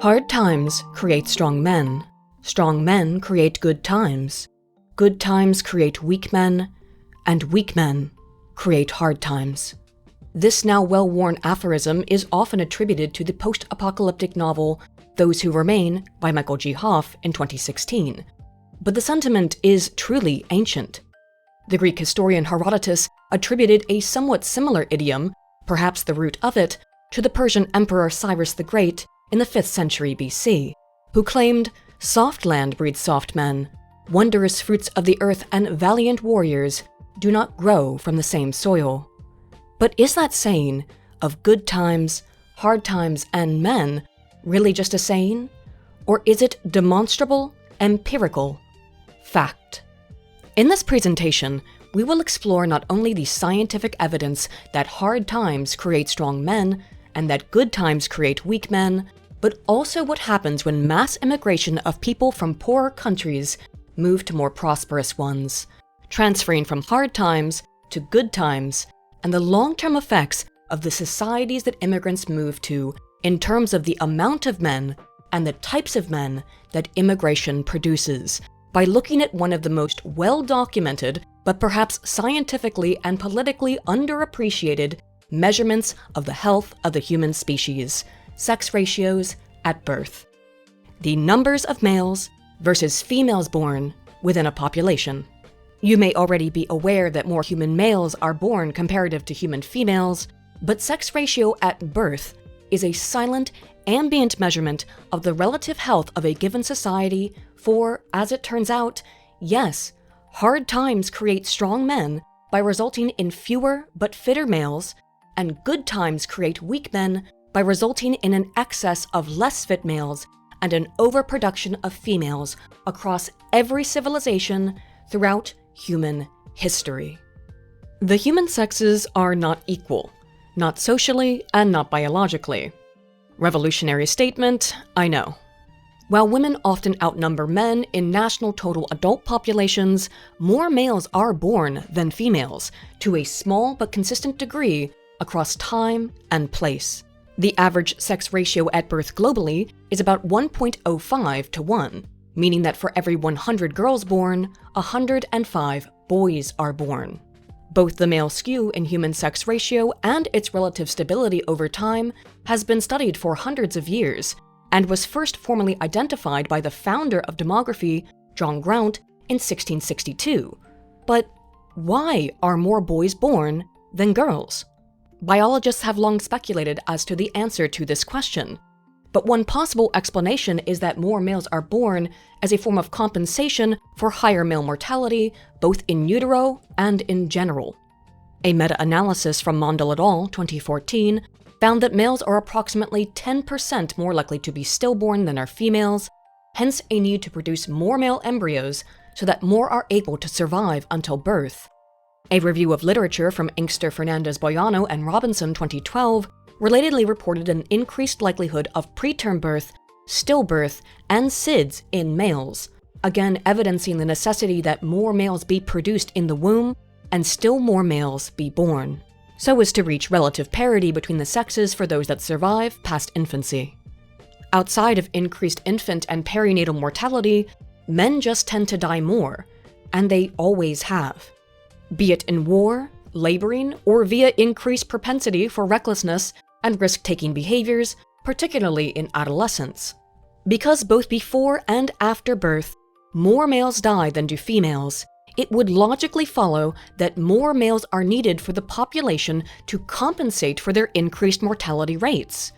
Hard times create strong men. Strong men create good times. Good times create weak men. And weak men create hard times. This now well-worn aphorism is often attributed to the post-apocalyptic novel Those Who Remain by Michael G. Hoff in 2016. But the sentiment is truly ancient. The Greek historian Herodotus attributed a somewhat similar idiom, perhaps the root of it, to the Persian Emperor Cyrus the Great in the 5th century BC, who claimed, "Soft land breeds soft men. Wondrous fruits of the earth and valiant warriors do not grow from the same soil." But is that saying of good times, hard times, and men really just a saying? Or is it demonstrable, empirical fact? In this presentation, we will explore not only the scientific evidence that hard times create strong men and that good times create weak men, but also what happens when mass immigration of people from poorer countries move to more prosperous ones, transferring from hard times to good times, and the long-term effects of the societies that immigrants move to in terms of the amount of men and the types of men that immigration produces, by looking at one of the most well-documented, but perhaps scientifically and politically underappreciated measurements of the health of the human species: sex ratios at birth. The numbers of males versus females born within a population. You may already be aware that more human males are born comparative to human females, but sex ratio at birth is a silent, ambient measurement of the relative health of a given society for, as it turns out, yes, hard times create strong men by resulting in fewer but fitter males, and good times create weak men by resulting in an excess of less fit males and an overproduction of females across every civilization throughout human history. The human sexes are not equal, not socially and not biologically. Revolutionary statement, I know. While women often outnumber men in national total adult populations, more males are born than females, to a small but consistent degree across time and place. The average sex ratio at birth globally is about 1.05 to 1, meaning that for every 100 girls born, 105 boys are born. Both the male skew in human sex ratio and its relative stability over time has been studied for hundreds of years, and was first formally identified by the founder of demography, John Graunt, in 1662. But why are more boys born than girls? Biologists have long speculated as to the answer to this question, but one possible explanation is that more males are born as a form of compensation for higher male mortality, both in utero and in general. A meta-analysis from Mondal et al. 2014 found that males are approximately 10% more likely to be stillborn than are females, hence a need to produce more male embryos so that more are able to survive until birth. A review of literature from Inkster, Fernandez, Boyano, and Robinson 2012 relatedly reported an increased likelihood of preterm birth, stillbirth, and SIDS in males, again evidencing the necessity that more males be produced in the womb and still more males be born, so as to reach relative parity between the sexes for those that survive past infancy. Outside of increased infant and perinatal mortality, men just tend to die more, and they always have. Be it in war, laboring, or via increased propensity for recklessness and risk-taking behaviors, particularly in adolescence. Because both before and after birth, more males die than do females, it would logically follow that more males are needed for the population to compensate for their increased mortality rates.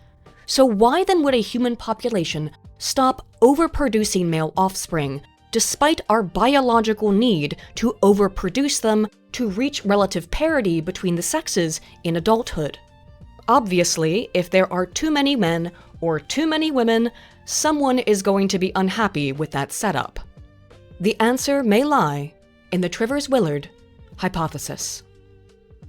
So why then would a human population stop overproducing male offspring, despite our biological need to overproduce them to reach relative parity between the sexes in adulthood? Obviously, if there are too many men or too many women, someone is going to be unhappy with that setup. The answer may lie in the Trivers-Willard hypothesis.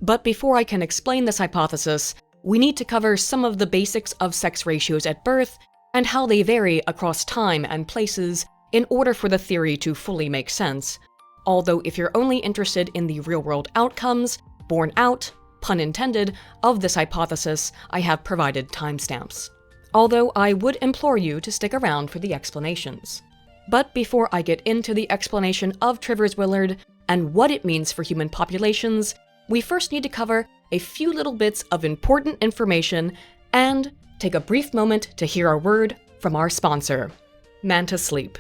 But before I can explain this hypothesis, we need to cover some of the basics of sex ratios at birth and how they vary across time and places in order for the theory to fully make sense. Although if you're only interested in the real-world outcomes, borne out, pun intended, of this hypothesis, I have provided timestamps. although I would implore you to stick around for the explanations. But before I get into the explanation of Trivers-Willard and what it means for human populations, we first need to cover a few little bits of important information and take a brief moment to hear a word from our sponsor, Manta Sleep.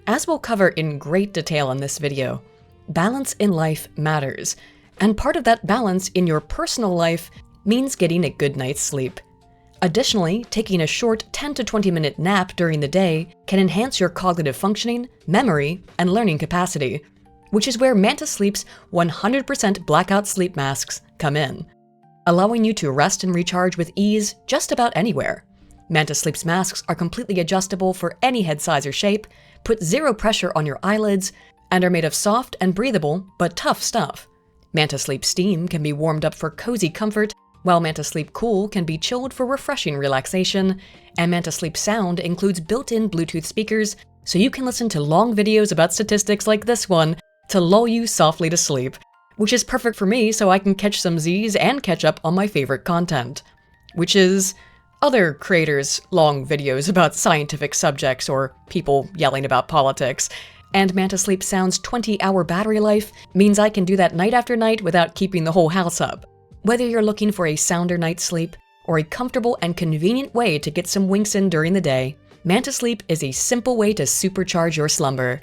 As we'll cover in great detail in this video, balance in life matters, and part of that balance in your personal life means getting a good night's sleep. Additionally, taking a short 10 to 20 minute nap during the day can enhance your cognitive functioning, memory, and learning capacity, which is where Manta Sleep's 100% blackout sleep masks come in, allowing you to rest and recharge with ease just about anywhere. Manta Sleep's masks are completely adjustable for any head size or shape, put zero pressure on your eyelids, and are made of soft and breathable but tough stuff. Manta Sleep Steam can be warmed up for cozy comfort, while Manta Sleep Cool can be chilled for refreshing relaxation, and Manta Sleep Sound includes built-in Bluetooth speakers, so you can listen to long videos about statistics like this one to lull you softly to sleep, which is perfect for me so I can catch some Z's and catch up on my favorite content, which is other creators' long videos about scientific subjects or people yelling about politics. And Manta Sleep Sound's 20-hour battery life means I can do that night after night without keeping the whole house up. Whether you're looking for a sounder night's sleep or a comfortable and convenient way to get some winks in during the day, Manta Sleep is a simple way to supercharge your slumber.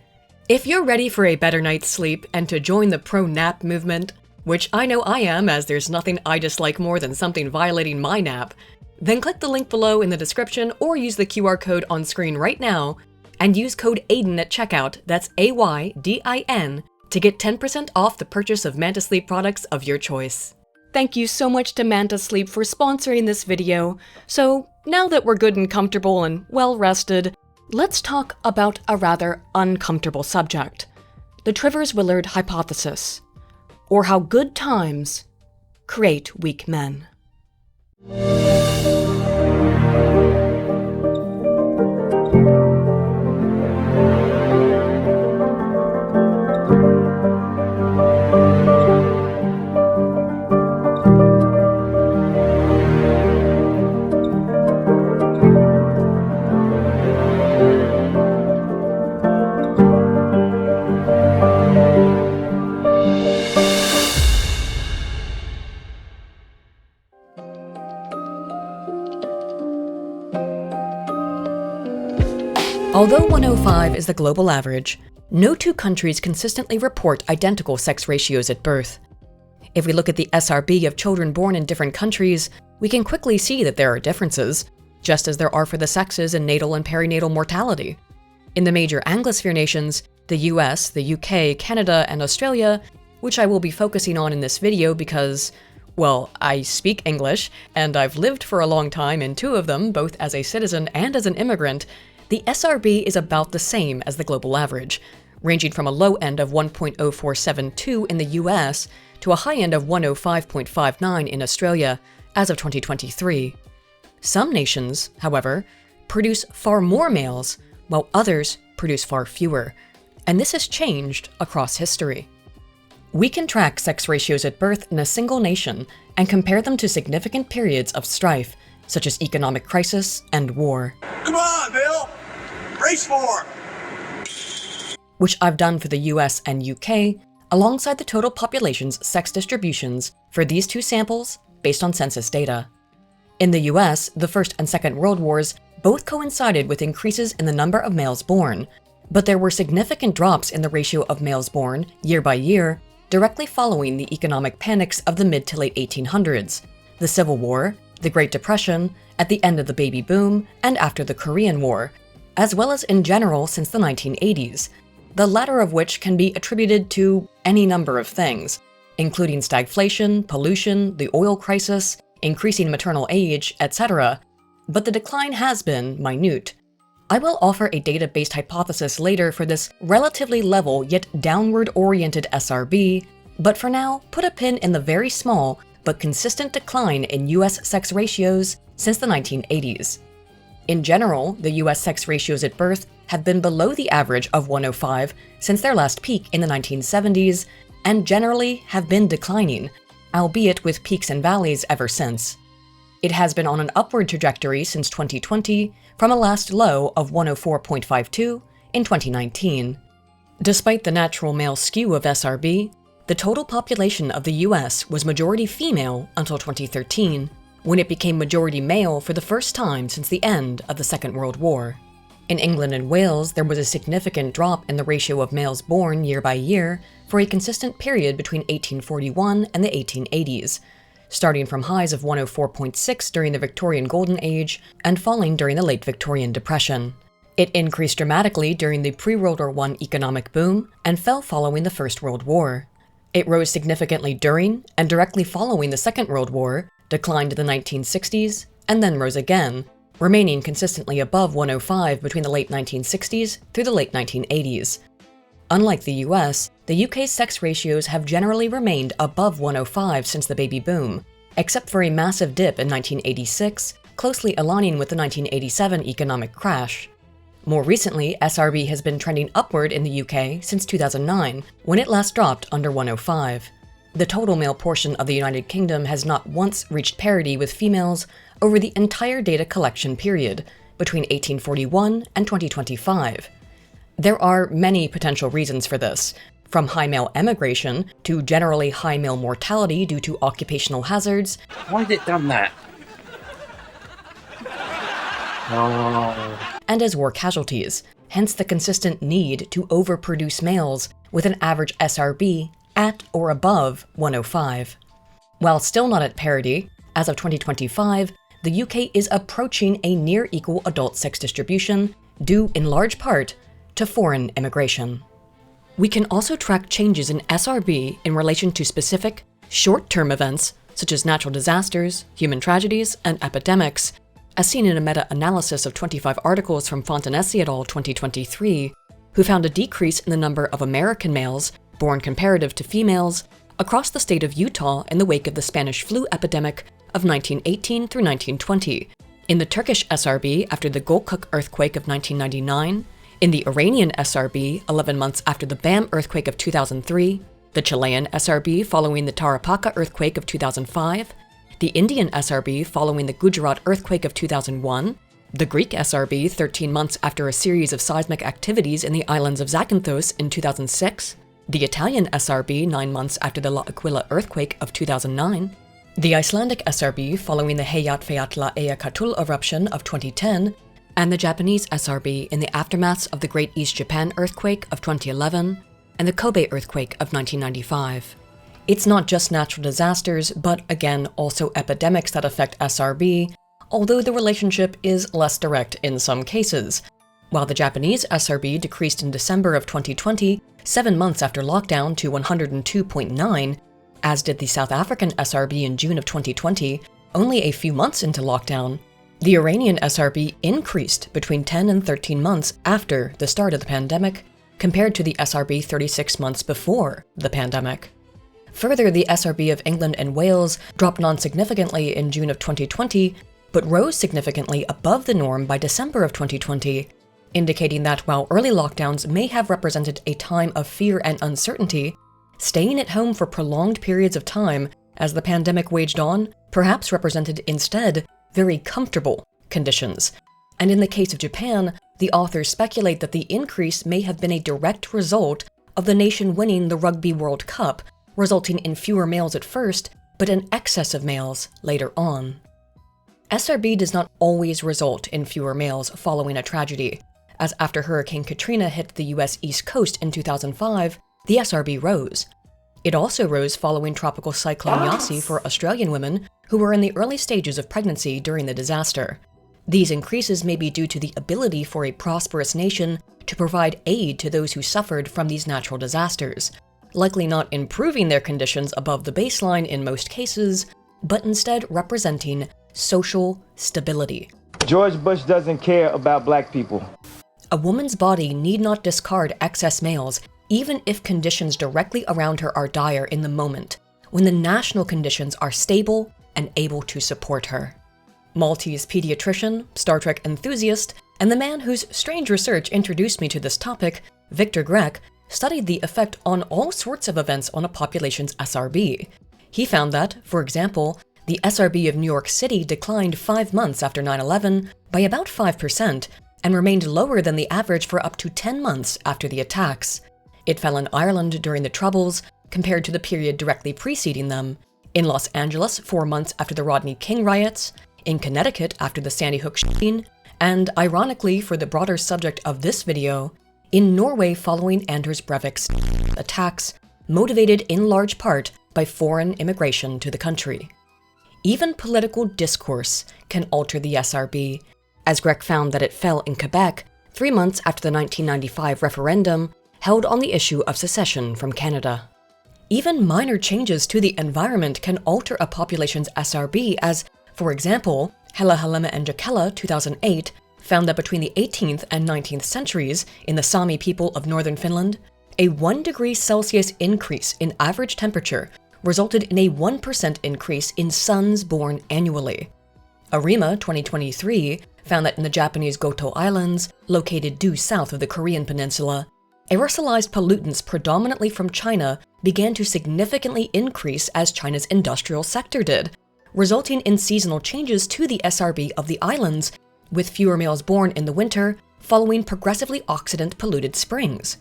If you're ready for a better night's sleep and to join the pro-nap movement, which I know I am as there's nothing I dislike more than something violating my nap, then click the link below in the description or use the QR code on screen right now and use code AYDIN at checkout, that's AYDIN, to get 10% off the purchase of Manta Sleep products of your choice. Thank you so much to Manta Sleep for sponsoring this video. So now that we're good and comfortable and well rested, let's talk about a rather uncomfortable subject, the Trivers-Willard hypothesis, or how good times create weak men. Although 105 is the global average, no two countries consistently report identical sex ratios at birth. If we look at the SRB of children born in different countries, we can quickly see that there are differences, just as there are for the sexes in natal and perinatal mortality. In the major Anglosphere nations, the US, the UK, Canada, and Australia, which I will be focusing on in this video because, well, I speak English, and I've lived for a long time in two of them, both as a citizen and as an immigrant, the SRB is about the same as the global average, ranging from a low end of 1.0472 in the US to a high end of 105.59 in Australia as of 2023. Some nations, however, produce far more males, while others produce far fewer, and this has changed across history. We can track sex ratios at birth in a single nation and compare them to significant periods of strife, such as economic crisis and war. Come on, Bill! Race for! Which I've done for the US and UK, alongside the total population's sex distributions for these two samples based on census data. In the US, the First and Second World Wars both coincided with increases in the number of males born, but there were significant drops in the ratio of males born, year by year, directly following the economic panics of the mid to late 1800s, the Civil War, the Great Depression, at the end of the baby boom, and after the Korean War, as well as in general since the 1980s, the latter of which can be attributed to any number of things, including stagflation, pollution, the oil crisis, increasing maternal age, etc., but the decline has been minute. I will offer a data-based hypothesis later for this relatively level yet downward-oriented SRB, but for now, put a pin in the very small but consistent decline in US sex ratios since the 1980s. In general, the US sex ratios at birth have been below the average of 105 since their last peak in the 1970s, and generally have been declining, albeit with peaks and valleys ever since. It has been on an upward trajectory since 2020, from a last low of 104.52 in 2019. Despite the natural male skew of SRB, the total population of the US was majority female until 2013, when it became majority male for the first time since the end of the Second World War. In England and Wales, there was a significant drop in the ratio of males born year by year for a consistent period between 1841 and the 1880s, starting from highs of 104.6 during the Victorian Golden Age and falling during the late Victorian Depression. It increased dramatically during the pre-World War I economic boom and fell following the First World War. It rose significantly during and directly following the Second World War, declined in the 1960s, and then rose again, remaining consistently above 105 between the late 1960s through the late 1980s. Unlike the US, the UK's sex ratios have generally remained above 105 since the baby boom, except for a massive dip in 1986, closely aligning with the 1987 economic crash. More recently, SRB has been trending upward in the UK since 2009, when it last dropped under 105. The total male portion of the United Kingdom has not once reached parity with females over the entire data collection period, between 1841 and 2025. There are many potential reasons for this, from high male emigration to generally high male mortality due to occupational hazards. Why has it done that? And as war casualties, hence the consistent need to overproduce males with an average SRB at or above 105. While still not at parity, as of 2025, the UK is approaching a near equal adult sex distribution, due in large part to foreign immigration. We can also track changes in SRB in relation to specific, short-term events such as natural disasters, human tragedies, and epidemics, as seen in a meta-analysis of 25 articles from Fontanesi et al. 2023, who found a decrease in the number of American males born comparative to females across the state of Utah in the wake of the Spanish flu epidemic of 1918 through 1920, in the Turkish SRB after the Gölkük earthquake of 1999, in the Iranian SRB 11 months after the Bam earthquake of 2003, the Chilean SRB following the Tarapacá earthquake of 2005, the Indian SRB following the Gujarat earthquake of 2001, the Greek SRB 13 months after a series of seismic activities in the islands of Zakynthos in 2006, the Italian SRB 9 months after the L'Aquila earthquake of 2009, the Icelandic SRB following the Eyjafjallajökull eruption of 2010, and the Japanese SRB in the aftermaths of the Great East Japan earthquake of 2011 and the Kobe earthquake of 1995. It's not just natural disasters, but again, also epidemics that affect SRB, although the relationship is less direct in some cases. While the Japanese SRB decreased in December of 2020, 7 months after lockdown to 102.9, as did the South African SRB in June of 2020, only a few months into lockdown, the Iranian SRB increased between 10 and 13 months after the start of the pandemic, compared to the SRB 36 months before the pandemic. Further, the SRB of England and Wales dropped non-significantly in June of 2020, but rose significantly above the norm by December of 2020, indicating that while early lockdowns may have represented a time of fear and uncertainty, staying at home for prolonged periods of time as the pandemic waged on perhaps represented instead very comfortable conditions. And in the case of Japan, the authors speculate that the increase may have been a direct result of the nation winning the Rugby World Cup, resulting in fewer males at first, but an excess of males later on. SRB does not always result in fewer males following a tragedy, as after Hurricane Katrina hit the US East Coast in 2005, the SRB rose. It also rose following Tropical Cyclone Yasi for Australian women who were in the early stages of pregnancy during the disaster. These increases may be due to the ability for a prosperous nation to provide aid to those who suffered from these natural disasters, likely not improving their conditions above the baseline in most cases, but instead representing social stability. George Bush doesn't care about black people. A woman's body need not discard excess males, even if conditions directly around her are dire in the moment, when the national conditions are stable and able to support her. Maltese pediatrician, Star Trek enthusiast, and the man whose strange research introduced me to this topic, Victor Grech, studied the effect on all sorts of events on a population's SRB. He found that, for example, The SRB of New York City declined 5 months after 9/11 by about 5% and remained lower than the average for up to 10 months after the attacks. It fell in Ireland during the Troubles, compared to the period directly preceding them, in Los Angeles 4 months after the Rodney King riots, in Connecticut after the Sandy Hook shooting, and, ironically for the broader subject of this video, in Norway following Anders Breivik's attacks, motivated in large part by foreign immigration to the country. Even political discourse can alter the SRB, as Grech found that it fell in Quebec 3 months after the 1995 referendum held on the issue of secession from Canada. Even minor changes to the environment can alter a population's SRB as, for example, Hella Halema and Jakella 2008 found that between the 18th and 19th centuries in the Sami people of northern Finland, a 1 degree Celsius increase in average temperature resulted in a 1% increase in sons born annually. Arima 2023 found that in the Japanese Goto Islands, located due south of the Korean peninsula, aerosolized pollutants predominantly from China began to significantly increase as China's industrial sector did, resulting in seasonal changes to the SRB of the islands, with fewer males born in the winter following progressively oxidant-polluted springs.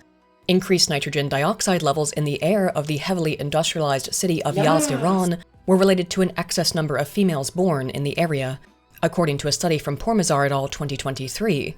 Increased nitrogen dioxide levels in the air of the heavily industrialized city of Yazd-Iran were related to an excess number of females born in the area, according to a study from Pormazar et al. 2023.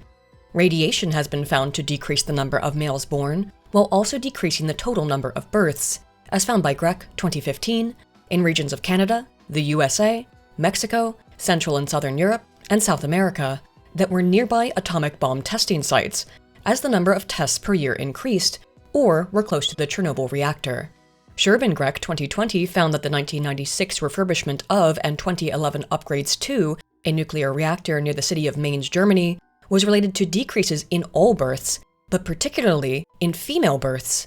Radiation has been found to decrease the number of males born, while also decreasing the total number of births, as found by Grech 2015, in regions of Canada, the USA, Mexico, Central and Southern Europe, and South America that were nearby atomic bomb testing sites, as the number of tests per year increased, or were close to the Chernobyl reactor. Scherbengrech 2020 found that the 1996 refurbishment of and 2011 upgrades to a nuclear reactor near the city of Mainz, Germany, was related to decreases in all births, but particularly in female births.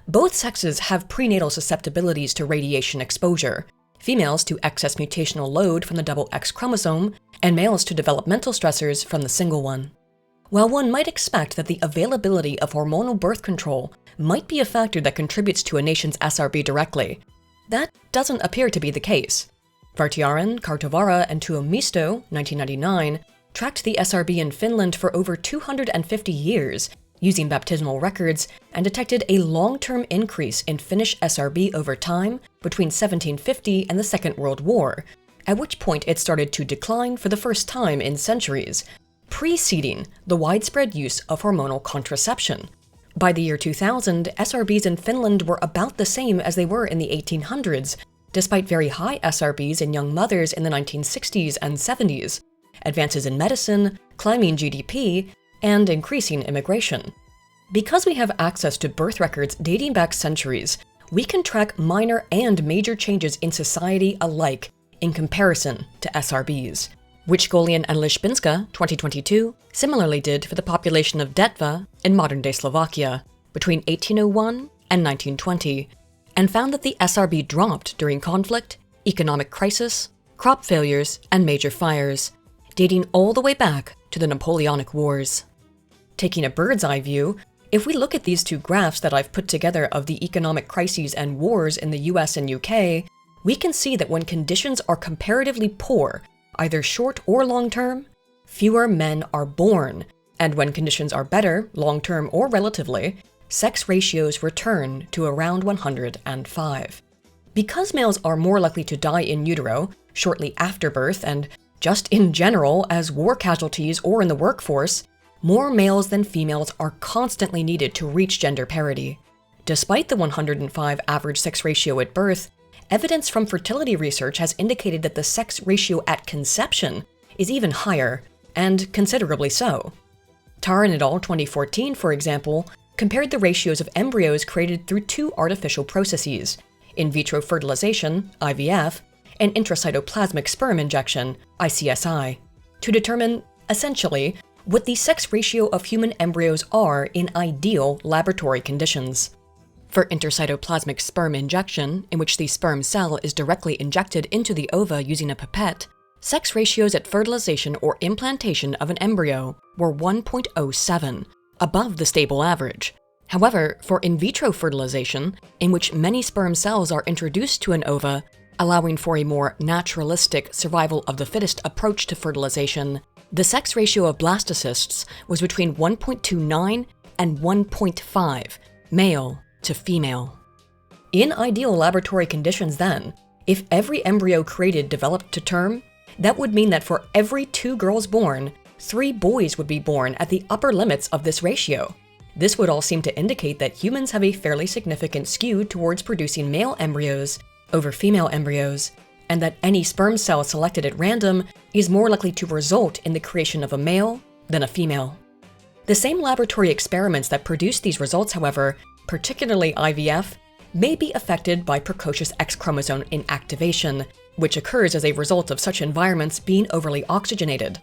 Both sexes have prenatal susceptibilities to radiation exposure, females to excess mutational load from the double X chromosome, and males to developmental stressors from the single one. While one might expect that the availability of hormonal birth control might be a factor that contributes to a nation's SRB directly, that doesn't appear to be the case. Vartiainen, Kartovara, and Tuomisto, 1999, tracked the SRB in Finland for over 250 years, using baptismal records, and detected a long-term increase in Finnish SRB over time between 1750 and the Second World War, at which point it started to decline for the first time in centuries, preceding the widespread use of hormonal contraception. By the year 2000, SRBs in Finland were about the same as they were in the 1800s, despite very high SRBs in young mothers in the 1960s and 70s, advances in medicine, climbing GDP, and increasing immigration. Because we have access to birth records dating back centuries, we can track minor and major changes in society alike in comparison to SRBs, which Golian and Liszpinska, 2022, similarly did for the population of Detva in modern-day Slovakia between 1801 and 1920, and found that the SRB dropped during conflict, economic crisis, crop failures, and major fires, dating all the way back to the Napoleonic Wars. Taking a bird's-eye view, if we look at these two graphs that I've put together of the economic crises and wars in the US and UK, we can see that when conditions are comparatively poor, either short or long-term, fewer men are born, and when conditions are better, long-term or relatively, sex ratios return to around 105. Because males are more likely to die in utero shortly after birth and just in general as war casualties or in the workforce, more males than females are constantly needed to reach gender parity. Despite the 105 average sex ratio at birth, evidence from fertility research has indicated that the sex ratio at conception is even higher, and considerably so. Taran et al. 2014, for example, compared the ratios of embryos created through two artificial processes, in vitro fertilization, IVF, and intracytoplasmic sperm injection, ICSI, to determine, essentially, what the sex ratio of human embryos are in ideal laboratory conditions. For intracytoplasmic sperm injection, in which the sperm cell is directly injected into the ova using a pipette, sex ratios at fertilization or implantation of an embryo were 1.07, above the stable average. However, for in vitro fertilization, in which many sperm cells are introduced to an ova, allowing for a more naturalistic survival of the fittest approach to fertilization, the sex ratio of blastocysts was between 1.29 and 1.5 male to female. In ideal laboratory conditions then, if every embryo created developed to term, that would mean that for every 2 girls born, 3 boys would be born at the upper limits of this ratio. This would all seem to indicate that humans have a fairly significant skew towards producing male embryos over female embryos, and that any sperm cell selected at random is more likely to result in the creation of a male than a female. The same laboratory experiments that produce these results, however, particularly IVF, may be affected by precocious X chromosome inactivation, which occurs as a result of such environments being overly oxygenated.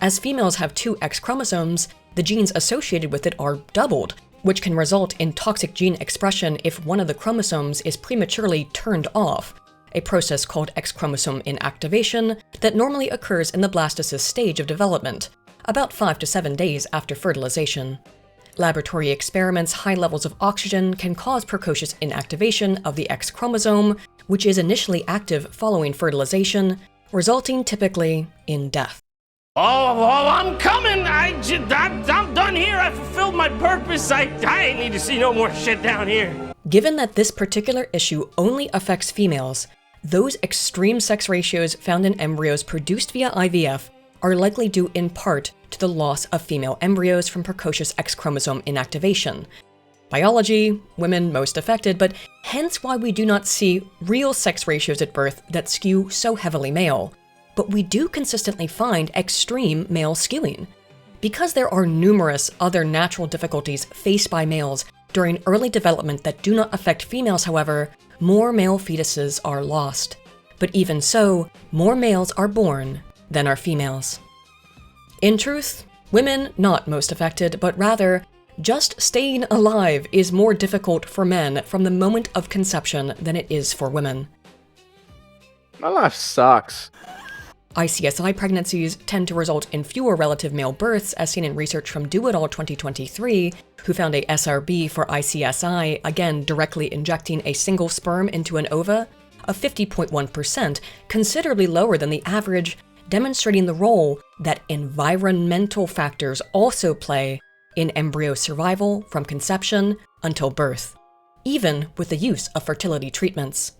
As females have 2 X chromosomes, the genes associated with it are doubled, which can result in toxic gene expression if one of the chromosomes is prematurely turned off, a process called X chromosome inactivation that normally occurs in the blastocyst stage of development, about 5 to 7 days after fertilization. Laboratory experiments, high levels of oxygen can cause precocious inactivation of the X chromosome, which is initially active following fertilization, resulting typically in death. Oh, I'm coming. I'm done here. I fulfilled my purpose. I ain't need to see no more shit down here. Given that this particular issue only affects females, those extreme sex ratios found in embryos produced via IVF are likely due in part to the loss of female embryos from precocious X chromosome inactivation. Biology, women most affected, but hence why we do not see real sex ratios at birth that skew so heavily male. But we do consistently find extreme male skewing. Because there are numerous other natural difficulties faced by males during early development that do not affect females, however, more male fetuses are lost. But even so, more males are born than are females. In truth, women not most affected, but rather, just staying alive is more difficult for men from the moment of conception than it is for women. My life sucks. ICSI pregnancies tend to result in fewer relative male births, as seen in research from Do It All 2023, who found a SRB for ICSI, again directly injecting a single sperm into an ova, of 50.1%, considerably lower than the average, demonstrating the role that environmental factors also play in embryo survival from conception until birth, even with the use of fertility treatments.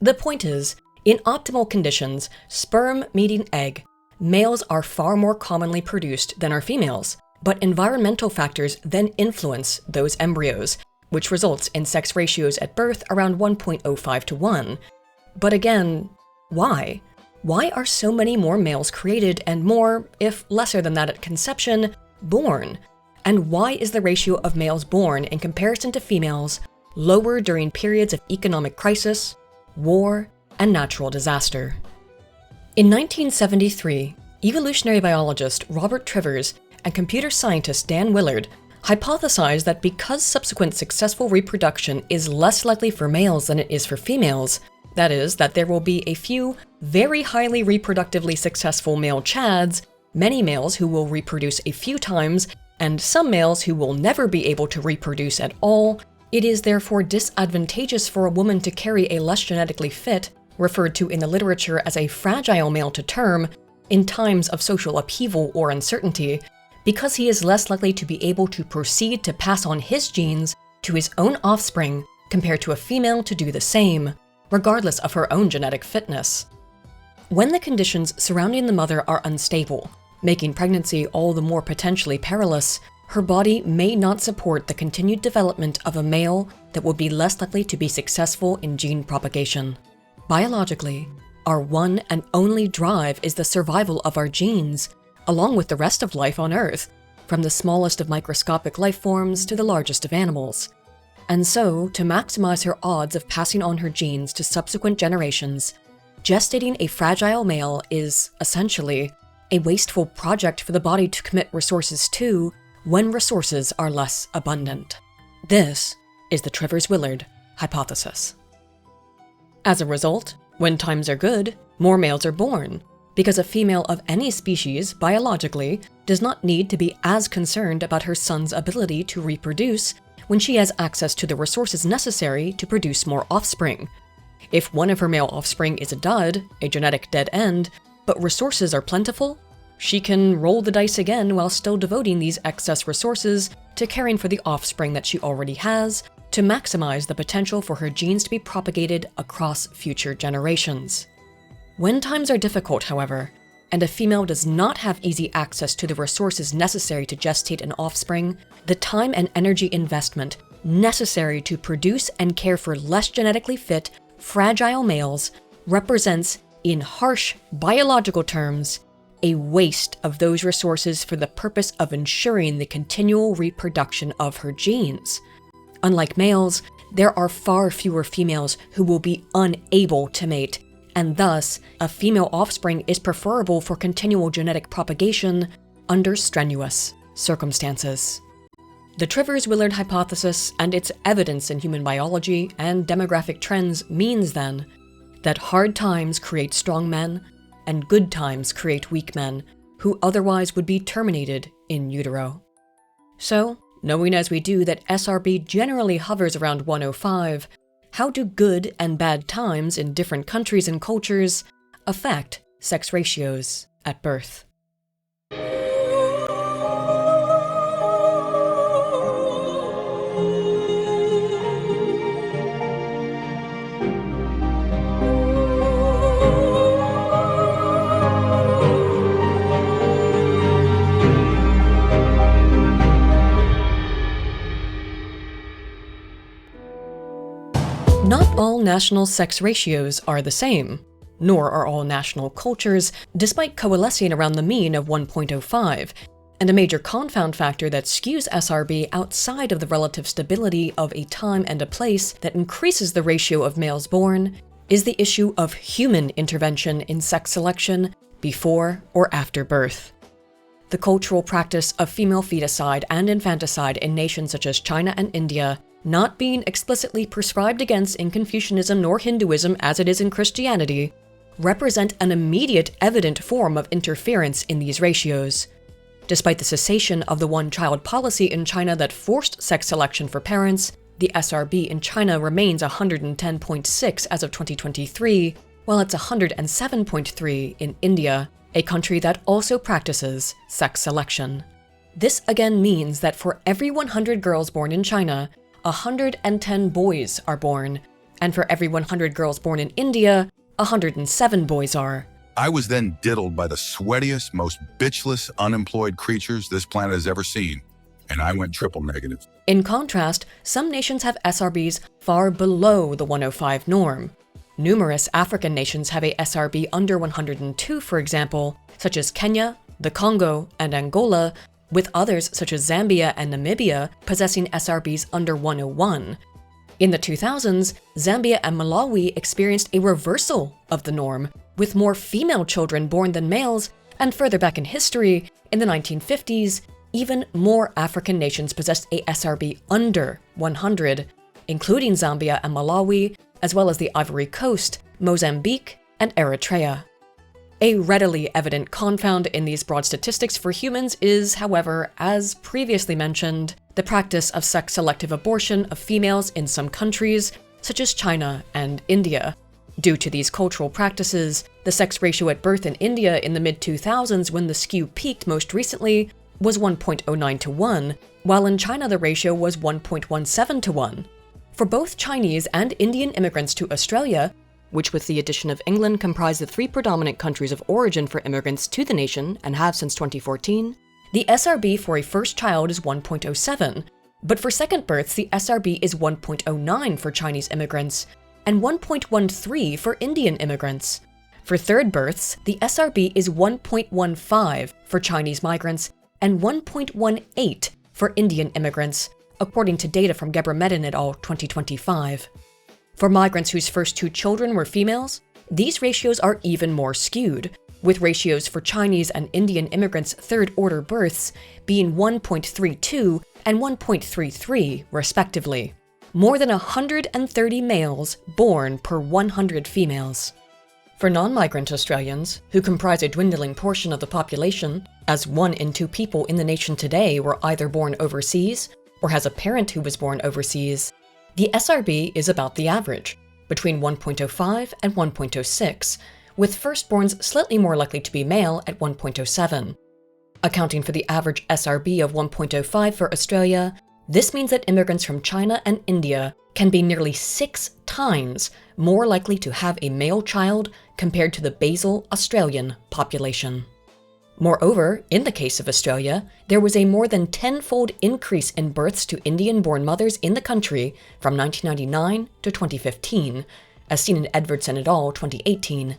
The point is, in optimal conditions, sperm meeting egg, males are far more commonly produced than are females, but environmental factors then influence those embryos, which results in sex ratios at birth around 1.05 to 1. But again, why? Why are so many more males created and more, if lesser than that at conception, born? And why is the ratio of males born in comparison to females lower during periods of economic crisis, war, and natural disaster? In 1973, evolutionary biologist Robert Trivers and computer scientist Dan Willard hypothesized that because subsequent successful reproduction is less likely for males than it is for females, that is, that there will be a few very highly reproductively successful male chads, many males who will reproduce a few times, and some males who will never be able to reproduce at all, it is therefore disadvantageous for a woman to carry a less genetically fit, referred to in the literature as a fragile male to term, in times of social upheaval or uncertainty, because he is less likely to be able to proceed to pass on his genes to his own offspring compared to a female to do the same, regardless of her own genetic fitness. When the conditions surrounding the mother are unstable, making pregnancy all the more potentially perilous, her body may not support the continued development of a male that will be less likely to be successful in gene propagation. Biologically, our one and only drive is the survival of our genes, along with the rest of life on Earth, from the smallest of microscopic life forms to the largest of animals. And so, to maximize her odds of passing on her genes to subsequent generations, gestating a fragile male is, essentially, a wasteful project for the body to commit resources to when resources are less abundant. This is the Trivers-Willard hypothesis. As a result, when times are good, more males are born, because a female of any species, biologically, does not need to be as concerned about her son's ability to reproduce when she has access to the resources necessary to produce more offspring. If one of her male offspring is a dud, a genetic dead end, but resources are plentiful, she can roll the dice again while still devoting these excess resources to caring for the offspring that she already has, to maximize the potential for her genes to be propagated across future generations. When times are difficult, however, and a female does not have easy access to the resources necessary to gestate an offspring, the time and energy investment necessary to produce and care for less genetically fit, fragile males represents, in harsh biological terms, a waste of those resources for the purpose of ensuring the continual reproduction of her genes. Unlike males, there are far fewer females who will be unable to mate, and thus, a female offspring is preferable for continual genetic propagation under strenuous circumstances. The Trivers-Willard hypothesis and its evidence in human biology and demographic trends means then that hard times create strong men and good times create weak men who otherwise would be terminated in utero. So, knowing as we do that SRB generally hovers around 105, how do good and bad times in different countries and cultures affect sex ratios at birth? Not all national sex ratios are the same, nor are all national cultures, despite coalescing around the mean of 1.05, and a major confound factor that skews SRB outside of the relative stability of a time and a place that increases the ratio of males born is the issue of human intervention in sex selection before or after birth. The cultural practice of female feticide and infanticide in nations such as China and India, not being explicitly prescribed against in Confucianism nor Hinduism as it is in Christianity, represent an immediate evident form of interference in these ratios. Despite the cessation of the one-child policy in China that forced sex selection for parents, the SRB in China remains 110.6 as of 2023, while it's 107.3 in India, a country that also practices sex selection. This again means that for every 100 girls born in China, 110 boys are born, and for every 100 girls born in India, 107 boys are. I was then diddled by the sweatiest, most bitchless, unemployed creatures this planet has ever seen, and I went triple negative. In contrast, some nations have SRBs far below the 105 norm. Numerous African nations have a SRB under 102, for example, such as Kenya, the Congo, and Angola, with others such as Zambia and Namibia possessing SRBs under 101. In the 2000s, Zambia and Malawi experienced a reversal of the norm, with more female children born than males, and further back in history, in the 1950s, even more African nations possessed a SRB under 100, including Zambia and Malawi, as well as the Ivory Coast, Mozambique, and Eritrea. A readily evident confound in these broad statistics for humans is, however, as previously mentioned, the practice of sex-selective abortion of females in some countries, such as China and India. Due to these cultural practices, the sex ratio at birth in India in the mid-2000s, when the skew peaked most recently, was 1.09 to 1, while in China the ratio was 1.17 to 1. For both Chinese and Indian immigrants to Australia, which with the addition of England comprise the three predominant countries of origin for immigrants to the nation and have since 2014, the SRB for a first child is 1.07, but for second births the SRB is 1.09 for Chinese immigrants and 1.13 for Indian immigrants. For third births, the SRB is 1.15 for Chinese migrants and 1.18 for Indian immigrants, according to data from Gebremedin et al. 2025. For migrants whose first two children were females, these ratios are even more skewed, with ratios for Chinese and Indian immigrants' third-order births being 1.32 and 1.33, respectively. More than 130 males born per 100 females. For non-migrant Australians, who comprise a dwindling portion of the population, as 1 in 2 people in the nation today were either born overseas or has a parent who was born overseas, the SRB is about the average, between 1.05 and 1.06, with firstborns slightly more likely to be male at 1.07. Accounting for the average SRB of 1.05 for Australia, this means that immigrants from China and India can be nearly 6 times more likely to have a male child compared to the basal Australian population. Moreover, in the case of Australia, there was a more than 10-fold increase in births to Indian-born mothers in the country from 1999 to 2015, as seen in Edwardson et al. 2018.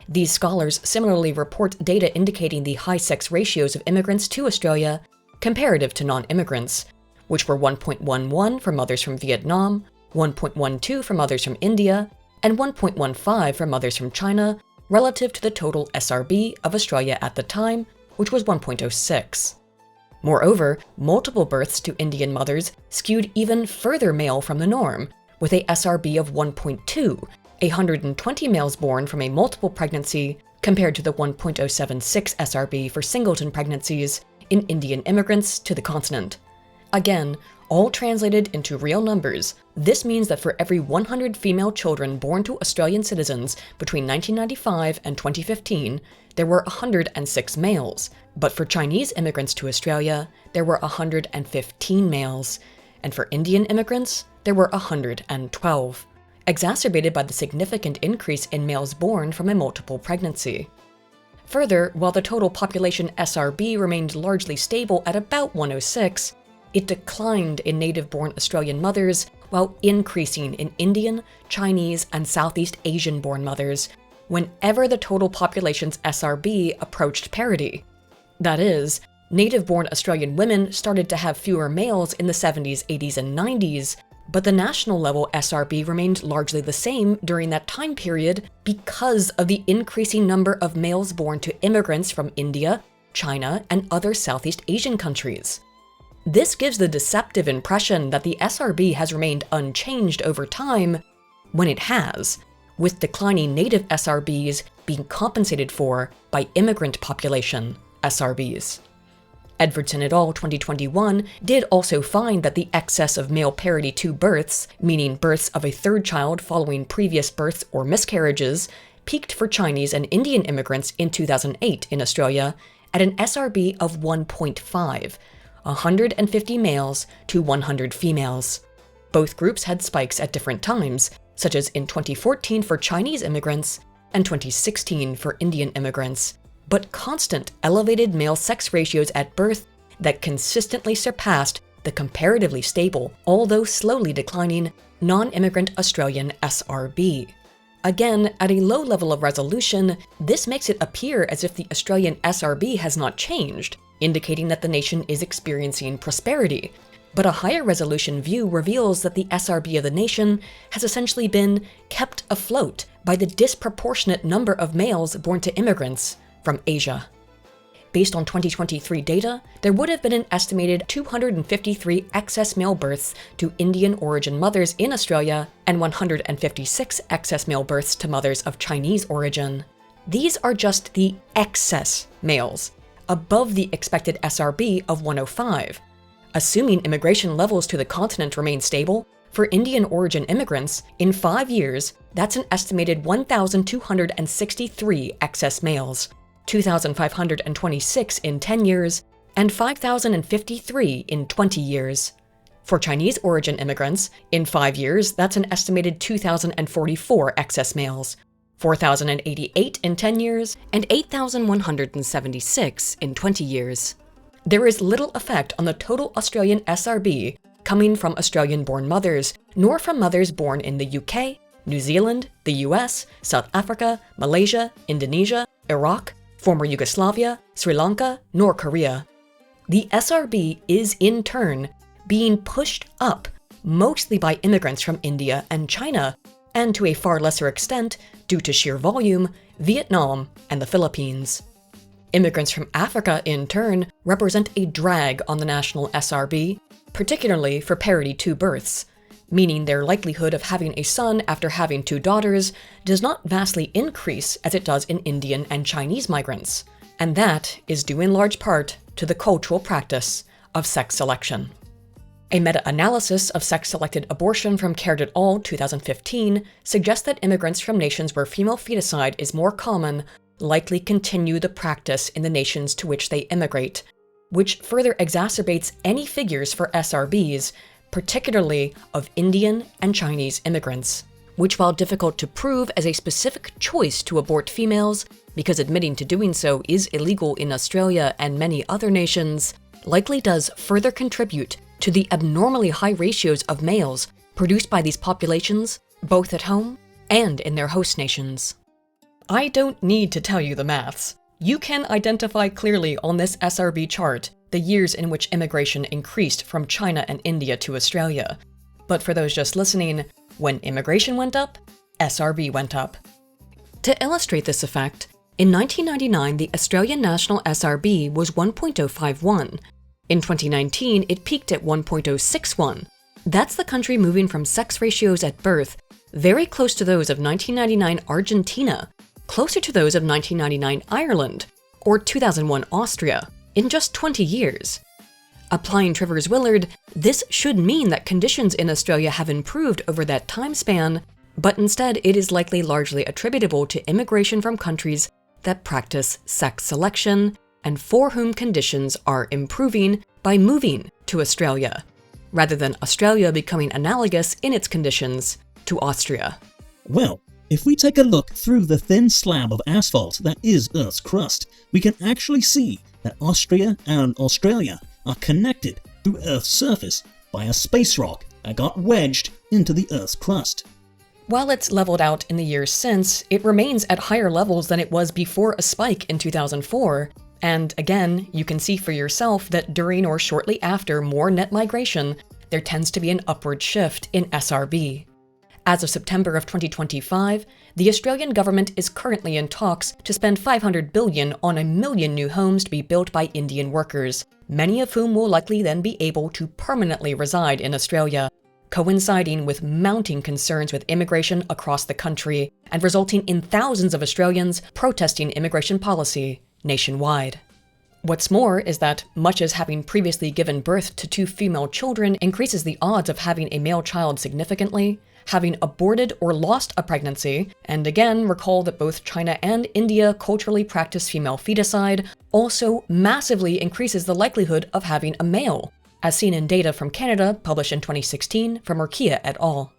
These scholars similarly report data indicating the high sex ratios of immigrants to Australia comparative to non-immigrants, which were 1.11 for mothers from Vietnam, 1.12 for mothers from India, and 1.15 for mothers from China, relative to the total SRB of Australia at the time, which was 1.06. Moreover, multiple births to Indian mothers skewed even further male from the norm, with a SRB of 1.2, 120 males born from a multiple pregnancy, compared to the 1.076 SRB for singleton pregnancies in Indian immigrants to the continent. Again, all translated into real numbers, this means that for every 100 female children born to Australian citizens between 1995 and 2015, there were 106 males, but for Chinese immigrants to Australia, there were 115 males, and for Indian immigrants, there were 112, exacerbated by the significant increase in males born from a multiple pregnancy. Further, while the total population SRB remained largely stable at about 106, it declined in native-born Australian mothers while increasing in Indian, Chinese, and Southeast Asian-born mothers whenever the total population's SRB approached parity. That is, native-born Australian women started to have fewer males in the 70s, 80s, and 90s, but the national-level SRB remained largely the same during that time period because of the increasing number of males born to immigrants from India, China, and other Southeast Asian countries. This gives the deceptive impression that the SRB has remained unchanged over time, when it has, with declining native SRBs being compensated for by immigrant population SRBs. Edwardson et al. 2021 did also find that the excess of male parity to births, meaning births of a third child following previous births or miscarriages, peaked for Chinese and Indian immigrants in 2008 in Australia at an SRB of 1.5, 150 males to 100 females. Both groups had spikes at different times, such as in 2014 for Chinese immigrants and 2016 for Indian immigrants, but constant elevated male sex ratios at birth that consistently surpassed the comparatively stable, although slowly declining, non-immigrant Australian SRB. Again, at a low level of resolution, this makes it appear as if the Australian SRB has not changed, indicating that the nation is experiencing prosperity. But a higher resolution view reveals that the SRB of the nation has essentially been kept afloat by the disproportionate number of males born to immigrants from Asia. Based on 2023 data, there would have been an estimated 253 excess male births to Indian origin mothers in Australia and 156 excess male births to mothers of Chinese origin. These are just the excess males, above the expected SRB of 105. Assuming immigration levels to the continent remain stable, for Indian origin immigrants, in 5 years, that's an estimated 1,263 excess males, 2,526 in 10 years, and 5,053 in 20 years. For Chinese origin immigrants, in 5 years, that's an estimated 2,044 excess males, 4,088 in 10 years, and 8,176 in 20 years. There is little effect on the total Australian SRB coming from Australian-born mothers, nor from mothers born in the UK, New Zealand, the US, South Africa, Malaysia, Indonesia, Iraq, former Yugoslavia, Sri Lanka, nor Korea. The SRB is, in turn, being pushed up mostly by immigrants from India and China, and to a far lesser extent, due to sheer volume, Vietnam and the Philippines. Immigrants from Africa, in turn, represent a drag on the national SRB, particularly for parity to births, meaning their likelihood of having a son after having 2 daughters does not vastly increase as it does in Indian and Chinese migrants, and that is due in large part to the cultural practice of sex selection. A meta-analysis of sex-selected abortion from Caird et al. 2015 suggests that immigrants from nations where female feticide is more common likely continue the practice in the nations to which they immigrate, which further exacerbates any figures for SRBs, particularly of Indian and Chinese immigrants, which, while difficult to prove as a specific choice to abort females, because admitting to doing so is illegal in Australia and many other nations, likely does further contribute to the abnormally high ratios of males produced by these populations, both at home and in their host nations. I don't need to tell you the maths. You can identify clearly on this SRB chart the years in which immigration increased from China and India to Australia. But for those just listening, when immigration went up, SRB went up. To illustrate this effect, in 1999 the Australian national SRB was 1.051. In 2019, it peaked at 1.061. That's the country moving from sex ratios at birth very close to those of 1999 Argentina, closer to those of 1999 Ireland, or 2001 Austria, in just 20 years. Applying Trivers-Willard, this should mean that conditions in Australia have improved over that time span, but instead it is likely largely attributable to immigration from countries that practice sex selection, and for whom conditions are improving by moving to Australia, rather than Australia becoming analogous in its conditions to Austria. Well, if we take a look through the thin slab of asphalt that is Earth's crust, we can actually see that Austria and Australia are connected through Earth's surface by a space rock that got wedged into the Earth's crust. While it's leveled out in the years since, it remains at higher levels than it was before a spike in 2004, and again, you can see for yourself that during or shortly after more net migration, there tends to be an upward shift in SRB. As of September of 2025, the Australian government is currently in talks to spend $500 billion on 1 million new homes to be built by Indian workers, many of whom will likely then be able to permanently reside in Australia, coinciding with mounting concerns with immigration across the country and resulting in thousands of Australians protesting immigration policy nationwide. What's more is that, much as having previously given birth to 2 female children increases the odds of having a male child significantly, having aborted or lost a pregnancy, and again recall that both China and India culturally practice female feticide, also massively increases the likelihood of having a male, as seen in data from Canada published in 2016 from Urquia et al.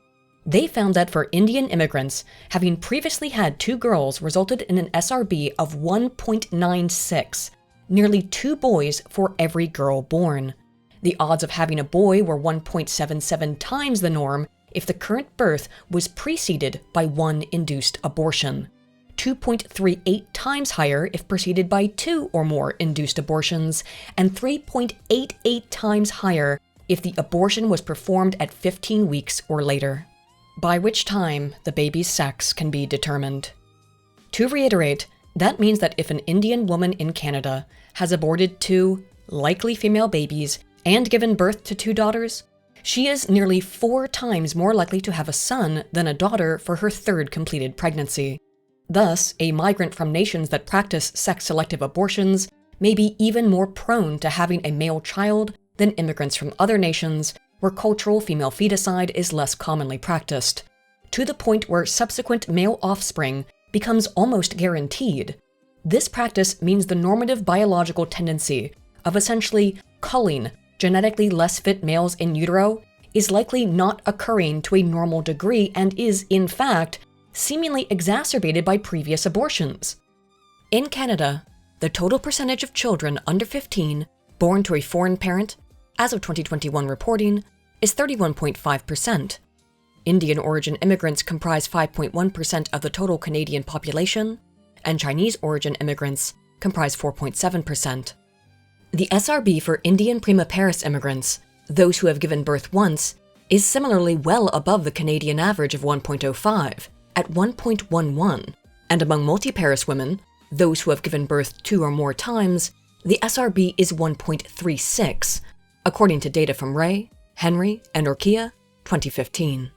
They found that for Indian immigrants, having previously had 2 girls resulted in an SRB of 1.96, nearly 2 boys for every girl born. The odds of having a boy were 1.77 times the norm if the current birth was preceded by 1 induced abortion, 2.38 times higher if preceded by 2 or more induced abortions, and 3.88 times higher if the abortion was performed at 15 weeks or later, by which time the baby's sex can be determined. To reiterate, that means that if an Indian woman in Canada has aborted 2 likely female babies and given birth to 2 daughters, she is nearly 4 times more likely to have a son than a daughter for her 3rd completed pregnancy. Thus, a migrant from nations that practice sex-selective abortions may be even more prone to having a male child than immigrants from other nations where cultural female feticide is less commonly practiced, to the point where subsequent male offspring becomes almost guaranteed. This practice means the normative biological tendency of essentially culling genetically less fit males in utero is likely not occurring to a normal degree and is, in fact, seemingly exacerbated by previous abortions. In Canada, the total percentage of children under 15 born to a foreign parent, as of 2021 reporting, is 31.5%. Indian origin immigrants comprise 5.1% of the total Canadian population, and Chinese origin immigrants comprise 4.7%. The SRB for Indian prima paris immigrants, those who have given birth once, is similarly well above the Canadian average of 1.05, at 1.11, and among multiparous women, those who have given birth 2 or more times, the SRB is 1.36, according to data from Ray, Henry, and Urquia, 2015.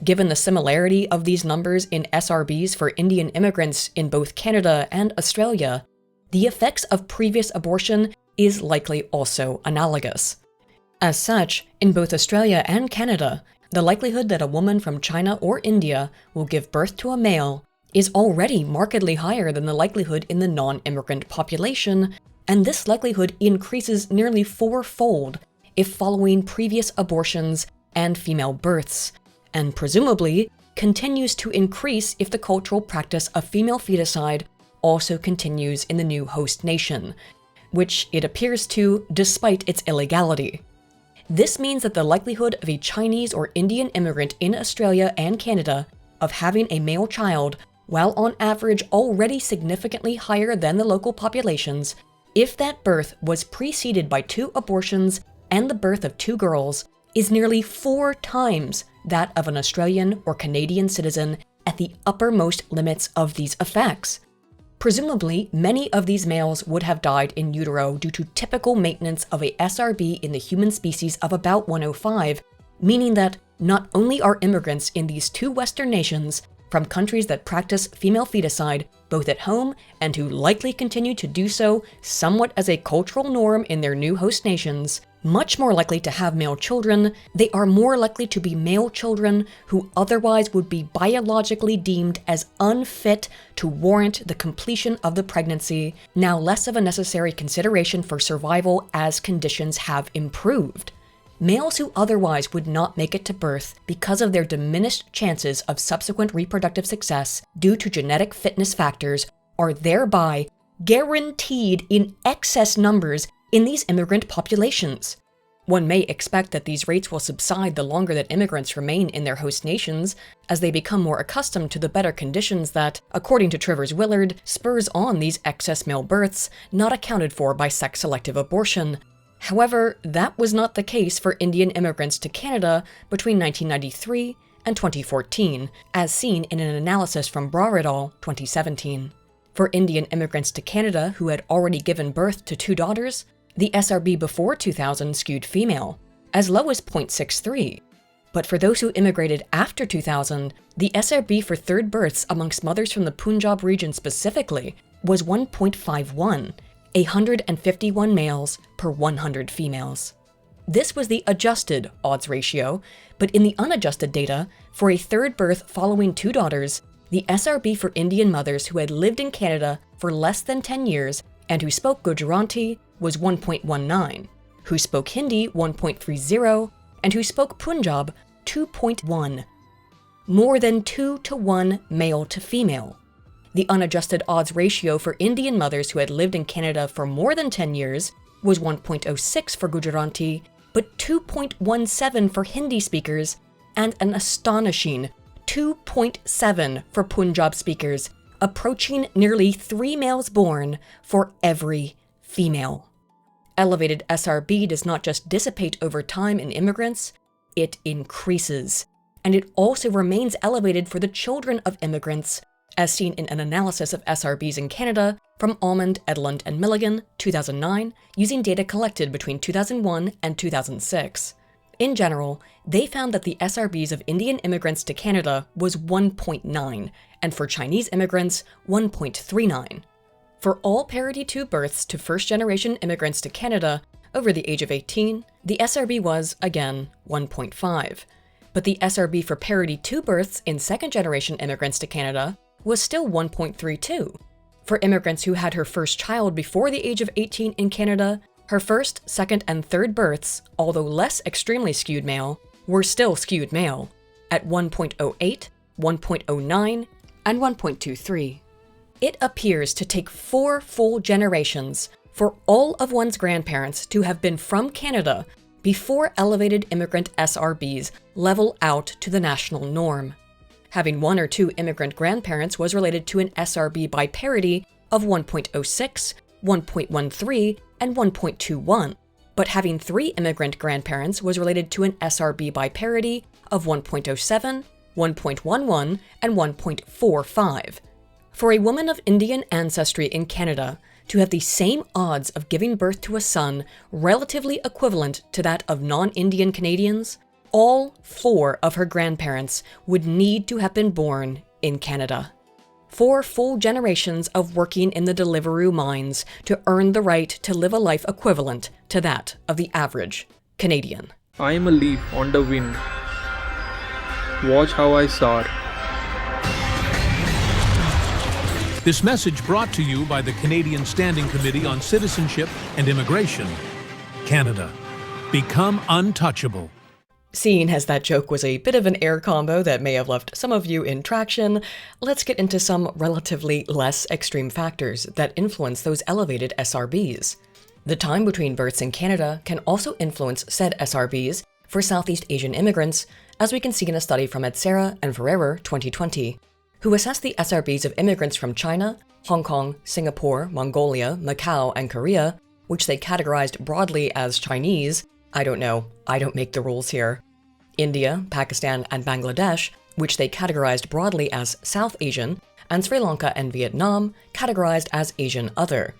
Given the similarity of these numbers in SRBs for Indian immigrants in both Canada and Australia, the effects of previous abortion is likely also analogous. As such, in both Australia and Canada, the likelihood that a woman from China or India will give birth to a male is already markedly higher than the likelihood in the non-immigrant population, and this likelihood increases nearly fourfold if following previous abortions and female births, and presumably continues to increase if the cultural practice of female feticide also continues in the new host nation, which it appears to despite its illegality. This means that the likelihood of a Chinese or Indian immigrant in Australia and Canada of having a male child, while on average already significantly higher than the local populations, if that birth was preceded by 2 abortions and the birth of 2 girls, is nearly 4 times that of an Australian or Canadian citizen at the uppermost limits of these effects. Presumably, many of these males would have died in utero due to typical maintenance of a SRB in the human species of about 105, meaning that not only are immigrants in these 2 Western nations from countries that practice female feticide both at home and who likely continue to do so somewhat as a cultural norm in their new host nations, much more likely to have male children, they are more likely to be male children who otherwise would be biologically deemed as unfit to warrant the completion of the pregnancy, now less of a necessary consideration for survival as conditions have improved. Males who otherwise would not make it to birth because of their diminished chances of subsequent reproductive success due to genetic fitness factors are thereby guaranteed in excess numbers in these immigrant populations. One may expect that these rates will subside the longer that immigrants remain in their host nations, as they become more accustomed to the better conditions that, according to Trivers-Willard, spurs on these excess male births not accounted for by sex-selective abortion. However, that was not the case for Indian immigrants to Canada between 1993 and 2014, as seen in an analysis from Brar et al. 2017. For Indian immigrants to Canada who had already given birth to 2 daughters, the SRB before 2000 skewed female, as low as 0.63. But for those who immigrated after 2000, the SRB for third births amongst mothers from the Punjab region specifically was 1.51, 151 males per 100 females. This was the adjusted odds ratio, but in the unadjusted data, for a third birth following 2 daughters, the SRB for Indian mothers who had lived in Canada for less than 10 years and who spoke Gujarati was 1.19, who spoke Hindi 1.30, and who spoke Punjab 2.1. More than 2 to 1 male to female. The unadjusted odds ratio for Indian mothers who had lived in Canada for more than 10 years was 1.06 for Gujarati, but 2.17 for Hindi speakers, and an astonishing 2.7 for Punjab speakers, approaching nearly 3 males born for every female. Elevated SRB does not just dissipate over time in immigrants, it increases. And it also remains elevated for the children of immigrants, as seen in an analysis of SRBs in Canada from Almond, Edlund, and Milligan, 2009, using data collected between 2001 and 2006. In general, they found that the SRBs of Indian immigrants to Canada was 1.9, and for Chinese immigrants, 1.39. For all parity 2 births to first-generation immigrants to Canada over the age of 18, the SRB was, again, 1.5. But the SRB for parity 2 births in second-generation immigrants to Canada was still 1.32. For immigrants who had her first child before the age of 18 in Canada, her first, second, and third births, although less extremely skewed male, were still skewed male, at 1.08, 1.09, and 1.23. It appears to take 4 full generations for all of one's grandparents to have been from Canada before elevated immigrant SRBs level out to the national norm. Having 1 or 2 immigrant grandparents was related to an SRB by parity of 1.06, 1.13, and 1.21, but having 3 immigrant grandparents was related to an SRB by parity of 1.07, 1.11, and 1.45. For a woman of Indian ancestry in Canada to have the same odds of giving birth to a son relatively equivalent to that of non-Indian Canadians, all 4 of her grandparents would need to have been born in Canada. 4 full generations of working in the Deliveroo mines to earn the right to live a life equivalent to that of the average Canadian. I am a leaf on the wind. Watch how I soar. This message brought to you by the Canadian Standing Committee on Citizenship and Immigration. Canada. Become untouchable. Seeing as that joke was a bit of an air combo that may have left some of you in traction, let's get into some relatively less extreme factors that influence those elevated SRBs. The time between births in Canada can also influence said SRBs for Southeast Asian immigrants, as we can see in a study from Edsera and Ferreira 2020, who assessed the SRBs of immigrants from China, Hong Kong, Singapore, Mongolia, Macau, and Korea, which they categorized broadly as Chinese. I don't know, I don't make the rules here. India, Pakistan, and Bangladesh, which they categorized broadly as South Asian, and Sri Lanka and Vietnam, categorized as Asian Other.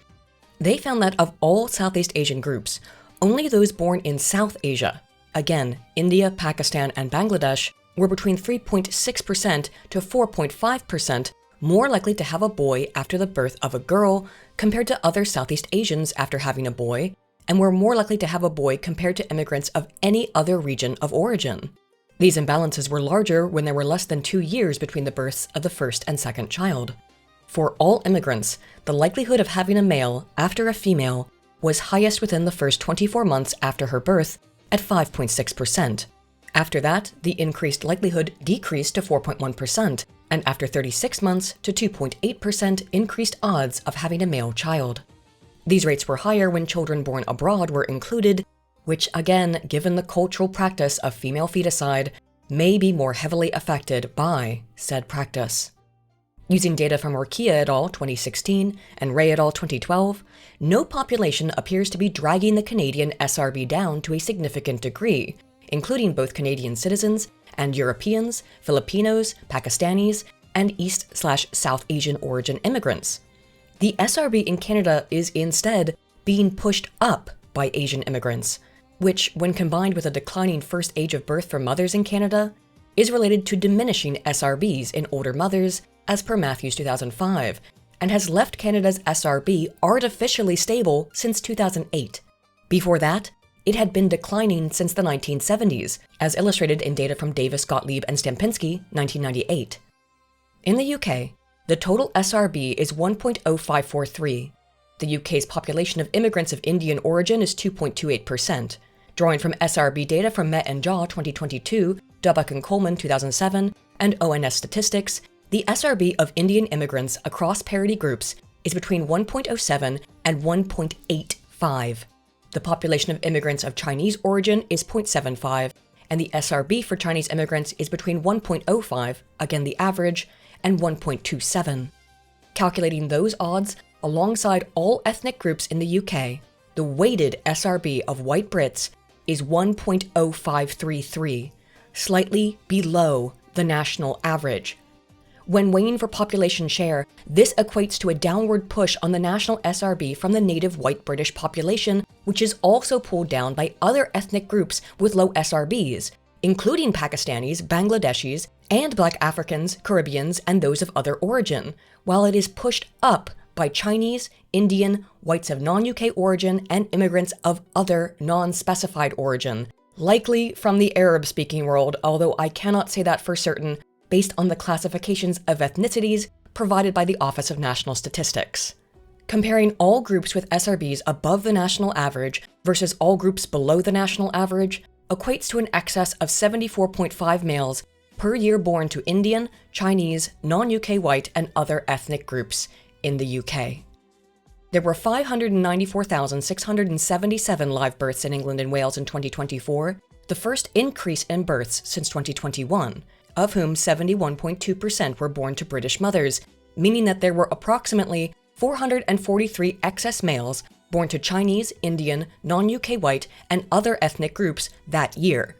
They found that of all Southeast Asian groups, only those born in South Asia, again, India, Pakistan, and Bangladesh, were between 3.6% to 4.5% more likely to have a boy after the birth of a girl compared to other Southeast Asians after having a boy, and were more likely to have a boy compared to immigrants of any other region of origin. These imbalances were larger when there were less than 2 years between the births of the first and second child. For all immigrants, the likelihood of having a male after a female was highest within the first 24 months after her birth at 5.6%. After that, the increased likelihood decreased to 4.1%, and after 36 months to 2.8% increased odds of having a male child. These rates were higher when children born abroad were included, which again, given the cultural practice of female feticide, may be more heavily affected by said practice. Using data from Orkia et al. 2016 and Ray et al. 2012, no population appears to be dragging the Canadian SRB down to a significant degree, including both Canadian citizens and Europeans, Filipinos, Pakistanis, and East/South Asian origin immigrants. The SRB in Canada is instead being pushed up by Asian immigrants, which, when combined with a declining first age of birth for mothers in Canada, is related to diminishing SRBs in older mothers, as per Matthews 2005, and has left Canada's SRB artificially stable since 2008. Before that, it had been declining since the 1970s, as illustrated in data from Davis, Gottlieb, and Stempinski, 1998. In the UK, the total SRB is 1.0543. The UK's population of immigrants of Indian origin is 2.28%. Drawing from SRB data from Met and Jaw 2022, Dubbuck and Coleman 2007, and ONS statistics, the SRB of Indian immigrants across parity groups is between 1.07 and 1.85. The population of immigrants of Chinese origin is 0.75, and the SRB for Chinese immigrants is between 1.05, again the average, and 1.27. Calculating those odds alongside all ethnic groups in the UK, the weighted SRB of white Brits is 1.0533, slightly below the national average. When weighing for population share, this equates to a downward push on the national SRB from the native white British population, which is also pulled down by other ethnic groups with low SRBs, including Pakistanis, Bangladeshis, and Black Africans, Caribbeans, and those of other origin, while it is pushed up by Chinese, Indian, whites of non-UK origin, and immigrants of other non-specified origin, likely from the Arab-speaking world, although I cannot say that for certain, based on the classifications of ethnicities provided by the Office of National Statistics. Comparing all groups with SRBs above the national average versus all groups below the national average equates to an excess of 74.5 males per year born to Indian, Chinese, non-UK white, and other ethnic groups in the UK. There were 594,677 live births in England and Wales in 2024, the first increase in births since 2021, of whom 71.2% were born to British mothers, meaning that there were approximately 443 excess males born to Chinese, Indian, non-UK white, and other ethnic groups that year.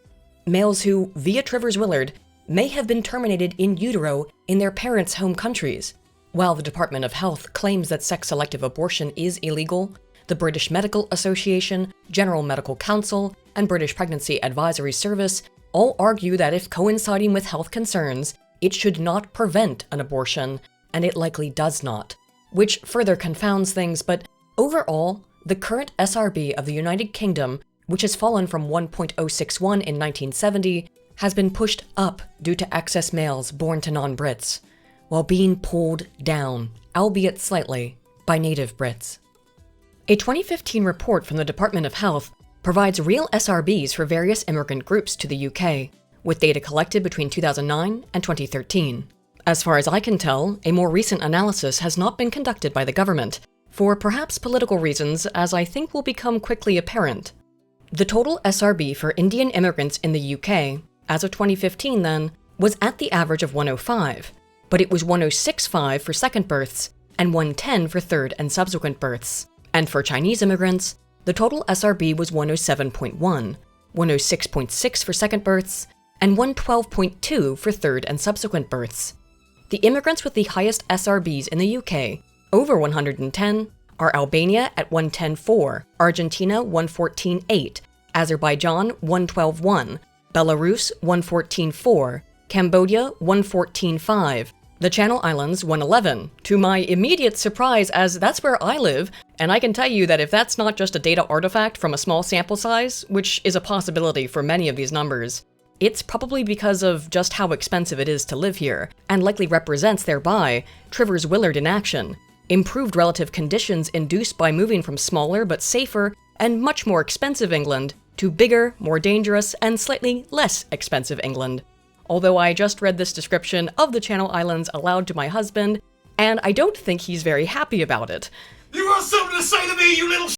Males who, via Trivers-Willard, may have been terminated in utero in their parents' home countries. While the Department of Health claims that sex-selective abortion is illegal, the British Medical Association, General Medical Council, and British Pregnancy Advisory Service all argue that if coinciding with health concerns, it should not prevent an abortion, and it likely does not, which further confounds things, but overall, the current SRB of the United Kingdom which has fallen from 1.061 in 1970, has been pushed up due to excess males born to non-Brits, while being pulled down, albeit slightly, by native Brits. A 2015 report from the Department of Health provides real SRBs for various immigrant groups to the UK, with data collected between 2009 and 2013. As far as I can tell, a more recent analysis has not been conducted by the government, for perhaps political reasons, as I think will become quickly apparent. The total SRB for Indian immigrants in the UK, as of 2015 then, was at the average of 105, but it was 106.5 for second births and 110 for third and subsequent births. And for Chinese immigrants, the total SRB was 107.1, 106.6 for second births, and 112.2 for third and subsequent births. The immigrants with the highest SRBs in the UK, over 110, are Albania at 110.4, Argentina 114.8, Azerbaijan 112.1, Belarus 114.4, Cambodia 114.5, the Channel Islands 111, to my immediate surprise, as that's where I live, and I can tell you that if that's not just a data artifact from a small sample size, which is a possibility for many of these numbers, it's probably because of just how expensive it is to live here, and likely represents thereby Trivers-Willard in action, improved relative conditions induced by moving from smaller but safer and much more expensive England to bigger, more dangerous, and slightly less expensive England. Although I just read this description of the Channel Islands aloud to my husband, and I don't think he's very happy about it. You got something to say to me, you little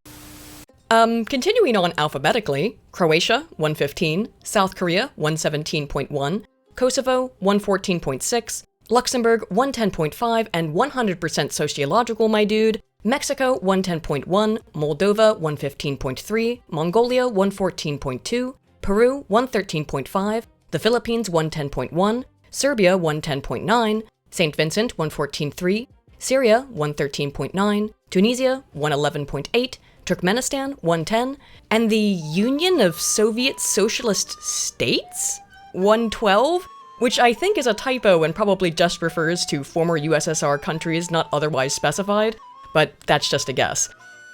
Continuing on alphabetically, Croatia, 115, South Korea, 117.1, Kosovo, 114.6, Luxembourg, 110.5 and 100% sociological, my dude, Mexico, 110.1, Moldova, 115.3, Mongolia, 114.2, Peru, 113.5, the Philippines, 110.1, Serbia, 110.9, St. Vincent, 114.3, Syria, 113.9, Tunisia, 111.8, Turkmenistan, 110, and the Union of Soviet Socialist States, 112, which I think is a typo and probably just refers to former USSR countries not otherwise specified, but that's just a guess.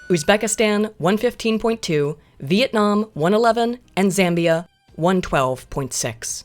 Uzbekistan, 115.2, Vietnam, 111, and Zambia, 112.6.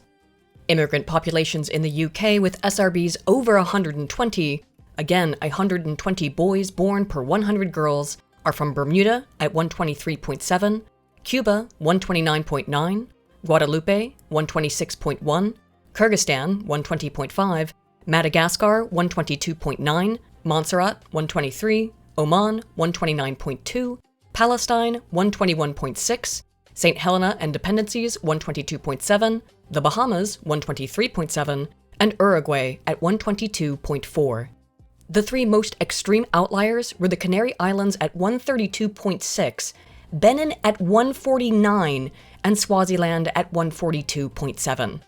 Immigrant populations in the UK with SRBs over 120, again 120 boys born per 100 girls, are from Bermuda at 123.7, Cuba 129.9, Guadeloupe 126.1, Kyrgyzstan 120.5, Madagascar 122.9, Montserrat 123, Oman 129.2, Palestine 121.6, St. Helena and Dependencies 122.7, the Bahamas 123.7, and Uruguay at 122.4. The three most extreme outliers were the Canary Islands at 132.6, Benin at 149, and Swaziland at 142.7.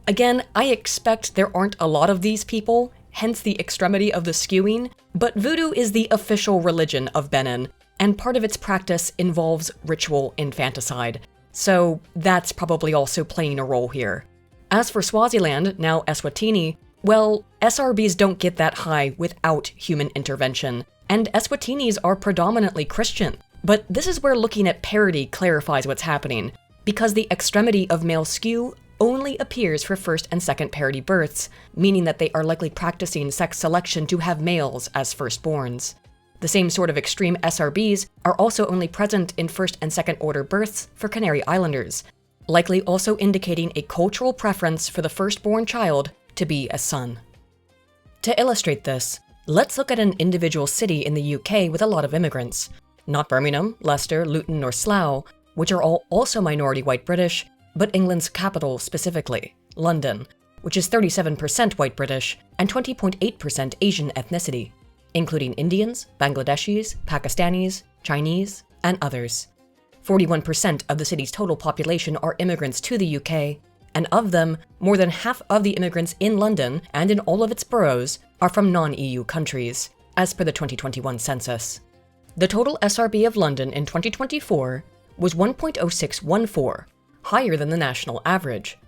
Again, I expect there aren't a lot of these people, hence the extremity of the skewing, but voodoo is the official religion of Benin, and part of its practice involves ritual infanticide, so that's probably also playing a role here. As for Swaziland, now Eswatini, well, SRBs don't get that high without human intervention, and Eswatinis are predominantly Christian. But this is where looking at parity clarifies what's happening, because the extremity of male skew only appears for first and second parity births, meaning that they are likely practicing sex selection to have males as firstborns. The same sort of extreme SRBs are also only present in first and second order births for Canary Islanders, likely also indicating a cultural preference for the firstborn child to be a son. To illustrate this, let's look at an individual city in the UK with a lot of immigrants. Not Birmingham, Leicester, Luton, or Slough, which are all also minority white British, but England's capital specifically, London, which is 37% white British and 20.8% Asian ethnicity, including Indians, Bangladeshis, Pakistanis, Chinese, and others. 41% of the city's total population are immigrants to the UK, and of them, more than half of the immigrants in London and in all of its boroughs are from non-EU countries, as per the 2021 census. The total SRB of London in 2024 was 1.0614, higher than the national average.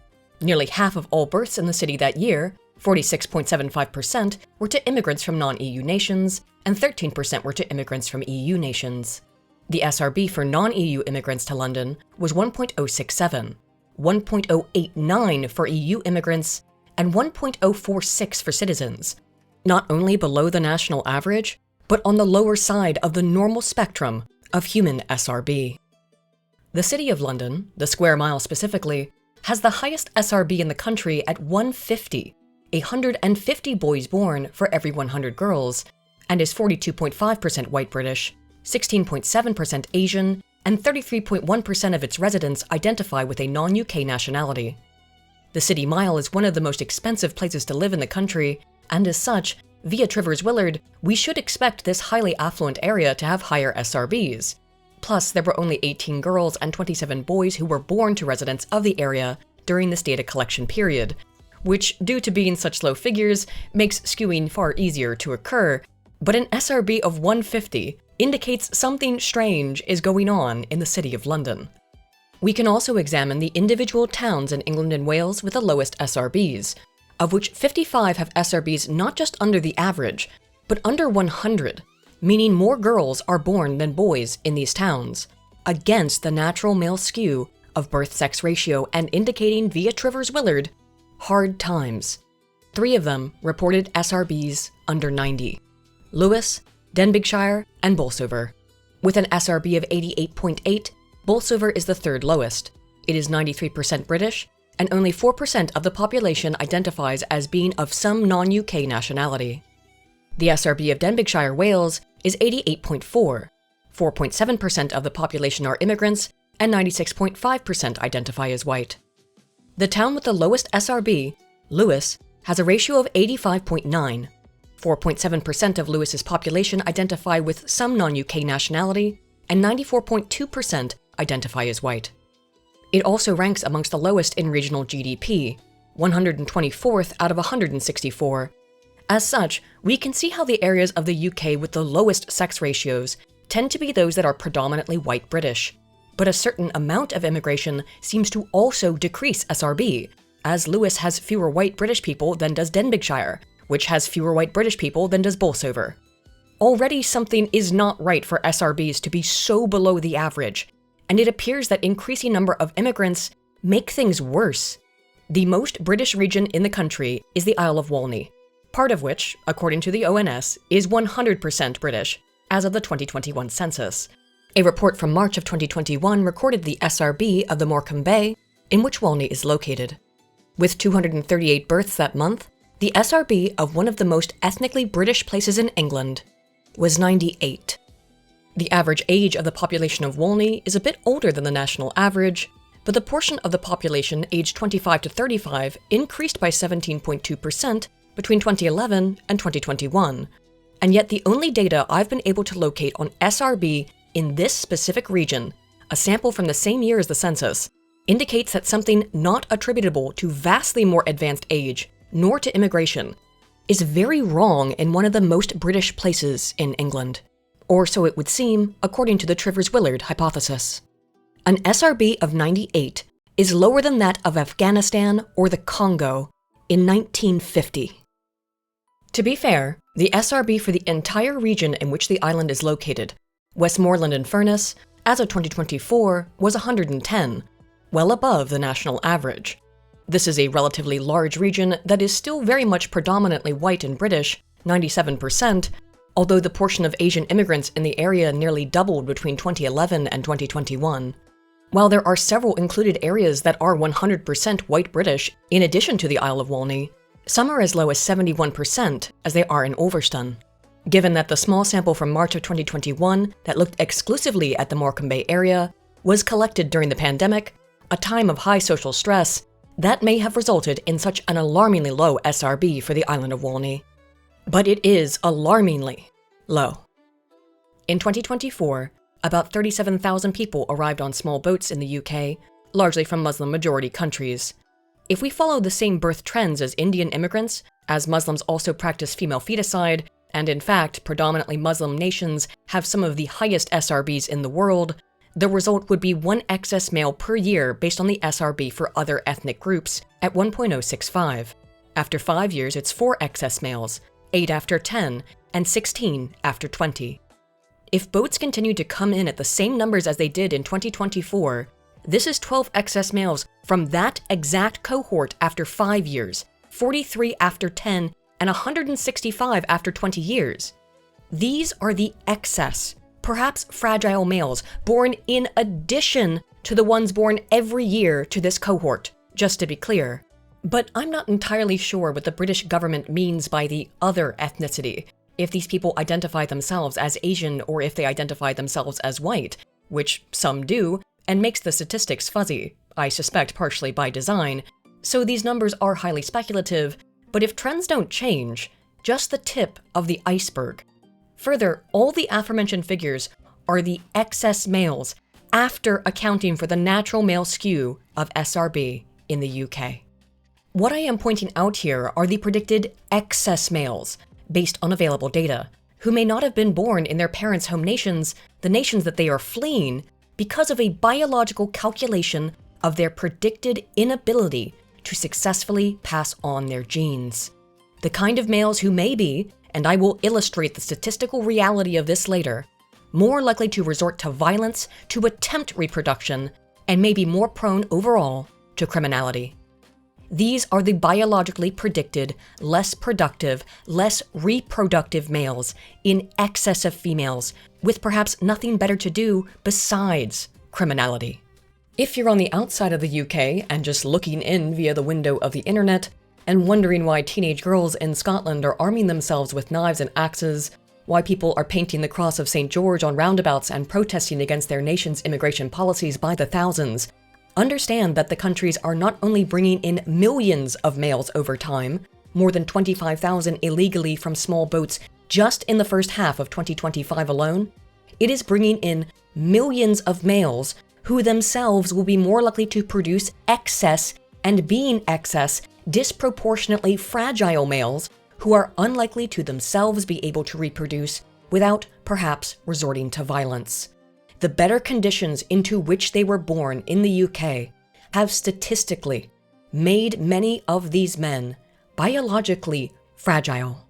Nearly half of all births in the city that year, 46.75%, were to immigrants from non-EU nations, and 13% were to immigrants from EU nations. The SRB for non-EU immigrants to London was 1.067, 1.089 for EU immigrants, and 1.046 for citizens, not only below the national average, but on the lower side of the normal spectrum of human SRB. The City of London, the square mile specifically, has the highest SRB in the country at 150, 150 boys born for every 100 girls, and is 42.5% white British, 16.7% Asian, and 33.1% of its residents identify with a non-UK nationality. The City Mile is one of the most expensive places to live in the country, and as such, via Trivers-Willard, we should expect this highly affluent area to have higher SRBs. Plus, there were only 18 girls and 27 boys who were born to residents of the area during this data collection period, which, due to being such low figures, makes skewing far easier to occur, but an SRB of 150 indicates something strange is going on in the City of London. We can also examine the individual towns in England and Wales with the lowest SRBs, of which 55 have SRBs not just under the average, but under 100, meaning more girls are born than boys in these towns, against the natural male skew of birth-sex ratio and indicating via Trivers-Willard hard times. 3 of them reported SRBs under 90: Lewis, Denbighshire, and Bolsover. With an SRB of 88.8, Bolsover is the third lowest. It is 93% British, and only 4% of the population identifies as being of some non-UK nationality. The SRB of Denbighshire, Wales is 88.4. 4.7% of the population are immigrants, and 96.5% identify as white. The town with the lowest SRB, Lewis, has a ratio of 85.9. 4.7% of Lewis's population identify with some non-UK nationality, and 94.2% identify as white. It also ranks amongst the lowest in regional GDP, 124th out of 164. As such, we can see how the areas of the UK with the lowest sex ratios tend to be those that are predominantly white British. But a certain amount of immigration seems to also decrease SRB, as Lewis has fewer white British people than does Denbighshire, which has fewer white British people than does Bolsover. Already something is not right for SRBs to be so below the average, and it appears that increasing number of immigrants make things worse. The most British region in the country is the Isle of Walney, part of which, according to the ONS, is 100% British, as of the 2021 census. A report from March of 2021 recorded the SRB of the Morecambe Bay, in which Walney is located. With 238 births that month, the SRB of one of the most ethnically British places in England was 98. The average age of the population of Walney is a bit older than the national average, but the portion of the population aged 25 to 35 increased by 17.2% between 2011 and 2021, and yet the only data I've been able to locate on SRB in this specific region, a sample from the same year as the census, indicates that something not attributable to vastly more advanced age, nor to immigration, is very wrong in one of the most British places in England. Or so it would seem, according to the Trivers-Willard hypothesis. An SRB of 98 is lower than that of Afghanistan or the Congo in 1950. To be fair, the SRB for the entire region in which the island is located, Westmoreland and Furness, as of 2024, was 110, well above the national average. This is a relatively large region that is still very much predominantly white and British, 97%, although the portion of Asian immigrants in the area nearly doubled between 2011 and 2021. While there are several included areas that are 100% white British in addition to the Isle of Walney, some are as low as 71%, as they are in Ulverston. Given that the small sample from March of 2021 that looked exclusively at the Morecambe Bay area was collected during the pandemic, a time of high social stress, that may have resulted in such an alarmingly low SRB for the island of Walney. But it is alarmingly low. In 2024, about 37,000 people arrived on small boats in the UK, largely from Muslim-majority countries. If we follow the same birth trends as Indian immigrants, as Muslims also practice female feticide, and in fact, predominantly Muslim nations have some of the highest SRBs in the world, the result would be 1 excess male per year based on the SRB for other ethnic groups at 1.065. After 5 years, it's 4 excess males, 8 after 10, and 16 after 20. If boats continue to come in at the same numbers as they did in 2024, this is 12 excess males from that exact cohort after 5 years, 43 after 10, and 165 after 20 years. These are the excess, perhaps fragile males born in addition to the ones born every year to this cohort, just to be clear. But I'm not entirely sure what the British government means by the other ethnicity, if these people identify themselves as Asian or if they identify themselves as white, which some do, and makes the statistics fuzzy, I suspect partially by design, so these numbers are highly speculative, but if trends don't change, just the tip of the iceberg. Further, all the aforementioned figures are the excess males after accounting for the natural male skew of SRB in the UK. What I am pointing out here are the predicted excess males, based on available data, who may not have been born in their parents' home nations, the nations that they are fleeing, because of a biological calculation of their predicted inability to successfully pass on their genes. The kind of males who may be, and I will illustrate the statistical reality of this later, more likely to resort to violence to attempt reproduction, and may be more prone overall to criminality. These are the biologically predicted, less productive, less reproductive males in excess of females, with perhaps nothing better to do besides criminality. If you're on the outside of the UK and just looking in via the window of the internet, and wondering why teenage girls in Scotland are arming themselves with knives and axes, why people are painting the cross of St. George on roundabouts and protesting against their nation's immigration policies by the thousands, understand that the countries are not only bringing in millions of males over time, more than 25,000 illegally from small boats just in the first half of 2025 alone, it is bringing in millions of males who themselves will be more likely to produce excess, and being excess, disproportionately fragile males who are unlikely to themselves be able to reproduce without perhaps resorting to violence. The better conditions into which they were born in the UK have statistically made many of these men biologically fragile.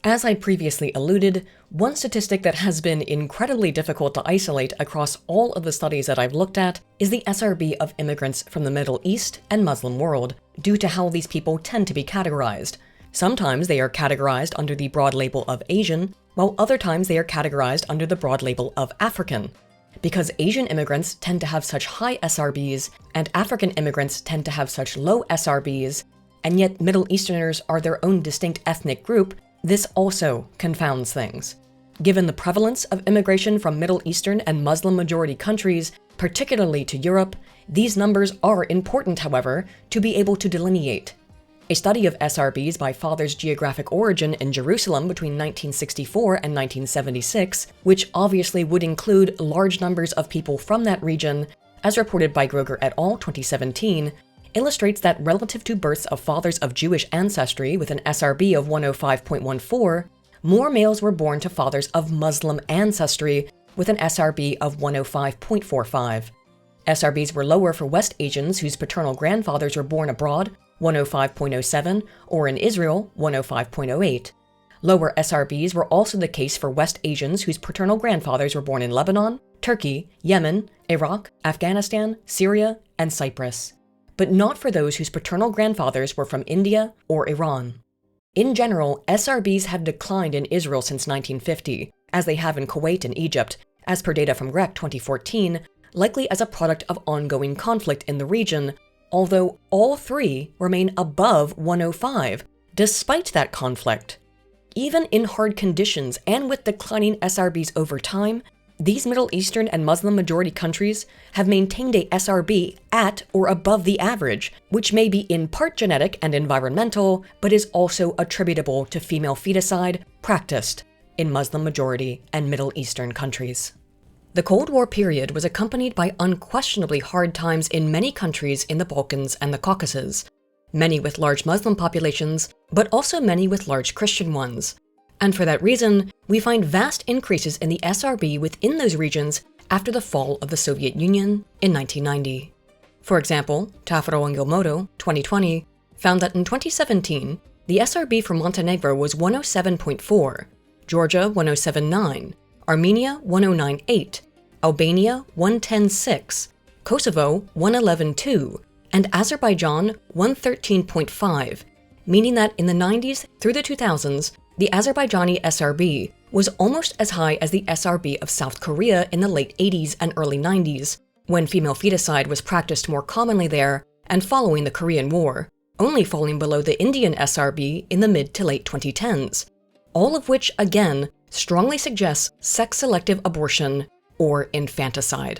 As I previously alluded, one statistic that has been incredibly difficult to isolate across all of the studies that I've looked at is the SRB of immigrants from the Middle East and Muslim world, due to how these people tend to be categorized. Sometimes they are categorized under the broad label of Asian, while other times they are categorized under the broad label of African. Because Asian immigrants tend to have such high SRBs, and African immigrants tend to have such low SRBs, and yet Middle Easterners are their own distinct ethnic group, this also confounds things. Given the prevalence of immigration from Middle Eastern and Muslim-majority countries, particularly to Europe, these numbers are important, however, to be able to delineate. A study of SRBs by fathers' geographic origin in Jerusalem between 1964 and 1976, which obviously would include large numbers of people from that region, as reported by Groger et al. 2017, illustrates that relative to births of fathers of Jewish ancestry with an SRB of 105.14, more males were born to fathers of Muslim ancestry with an SRB of 105.45. SRBs were lower for West Asians whose paternal grandfathers were born abroad, 105.07, or in Israel, 105.08. Lower SRBs were also the case for West Asians whose paternal grandfathers were born in Lebanon, Turkey, Yemen, Iraq, Afghanistan, Syria, and Cyprus, but not for those whose paternal grandfathers were from India or Iran. In general, SRBs have declined in Israel since 1950, as they have in Kuwait and Egypt, as per data from GREC 2014, likely as a product of ongoing conflict in the region, although all three remain above 105, despite that conflict. Even in hard conditions and with declining SRBs over time, these Middle Eastern and Muslim-majority countries have maintained a SRB at or above the average, which may be in part genetic and environmental, but is also attributable to female feticide practiced in Muslim-majority and Middle Eastern countries. The Cold War period was accompanied by unquestionably hard times in many countries in the Balkans and the Caucasus, many with large Muslim populations, but also many with large Christian ones. And for that reason, we find vast increases in the SRB within those regions after the fall of the Soviet Union in 1990. For example, Tafaro and Gilmodo, 2020, found that in 2017, the SRB for Montenegro was 107.4, Georgia 107.9, Armenia 1098, Albania 1106, Kosovo 1112, and Azerbaijan 113.5, meaning that in the 90s through the 2000s, the Azerbaijani SRB was almost as high as the SRB of South Korea in the late 80s and early 90s, when female feticide was practiced more commonly there and following the Korean War, only falling below the Indian SRB in the mid to late 2010s, all of which, again, strongly suggests sex-selective abortion or infanticide.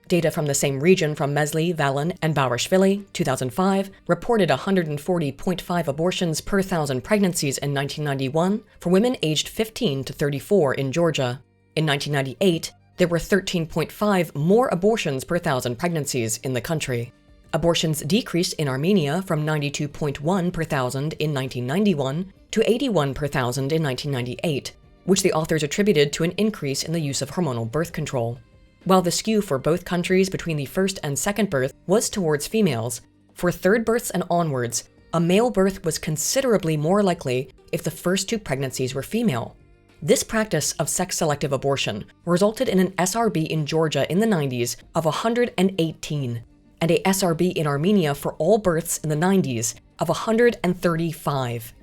Data from the same region from Mesli, Vallon, and Baurishvili, 2005, reported 140.5 abortions per 1,000 pregnancies in 1991 for women aged 15 to 34 in Georgia. In 1998, there were 13.5 more abortions per 1,000 pregnancies in the country. Abortions decreased in Armenia from 92.1 per 1,000 in 1991 to 81 per 1,000 in 1998, which the authors attributed to an increase in the use of hormonal birth control. While the skew for both countries between the first and second birth was towards females, for third births and onwards, a male birth was considerably more likely if the first 2 pregnancies were female. This practice of sex-selective abortion resulted in an SRB in Georgia in the 90s of 118, and a SRB in Armenia for all births in the 90s of 135.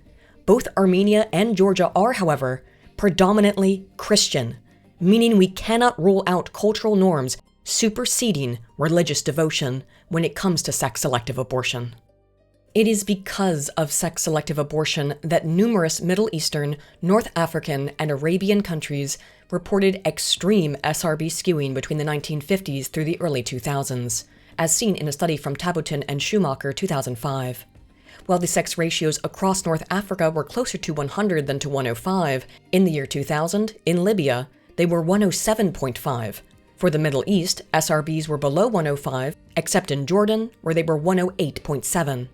Both Armenia and Georgia are, however, predominantly Christian, meaning we cannot rule out cultural norms superseding religious devotion when it comes to sex-selective abortion. It is because of sex-selective abortion that numerous Middle Eastern, North African, and Arabian countries reported extreme SRB skewing between the 1950s through the early 2000s, as seen in a study from Tabutin and Schumacher 2005. While the sex ratios across North Africa were closer to 100 than to 105, in the year 2000, in Libya, they were 107.5. For the Middle East, SRBs were below 105, except in Jordan, where they were 108.7.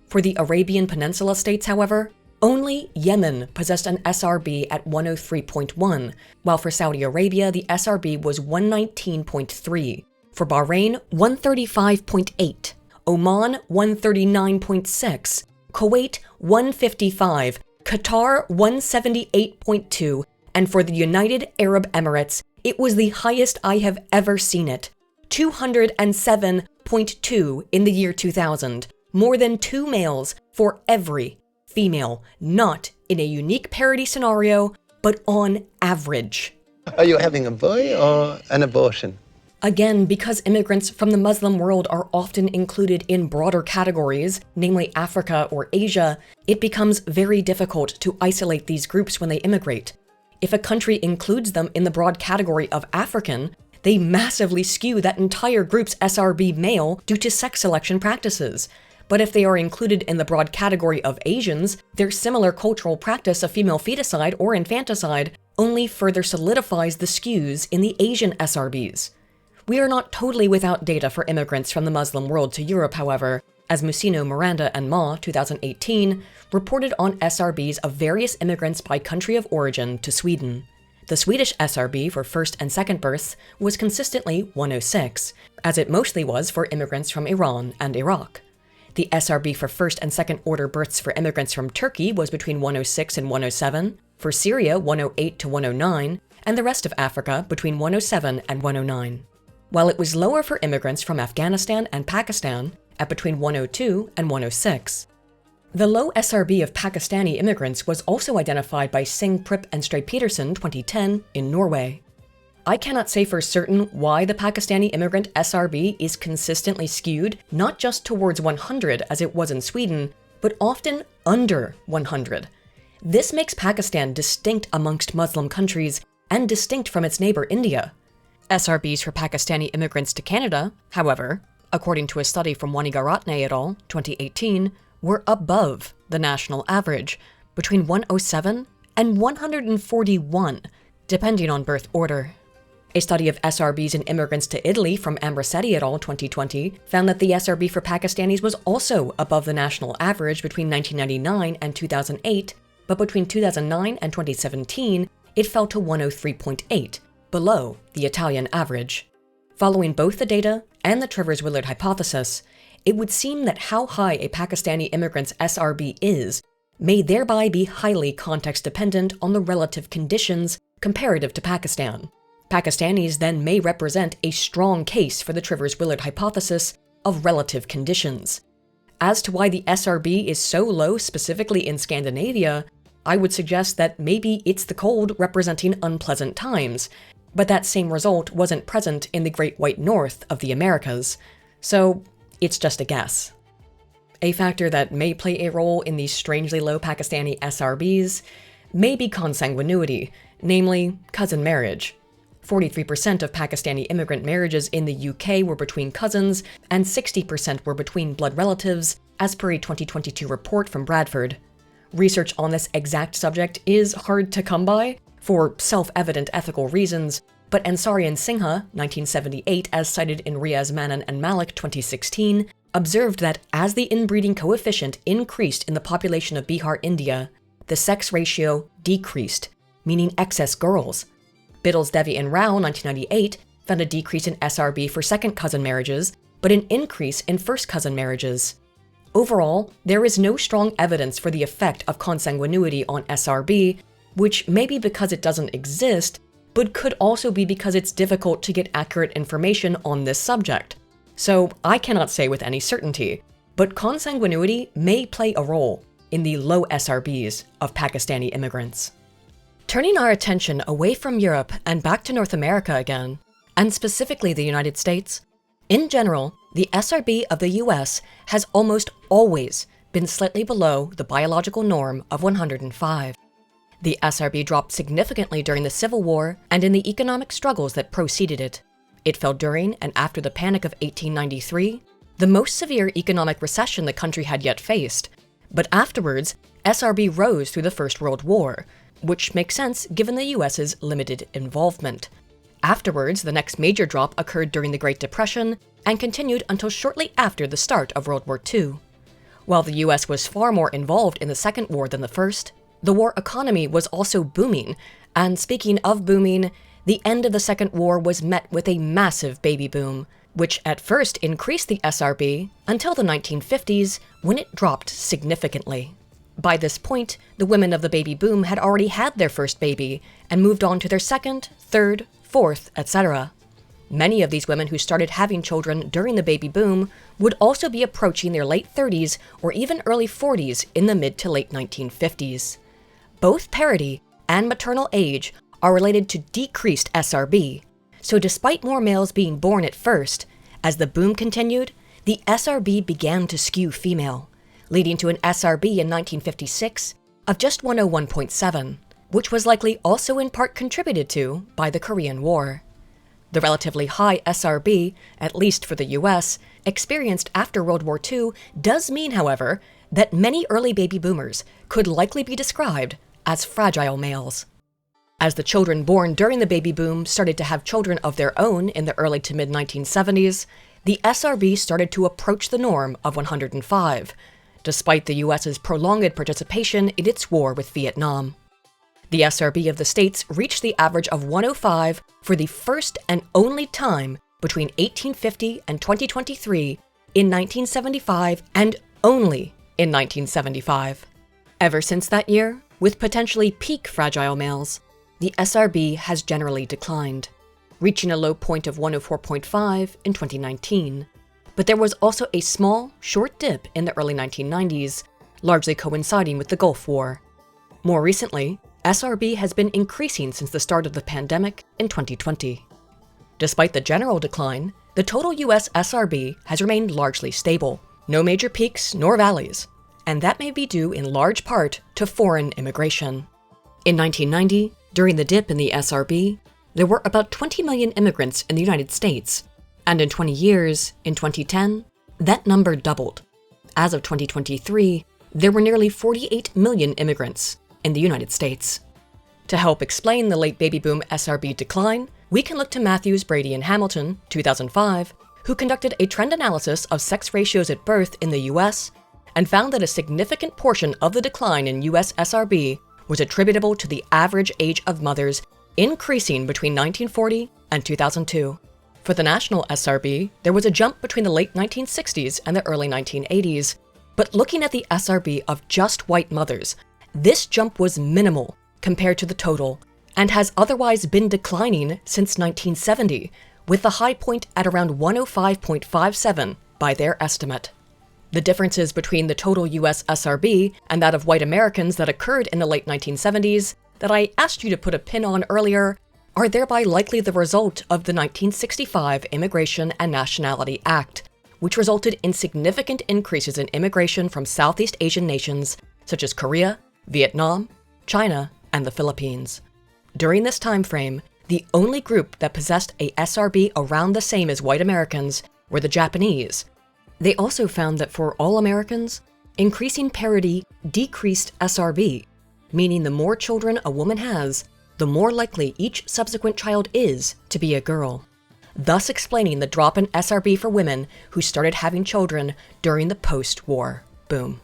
For the Arabian Peninsula states, however, only Yemen possessed an SRB at 103.1, while for Saudi Arabia, the SRB was 119.3. For Bahrain, 135.8. Oman, 139.6. Kuwait, 155. Qatar, 178.2. And for the United Arab Emirates, it was the highest I have ever seen it, 207.2 in the year 2000, more than 2 males for every female, not in a unique parity scenario, but on average. Are you having a boy or an abortion? Again, because immigrants from the Muslim world are often included in broader categories, namely Africa or Asia, it becomes very difficult to isolate these groups when they immigrate. If a country includes them in the broad category of African, they massively skew that entire group's SRB male due to sex selection practices. But if they are included in the broad category of Asians, their similar cultural practice of female feticide or infanticide only further solidifies the skews in the Asian SRBs. We are not totally without data for immigrants from the Muslim world to Europe, however, as Musino, Miranda, and Ma, 2018, reported on SRBs of various immigrants by country of origin to Sweden. The Swedish SRB for first and second births was consistently 106, as it mostly was for immigrants from Iran and Iraq. The SRB for first and second order births for immigrants from Turkey was between 106 and 107, for Syria 108 to 109, and the rest of Africa between 107 and 109. While it was lower for immigrants from Afghanistan and Pakistan at between 102 and 106. The low SRB of Pakistani immigrants was also identified by Singh, Pripp, and Stray Peterson 2010 in Norway. I cannot say for certain why the Pakistani immigrant SRB is consistently skewed not just towards 100 as it was in Sweden, but often under 100. This makes Pakistan distinct amongst Muslim countries and distinct from its neighbor India. SRBs for Pakistani immigrants to Canada, however, according to a study from Wanigaratne et al., 2018, were above the national average, between 107 and 141, depending on birth order. A study of SRBs in immigrants to Italy from Ambrosetti et al., 2020, found that the SRB for Pakistanis was also above the national average between 1999 and 2008, but between 2009 and 2017, it fell to 103.8, below the Italian average. Following both the data and the Trivers-Willard hypothesis, it would seem that how high a Pakistani immigrant's SRB is may thereby be highly context-dependent on the relative conditions, comparative to Pakistan. Pakistanis then may represent a strong case for the Trivers-Willard hypothesis of relative conditions. As to why the SRB is so low specifically in Scandinavia, I would suggest that maybe it's the cold representing unpleasant times, but that same result wasn't present in the Great White North of the Americas, so it's just a guess. A factor that may play a role in these strangely low Pakistani SRBs may be consanguinity, namely cousin marriage. 43% of Pakistani immigrant marriages in the UK were between cousins, and 60% were between blood relatives, as per a 2022 report from Bradford. Research on this exact subject is hard to come by, for self-evident ethical reasons, but Ansari and Singha, 1978, as cited in Riaz Manan and Malik, 2016, observed that as the inbreeding coefficient increased in the population of Bihar, India, the sex ratio decreased, meaning excess girls. Biddles, Devi, and Rao, 1998, found a decrease in SRB for second cousin marriages, but an increase in first cousin marriages. Overall, there is no strong evidence for the effect of consanguinity on SRB, which may be because it doesn't exist, but could also be because it's difficult to get accurate information on this subject. So I cannot say with any certainty, but consanguinity may play a role in the low SRBs of Pakistani immigrants. Turning our attention away from Europe and back to North America again, and specifically the United States, in general, the SRB of the US has almost always been slightly below the biological norm of 105. The SRB dropped significantly during the Civil War and in the economic struggles that preceded it. It fell during and after the Panic of 1893, the most severe economic recession the country had yet faced, but afterwards, SRB rose through the First World War, which makes sense given the US's limited involvement. Afterwards, the next major drop occurred during the Great Depression and continued until shortly after the start of World War II. While the US was far more involved in the Second War than the First, the war economy was also booming, and speaking of booming, the end of the Second War was met with a massive baby boom, which at first increased the SRB until the 1950s, when it dropped significantly. By this point, the women of the baby boom had already had their first baby and moved on to their second, third, fourth, etc. Many of these women who started having children during the baby boom would also be approaching their late 30s or even early 40s in the mid to late 1950s. Both parity and maternal age are related to decreased SRB, so despite more males being born at first, as the boom continued, the SRB began to skew female, leading to an SRB in 1956 of just 101.7, which was likely also in part contributed to by the Korean War. The relatively high SRB, at least for the US, experienced after World War II does mean, however, that many early baby boomers could likely be described as fragile males. As the children born during the baby boom started to have children of their own in the early to mid-1970s, the SRB started to approach the norm of 105, despite the US's prolonged participation in its war with Vietnam. The SRB of the states reached the average of 105 for the first and only time between 1850 and 2023 in 1975 and only in 1975. Ever since that year, with potentially peak fragile males, the SRB has generally declined, reaching a low point of 104.5 in 2019. But there was also a small, short dip in the early 1990s, largely coinciding with the Gulf War. More recently, SRB has been increasing since the start of the pandemic in 2020. Despite the general decline, the total US SRB has remained largely stable, no major peaks nor valleys, and that may be due in large part to foreign immigration. In 1990, during the dip in the SRB, there were about 20 million immigrants in the United States, and in 20 years, in 2010, that number doubled. As of 2023, there were nearly 48 million immigrants in the United States. To help explain the late baby boom SRB decline, we can look to Matthews, Brady, and Hamilton, 2005, who conducted a trend analysis of sex ratios at birth in the US and found that a significant portion of the decline in US SRB was attributable to the average age of mothers increasing between 1940 and 2002. For the national SRB, there was a jump between the late 1960s and the early 1980s, but looking at the SRB of just white mothers, this jump was minimal compared to the total, and has otherwise been declining since 1970, with the high point at around 105.57 by their estimate. The differences between the total US SRB and that of white Americans that occurred in the late 1970s, that I asked you to put a pin on earlier, are thereby likely the result of the 1965 Immigration and Nationality Act, which resulted in significant increases in immigration from Southeast Asian nations such as Korea, Vietnam, China, and the Philippines. During this time frame, the only group that possessed a SRB around the same as white Americans were the Japanese. They also found that for all Americans, increasing parity decreased SRB, meaning the more children a woman has, the more likely each subsequent child is to be a girl, thus explaining the drop in SRB for women who started having children during the post-war boom.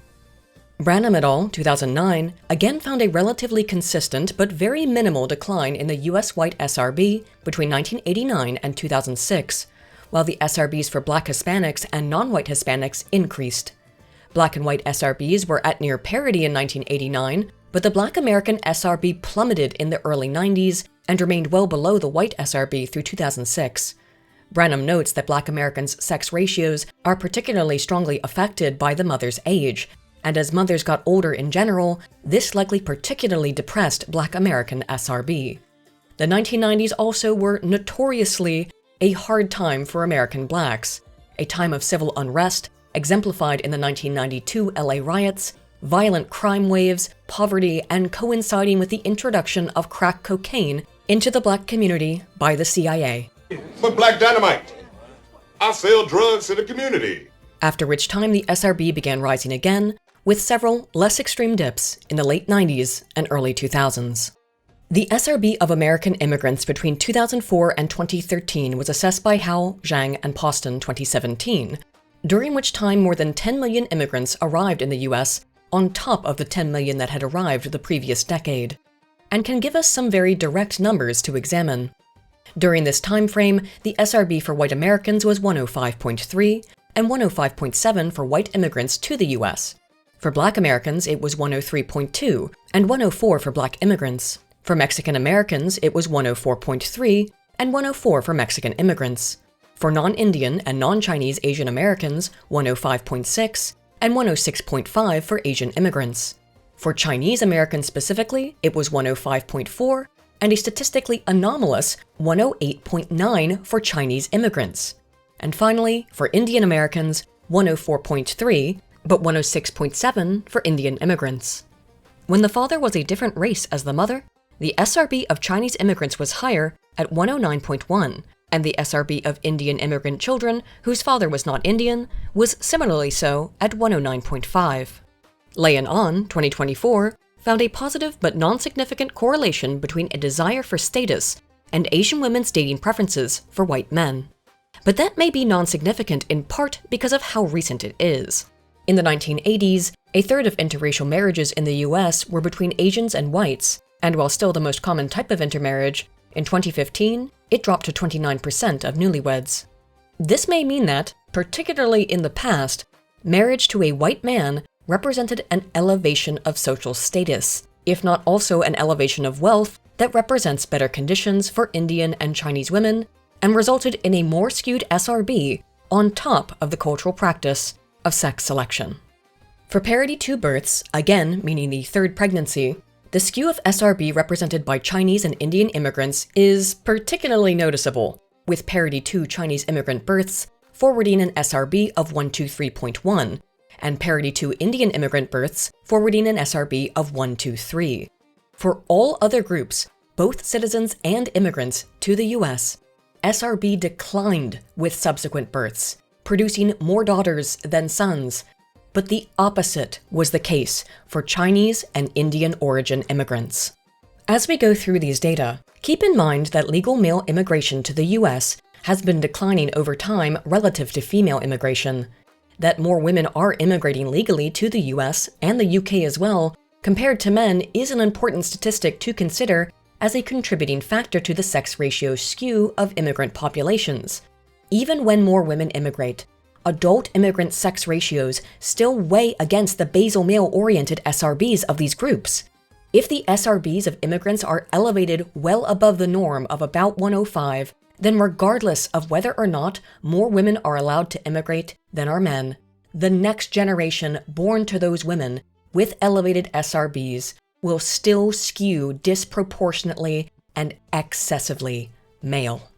Branham et al., 2009, again found a relatively consistent but very minimal decline in the US white SRB between 1989 and 2006, while the SRBs for Black Hispanics and non-white Hispanics increased. Black and white SRBs were at near parity in 1989, but the Black American SRB plummeted in the early 90s and remained well below the white SRB through 2006. Branham notes that Black Americans' sex ratios are particularly strongly affected by the mother's age, and as mothers got older in general, this likely particularly depressed Black American SRB. The 1990s also were notoriously a hard time for American Blacks, a time of civil unrest, exemplified in the 1992 LA riots, violent crime waves, poverty, and coinciding with the introduction of crack cocaine into the Black community by the CIA. But Black Dynamite, I sell drugs to the community. After which time the SRB began rising again, with several less extreme dips in the late 90s and early 2000s. The SRB of American immigrants between 2004 and 2013 was assessed by Howe, Zhang, and Poston 2017, during which time more than 10 million immigrants arrived in the US on top of the 10 million that had arrived the previous decade, and can give us some very direct numbers to examine. During this time frame, the SRB for white Americans was 105.3 and 105.7 for white immigrants to the US. For Black Americans, it was 103.2 and 104 for Black immigrants. For Mexican Americans, it was 104.3 and 104 for Mexican immigrants. For non-Indian and non-Chinese Asian Americans, 105.6 and 106.5 for Asian immigrants. For Chinese Americans specifically, it was 105.4 and a statistically anomalous 108.9 for Chinese immigrants. And finally, for Indian Americans, 104.3, but 106.7 for Indian immigrants. When the father was a different race as the mother, the SRB of Chinese immigrants was higher at 109.1, and the SRB of Indian immigrant children whose father was not Indian was similarly so at 109.5. Lay and On, 2024, found a positive but non-significant correlation between a desire for status and Asian women's dating preferences for white men. But that may be non-significant in part because of how recent it is. In the 1980s, a third of interracial marriages in the US were between Asians and whites, and while still the most common type of intermarriage, in 2015, it dropped to 29% of newlyweds. This may mean that, particularly in the past, marriage to a white man represented an elevation of social status, if not also an elevation of wealth that represents better conditions for Indian and Chinese women, and resulted in a more skewed SRB on top of the cultural practice of sex selection. For parity to births, again meaning the third pregnancy, the skew of SRB represented by Chinese and Indian immigrants is particularly noticeable, with parity to Chinese immigrant births forwarding an SRB of 123.1, and parity to Indian immigrant births forwarding an SRB of 123. For all other groups, both citizens and immigrants to the US, SRB declined with subsequent births, producing more daughters than sons, but the opposite was the case for Chinese and Indian origin immigrants. As we go through these data, keep in mind that legal male immigration to the US has been declining over time relative to female immigration, that more women are immigrating legally to the US and the UK as well, compared to men, is an important statistic to consider as a contributing factor to the sex ratio skew of immigrant populations. Even when more women immigrate, adult immigrant sex ratios still weigh against the basal male-oriented SRBs of these groups. If the SRBs of immigrants are elevated well above the norm of about 105, then regardless of whether or not more women are allowed to immigrate than are men, the next generation born to those women with elevated SRBs will still skew disproportionately and excessively male.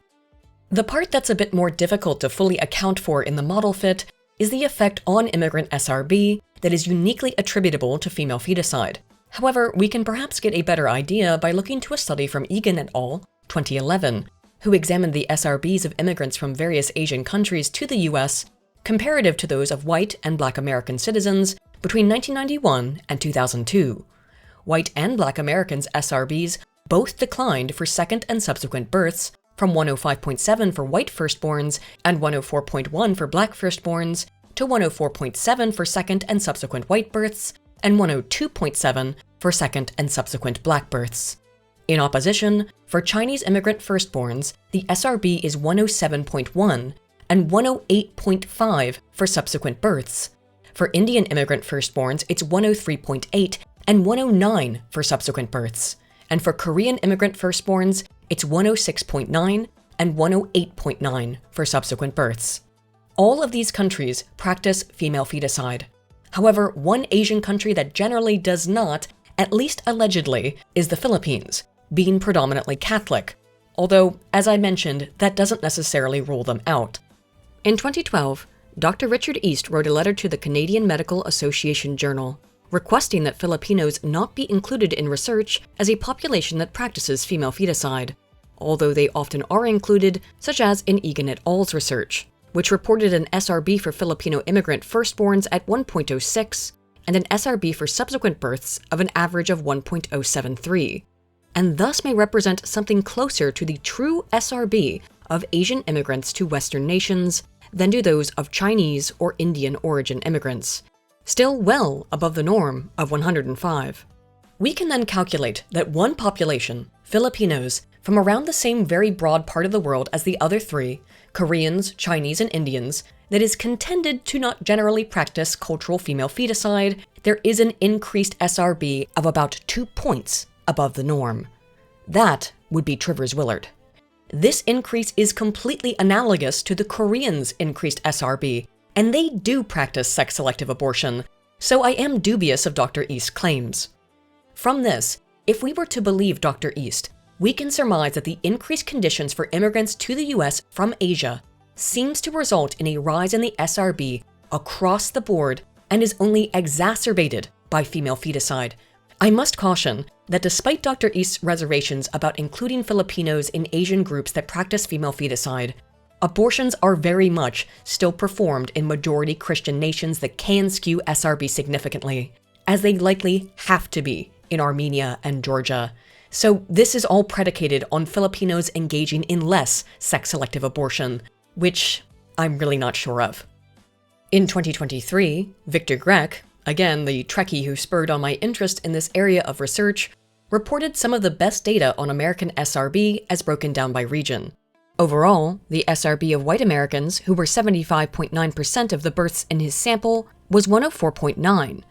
The part that's a bit more difficult to fully account for in the model fit is the effect on immigrant SRB that is uniquely attributable to female feticide. However, we can perhaps get a better idea by looking to a study from Egan et al. 2011, who examined the SRBs of immigrants from various Asian countries to the US comparative to those of white and Black American citizens between 1991 and 2002. White and Black Americans' SRBs both declined for second and subsequent births, from 105.7 for white firstborns and 104.1 for Black firstborns, to 104.7 for second and subsequent white births, and 102.7 for second and subsequent Black births. In opposition, for Chinese immigrant firstborns, the SRB is 107.1 and 108.5 for subsequent births. For Indian immigrant firstborns, it's 103.8 and 109 for subsequent births. And for Korean immigrant firstborns, it's 106.9 and 108.9 for subsequent births. All of these countries practice female feticide. However, one Asian country that generally does not, at least allegedly, is the Philippines, being predominantly Catholic, although, as I mentioned, that doesn't necessarily rule them out. In 2012, Dr. Richard East wrote a letter to the Canadian Medical Association Journal, requesting that Filipinos not be included in research as a population that practices female feticide, although they often are included, such as in Egan et al.'s research, which reported an SRB for Filipino immigrant firstborns at 1.06 and an SRB for subsequent births of an average of 1.073, and thus may represent something closer to the true SRB of Asian immigrants to Western nations than do those of Chinese or Indian origin immigrants, still well above the norm of 105. We can then calculate that one population, Filipinos, from around the same very broad part of the world as the other three, Koreans, Chinese, and Indians, that is contended to not generally practice cultural female feticide, there is an increased SRB of about 2 points above the norm. That would be Trivers-Willard. This increase is completely analogous to the Koreans' increased SRB, and they do practice sex-selective abortion, so I am dubious of Dr. East's claims. From this, if we were to believe Dr. East, we can surmise that the increased conditions for immigrants to the US from Asia seems to result in a rise in the SRB across the board and is only exacerbated by female feticide. I must caution that despite Dr. East's reservations about including Filipinos in Asian groups that practice female feticide, abortions are very much still performed in majority Christian nations that can skew SRB significantly, as they likely have to be in Armenia and Georgia. So this is all predicated on Filipinos engaging in less sex-selective abortion, which I'm really not sure of. In 2023, Victor Grech, again the Trekkie who spurred on my interest in this area of research, reported some of the best data on American SRB as broken down by region. Overall, the SRB of white Americans, who were 75.9% of the births in his sample, was 104.9.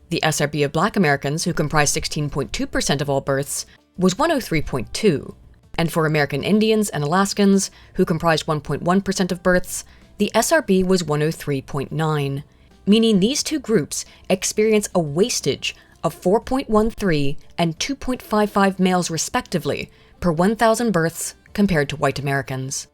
The SRB of Black Americans, who comprised 16.2% of all births, was 103.2. And for American Indians and Alaskans, who comprised 1.1% of births, the SRB was 103.9, meaning these two groups experience a wastage of 4.13 and 2.55 males respectively per 1,000 births compared to white Americans.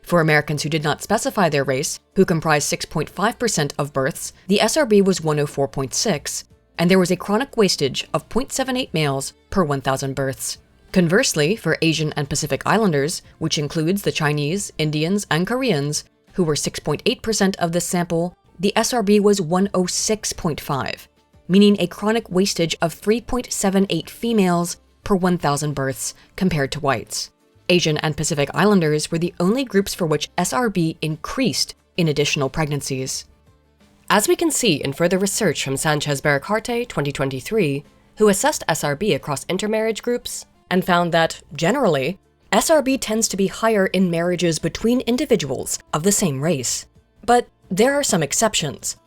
For Americans who did not specify their race, who comprised 6.5% of births, the SRB was 104.6, and there was a chronic wastage of 0.78 males per 1,000 births. Conversely, for Asian and Pacific Islanders, which includes the Chinese, Indians, and Koreans, who were 6.8% of this sample, the SRB was 106.5, meaning a chronic wastage of 3.78 females per 1,000 births compared to whites. Asian and Pacific Islanders were the only groups for which SRB increased in additional pregnancies. As we can see in further research from Sanchez-Baracarte 2023, who assessed SRB across intermarriage groups, and found that, generally, SRB tends to be higher in marriages between individuals of the same race. But there are some exceptions.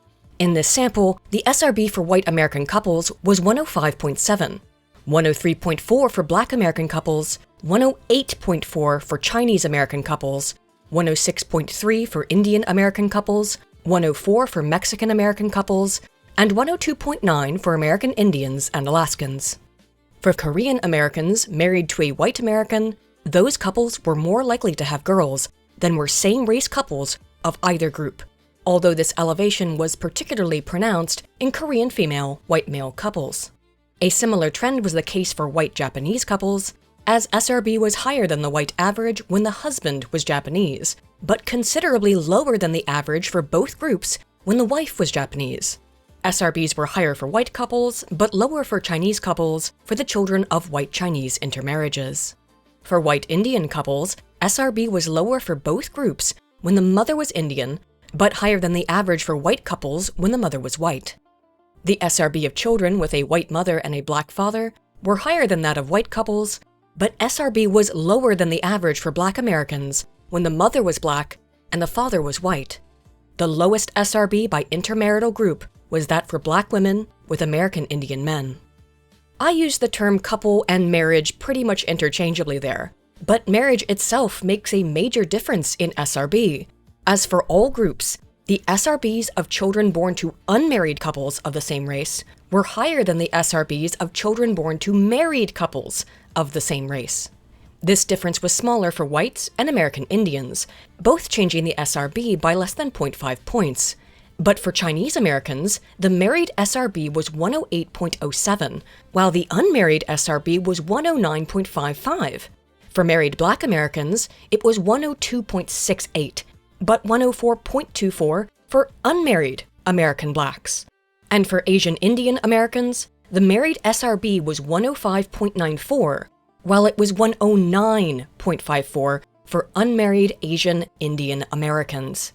In this sample, the SRB for white American couples was 105.7, 103.4 for Black American couples, 108.4 for Chinese American couples, 106.3 for Indian American couples, 104 for Mexican American couples, and 102.9 for American Indians and Alaskans. For Korean Americans married to a white American, those couples were more likely to have girls than were same-race couples of either group, although this elevation was particularly pronounced in Korean female white male couples. A similar trend was the case for white Japanese couples, as SRB was higher than the white average when the husband was Japanese, but considerably lower than the average for both groups when the wife was Japanese. SRBs were higher for white couples, but lower for Chinese couples for the children of white Chinese intermarriages. For white Indian couples, SRB was lower for both groups when the mother was Indian, but higher than the average for white couples when the mother was white. The SRB of children with a white mother and a black father were higher than that of white couples, but SRB was lower than the average for Black Americans when the mother was black and the father was white. The lowest SRB by intermarital group was that for Black women with American Indian men. I use the term couple and marriage pretty much interchangeably there, but marriage itself makes a major difference in SRB. As for all groups, the SRBs of children born to unmarried couples of the same race were higher than the SRBs of children born to married couples of the same race. This difference was smaller for whites and American Indians, both changing the SRB by less than 0.5 points. But for Chinese Americans, the married SRB was 108.07, while the unmarried SRB was 109.55. For married Black Americans, it was 102.68, but 104.24 for unmarried American Blacks. And for Asian Indian Americans, the married SRB was 105.94, while it was 109.54 for unmarried Asian Indian Americans.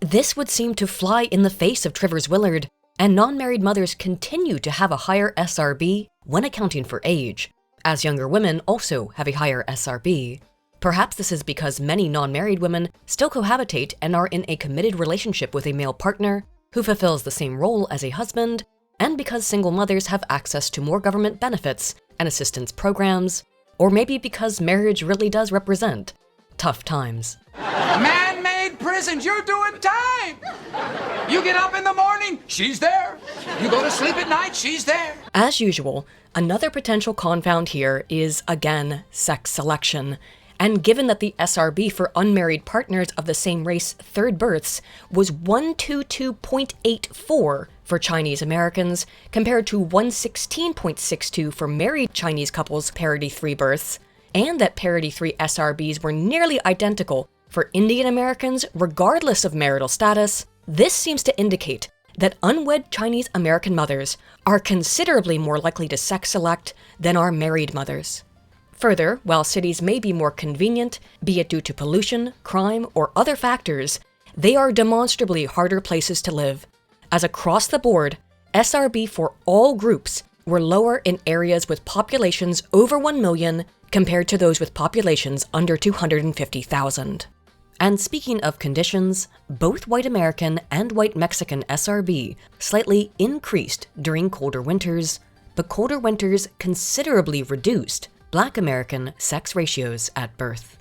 This would seem to fly in the face of Trivers-Willard, and non-married mothers continue to have a higher SRB when accounting for age, as younger women also have a higher SRB. Perhaps this is because many non-married women still cohabitate and are in a committed relationship with a male partner who fulfills the same role as a husband, and because single mothers have access to more government benefits and assistance programs, or maybe because marriage really does represent tough times. Man-made prisons, you're doing time! You get up in the morning, she's there. You go to sleep at night, she's there. As usual, another potential confound here is, again, sex selection. And given that the SRB for unmarried partners of the same race third births was 122.84 for Chinese Americans compared to 116.62 for married Chinese couples parity 3 births, and that parity 3 SRBs were nearly identical for Indian Americans regardless of marital status, this seems to indicate that unwed Chinese American mothers are considerably more likely to sex select than are married mothers. Further, while cities may be more convenient, be it due to pollution, crime, or other factors, they are demonstrably harder places to live, as across the board, SRB for all groups were lower in areas with populations over 1 million compared to those with populations under 250,000. And speaking of conditions, both white American and white Mexican SRB slightly increased during colder winters, but colder winters considerably reduced Black American sex ratios at birth.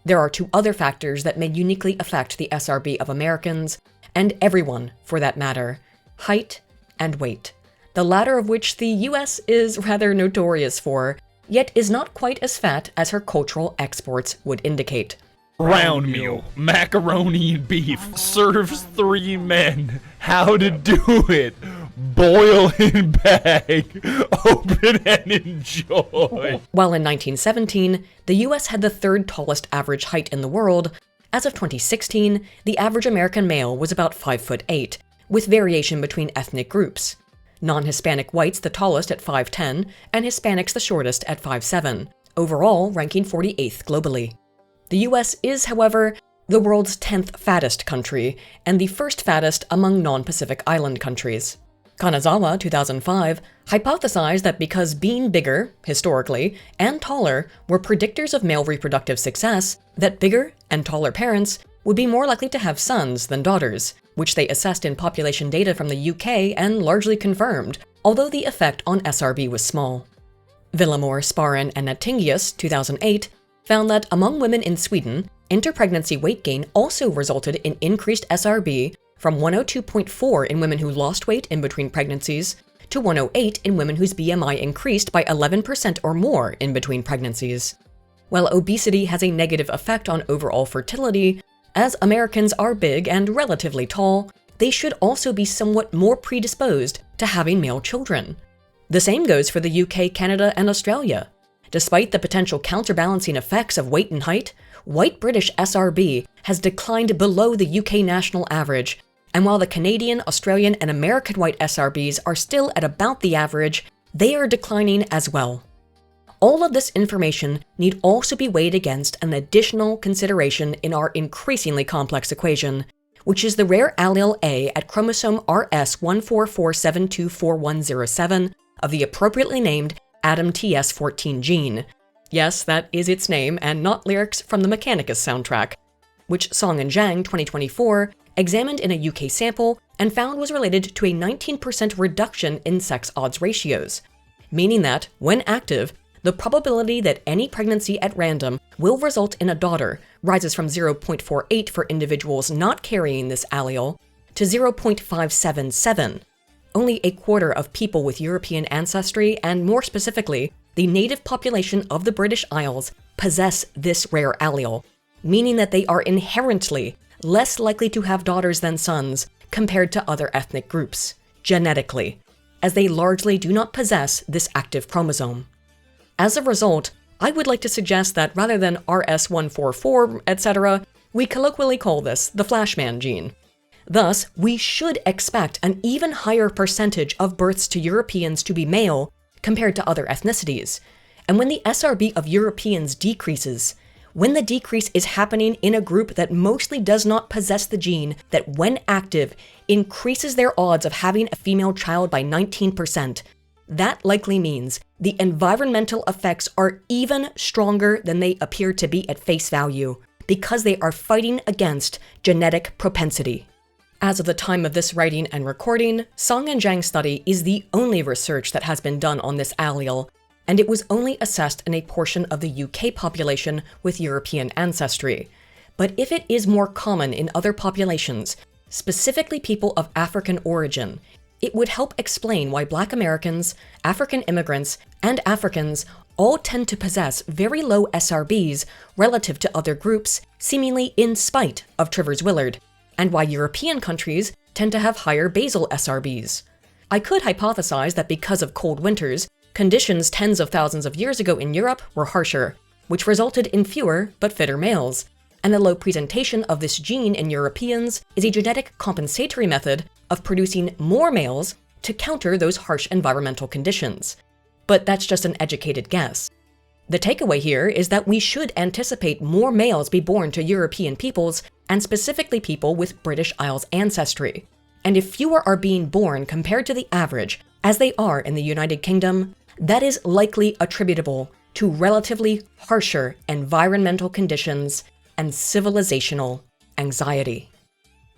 There are 2 other factors that may uniquely affect the SRB of Americans, and everyone for that matter: height and weight, the latter of which the US is rather notorious for, yet is not quite as fat as her cultural exports would indicate. Round meal, macaroni and beef, serves 3 men. How to do it? Boil and bag, open and enjoy. While in 1917, the US had the 3rd tallest average height in the world, as of 2016, the average American male was about 5'8", with variation between ethnic groups. Non-Hispanic whites the tallest at 5'10", and Hispanics the shortest at 5'7", overall ranking 48th globally. The US is, however, the world's 10th fattest country, and the 1st fattest among non-Pacific Island countries. Kanazawa, 2005, hypothesized that because being bigger, historically, and taller were predictors of male reproductive success, that bigger and taller parents would be more likely to have sons than daughters, which they assessed in population data from the UK and largely confirmed, although the effect on SRB was small. Villamor, Sparren, and Nattingius, 2008, found that among women in Sweden, interpregnancy weight gain also resulted in increased SRB from 102.4 in women who lost weight in between pregnancies to 108 in women whose BMI increased by 11% or more in between pregnancies. While obesity has a negative effect on overall fertility, as Americans are big and relatively tall, they should also be somewhat more predisposed to having male children. The same goes for the UK, Canada, and Australia. Despite the potential counterbalancing effects of weight and height, white British SRB has declined below the UK national average, and while the Canadian, Australian, and American white SRBs are still at about the average, they are declining as well. All of this information need also be weighed against an additional consideration in our increasingly complex equation, which is the rare allele A at chromosome RS144724107 of the appropriately named ADAMTS14 gene. Yes, that is its name and not lyrics from the Mechanicus soundtrack, which Song and Zhang 2024 examined in a UK sample and found was related to a 19% reduction in sex odds ratios, meaning that, when active, the probability that any pregnancy at random will result in a daughter rises from 0.48 for individuals not carrying this allele to 0.577. Only a quarter of people with European ancestry, and more specifically, the native population of the British Isles, possess this rare allele, meaning that they are inherently less likely to have daughters than sons compared to other ethnic groups, genetically, as they largely do not possess this active chromosome. As a result, I would like to suggest that rather than RS144, etc., we colloquially call this the Flashman gene. Thus, we should expect an even higher percentage of births to Europeans to be male compared to other ethnicities. And when the SRB of Europeans decreases, when the decrease is happening in a group that mostly does not possess the gene that, when active, increases their odds of having a female child by 19%, that likely means the environmental effects are even stronger than they appear to be at face value, because they are fighting against genetic propensity. As of the time of this writing and recording, Song and Zhang's study is the only research that has been done on this allele, and it was only assessed in a portion of the UK population with European ancestry. But if it is more common in other populations, specifically people of African origin, it would help explain why Black Americans, African immigrants, and Africans all tend to possess very low SRBs relative to other groups, seemingly in spite of Trivers-Willard, and why European countries tend to have higher basal SRBs. I could hypothesize that because of cold winters, conditions tens of thousands of years ago in Europe were harsher, which resulted in fewer but fitter males, and the low presentation of this gene in Europeans is a genetic compensatory method of producing more males to counter those harsh environmental conditions. But that's just an educated guess. The takeaway here is that we should anticipate more males be born to European peoples, and specifically people with British Isles ancestry. And if fewer are being born compared to the average, as they are in the United Kingdom, that is likely attributable to relatively harsher environmental conditions and civilizational anxiety.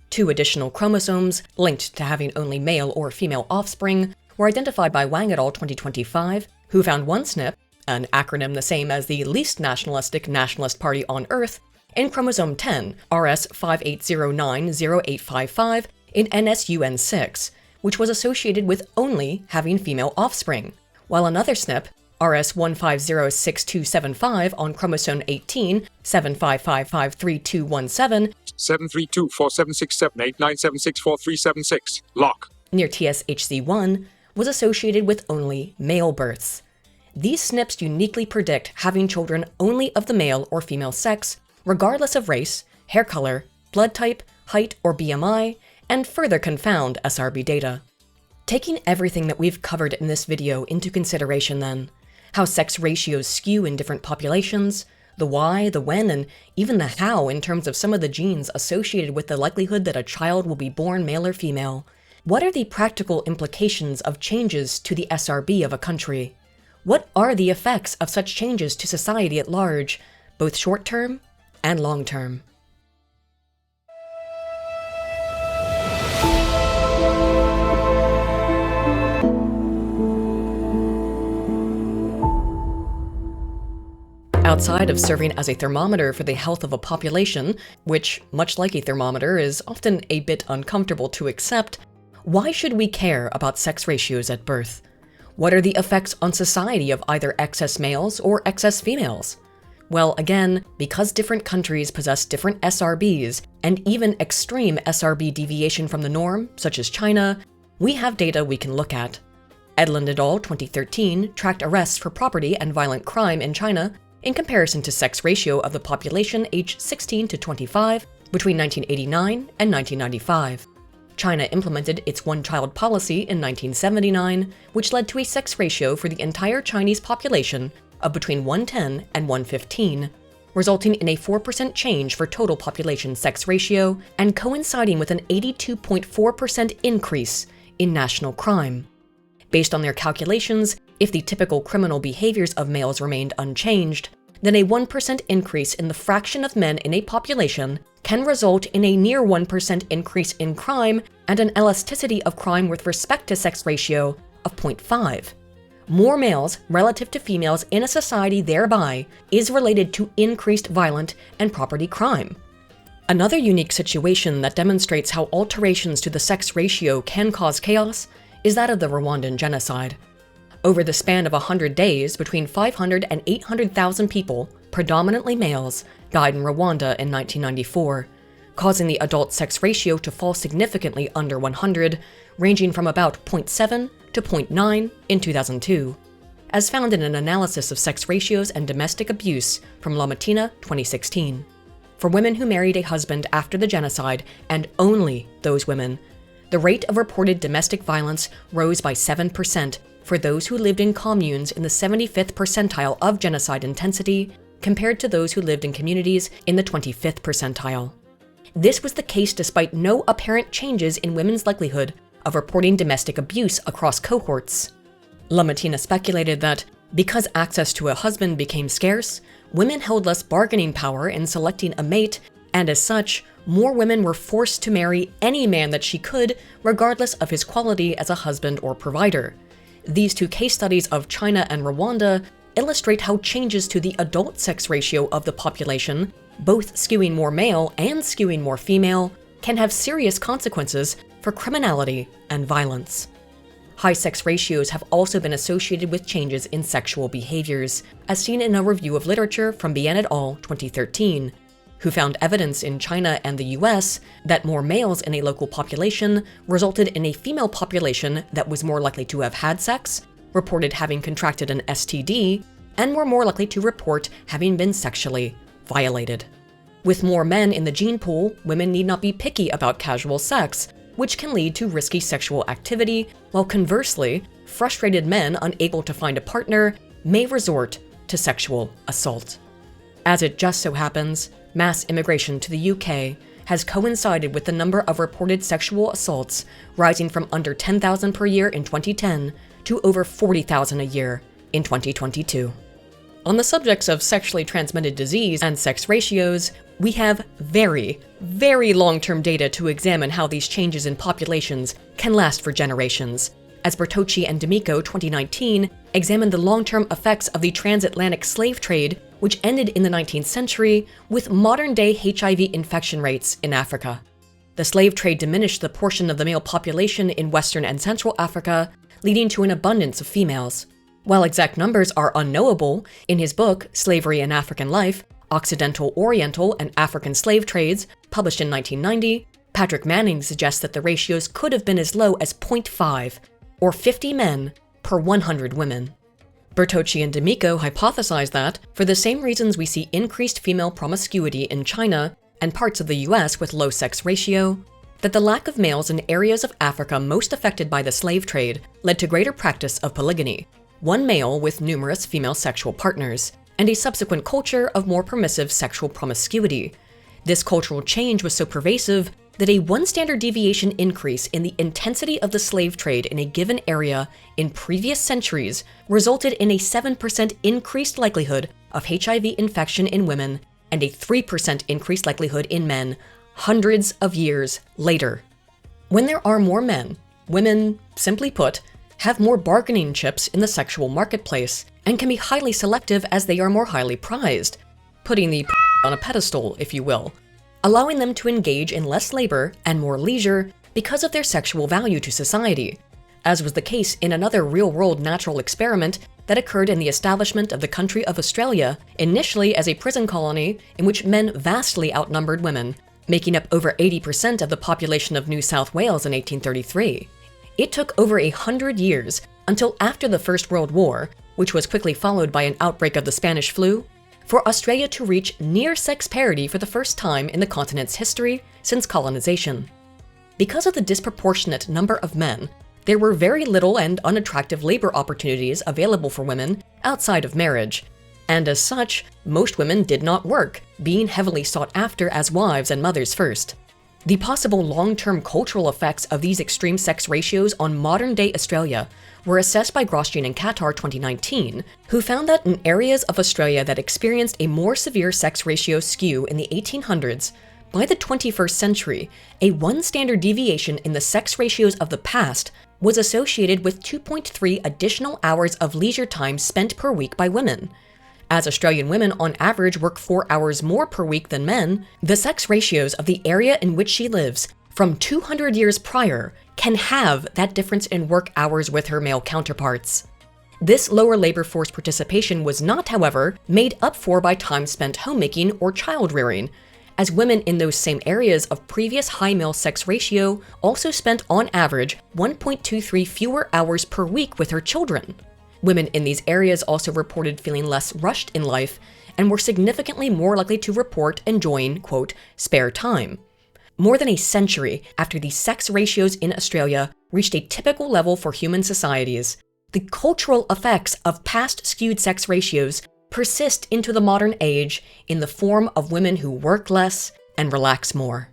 2 additional chromosomes, linked to having only male or female offspring, were identified by Wang et al. 2025, who found one SNP, an acronym the same as the least nationalistic nationalist party on Earth, in chromosome 10, RS58090855, in NSUN6, which was associated with only having female offspring, while another SNP, RS1506275 on chromosome 18, 75553217, 732476789764376, lock, near TSHC1, was associated with only male births. These SNPs uniquely predict having children only of the male or female sex, regardless of race, hair color, blood type, height, or BMI, and further confound SRB data. Taking everything that we've covered in this video into consideration then, how sex ratios skew in different populations, the why, the when, and even the how in terms of some of the genes associated with the likelihood that a child will be born male or female, what are the practical implications of changes to the SRB of a country? What are the effects of such changes to society at large, both short-term and long-term? Outside of serving as a thermometer for the health of a population, which, much like a thermometer, is often a bit uncomfortable to accept, why should we care about sex ratios at birth? What are the effects on society of either excess males or excess females? Well, again, because different countries possess different SRBs and even extreme SRB deviation from the norm, such as China, we have data we can look at. Edlund et al. 2013 tracked arrests for property and violent crime in China in comparison to sex ratio of the population aged 16 to 25 between 1989 and 1995. China implemented its one-child policy in 1979, which led to a sex ratio for the entire Chinese population of between 110 and 115, resulting in a 4% change for total population sex ratio and coinciding with an 82.4% increase in national crime. Based on their calculations, if the typical criminal behaviors of males remained unchanged, then a 1% increase in the fraction of men in a population can result in a near 1% increase in crime and an elasticity of crime with respect to sex ratio of 0.5. More males relative to females in a society thereby is related to increased violent and property crime. Another unique situation that demonstrates how alterations to the sex ratio can cause chaos is that of the Rwandan genocide. Over the span of 100 days, between 500 and 800,000 people, predominantly males, died in Rwanda in 1994, causing the adult sex ratio to fall significantly under 100, ranging from about 0.7 to 0.9 in 2002, as found in an analysis of sex ratios and domestic abuse from La Matina 2016. For women who married a husband after the genocide, and only those women, the rate of reported domestic violence rose by 7% for those who lived in communes in the 75th percentile of genocide intensity, compared to those who lived in communities in the 25th percentile. This was the case despite no apparent changes in women's likelihood of reporting domestic abuse across cohorts. La Matina speculated that, because access to a husband became scarce, women held less bargaining power in selecting a mate, and as such, more women were forced to marry any man that she could, regardless of his quality as a husband or provider. These two case studies of China and Rwanda illustrate how changes to the adult sex ratio of the population, both skewing more male and skewing more female, can have serious consequences for criminality and violence. High sex ratios have also been associated with changes in sexual behaviors, as seen in a review of literature from Bien et al. 2013, who found evidence in China and the US that more males in a local population resulted in a female population that was more likely to have had sex, reported having contracted an STD, and were more likely to report having been sexually violated. With more men in the gene pool, women need not be picky about casual sex, which can lead to risky sexual activity, while conversely, frustrated men unable to find a partner may resort to sexual assault. As it just so happens, mass immigration to the UK has coincided with the number of reported sexual assaults rising from under 10,000 per year in 2010 to over 40,000 a year in 2022. On the subjects of sexually transmitted disease and sex ratios, we have very, very long-term data to examine how these changes in populations can last for generations, as Bertocci and D'Amico 2019 examined the long-term effects of the transatlantic slave trade, which ended in the 19th century, with modern-day HIV infection rates in Africa. The slave trade diminished the portion of the male population in Western and Central Africa, leading to an abundance of females. While exact numbers are unknowable, in his book, Slavery in African Life, Occidental, Oriental, and African Slave Trades, published in 1990, Patrick Manning suggests that the ratios could have been as low as 0.5, or 50 men per 100 women. Bertocci and D'Amico hypothesized that, for the same reasons we see increased female promiscuity in China and parts of the US with low sex ratio, that the lack of males in areas of Africa most affected by the slave trade led to greater practice of polygamy, one male with numerous female sexual partners, and a subsequent culture of more permissive sexual promiscuity. This cultural change was so pervasive that a one standard deviation increase in the intensity of the slave trade in a given area in previous centuries resulted in a 7% increased likelihood of HIV infection in women and a 3% increased likelihood in men hundreds of years later. When there are more men, women, simply put, have more bargaining chips in the sexual marketplace, and can be highly selective as they are more highly prized, putting the on a pedestal, if you will, allowing them to engage in less labor and more leisure because of their sexual value to society, as was the case in another real-world natural experiment that occurred in the establishment of the country of Australia, initially as a prison colony in which men vastly outnumbered women, making up over 80% of the population of New South Wales in 1833. It took over 100 years until after the First World War, which was quickly followed by an outbreak of the Spanish flu, for Australia to reach near sex parity for the first time in the continent's history since colonization. Because of the disproportionate number of men, there were very little and unattractive labor opportunities available for women outside of marriage, and as such, most women did not work, being heavily sought after as wives and mothers first. The possible long-term cultural effects of these extreme sex ratios on modern-day Australia were assessed by Grosjean and Qatar 2019, who found that in areas of Australia that experienced a more severe sex ratio skew in the 1800s, by the 21st century, a one standard deviation in the sex ratios of the past was associated with 2.3 additional hours of leisure time spent per week by women. As Australian women on average work 4 hours more per week than men, the sex ratios of the area in which she lives from 200 years prior can have that difference in work hours with her male counterparts. This lower labor force participation was not, however, made up for by time spent homemaking or child rearing, as women in those same areas of previous high male sex ratio also spent on average 1.23 fewer hours per week with her children. Women in these areas also reported feeling less rushed in life and were significantly more likely to report enjoying, quote, spare time. More than a century after the sex ratios in Australia reached a typical level for human societies, the cultural effects of past skewed sex ratios persist into the modern age in the form of women who work less and relax more.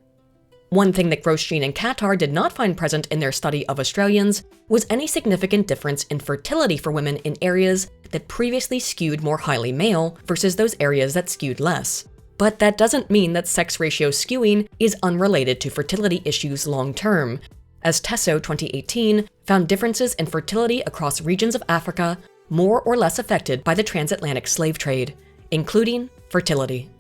One thing that Grosjean and Qatar did not find present in their study of Australians was any significant difference in fertility for women in areas that previously skewed more highly male versus those areas that skewed less. But that doesn't mean that sex ratio skewing is unrelated to fertility issues long-term, as Tesso 2018 found differences in fertility across regions of Africa more or less affected by the transatlantic slave trade, including fertility.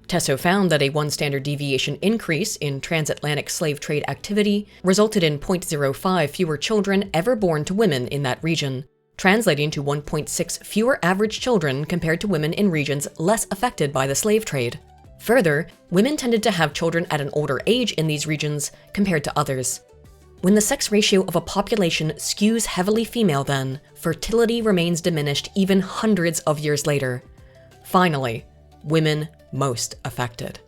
Tesso found that a one standard deviation increase in transatlantic slave trade activity resulted in 0.05 fewer children ever born to women in that region, translating to 1.6 fewer average children compared to women in regions less affected by the slave trade. Further, women tended to have children at an older age in these regions compared to others. When the sex ratio of a population skews heavily female then, fertility remains diminished even hundreds of years later. Finally, women most affected.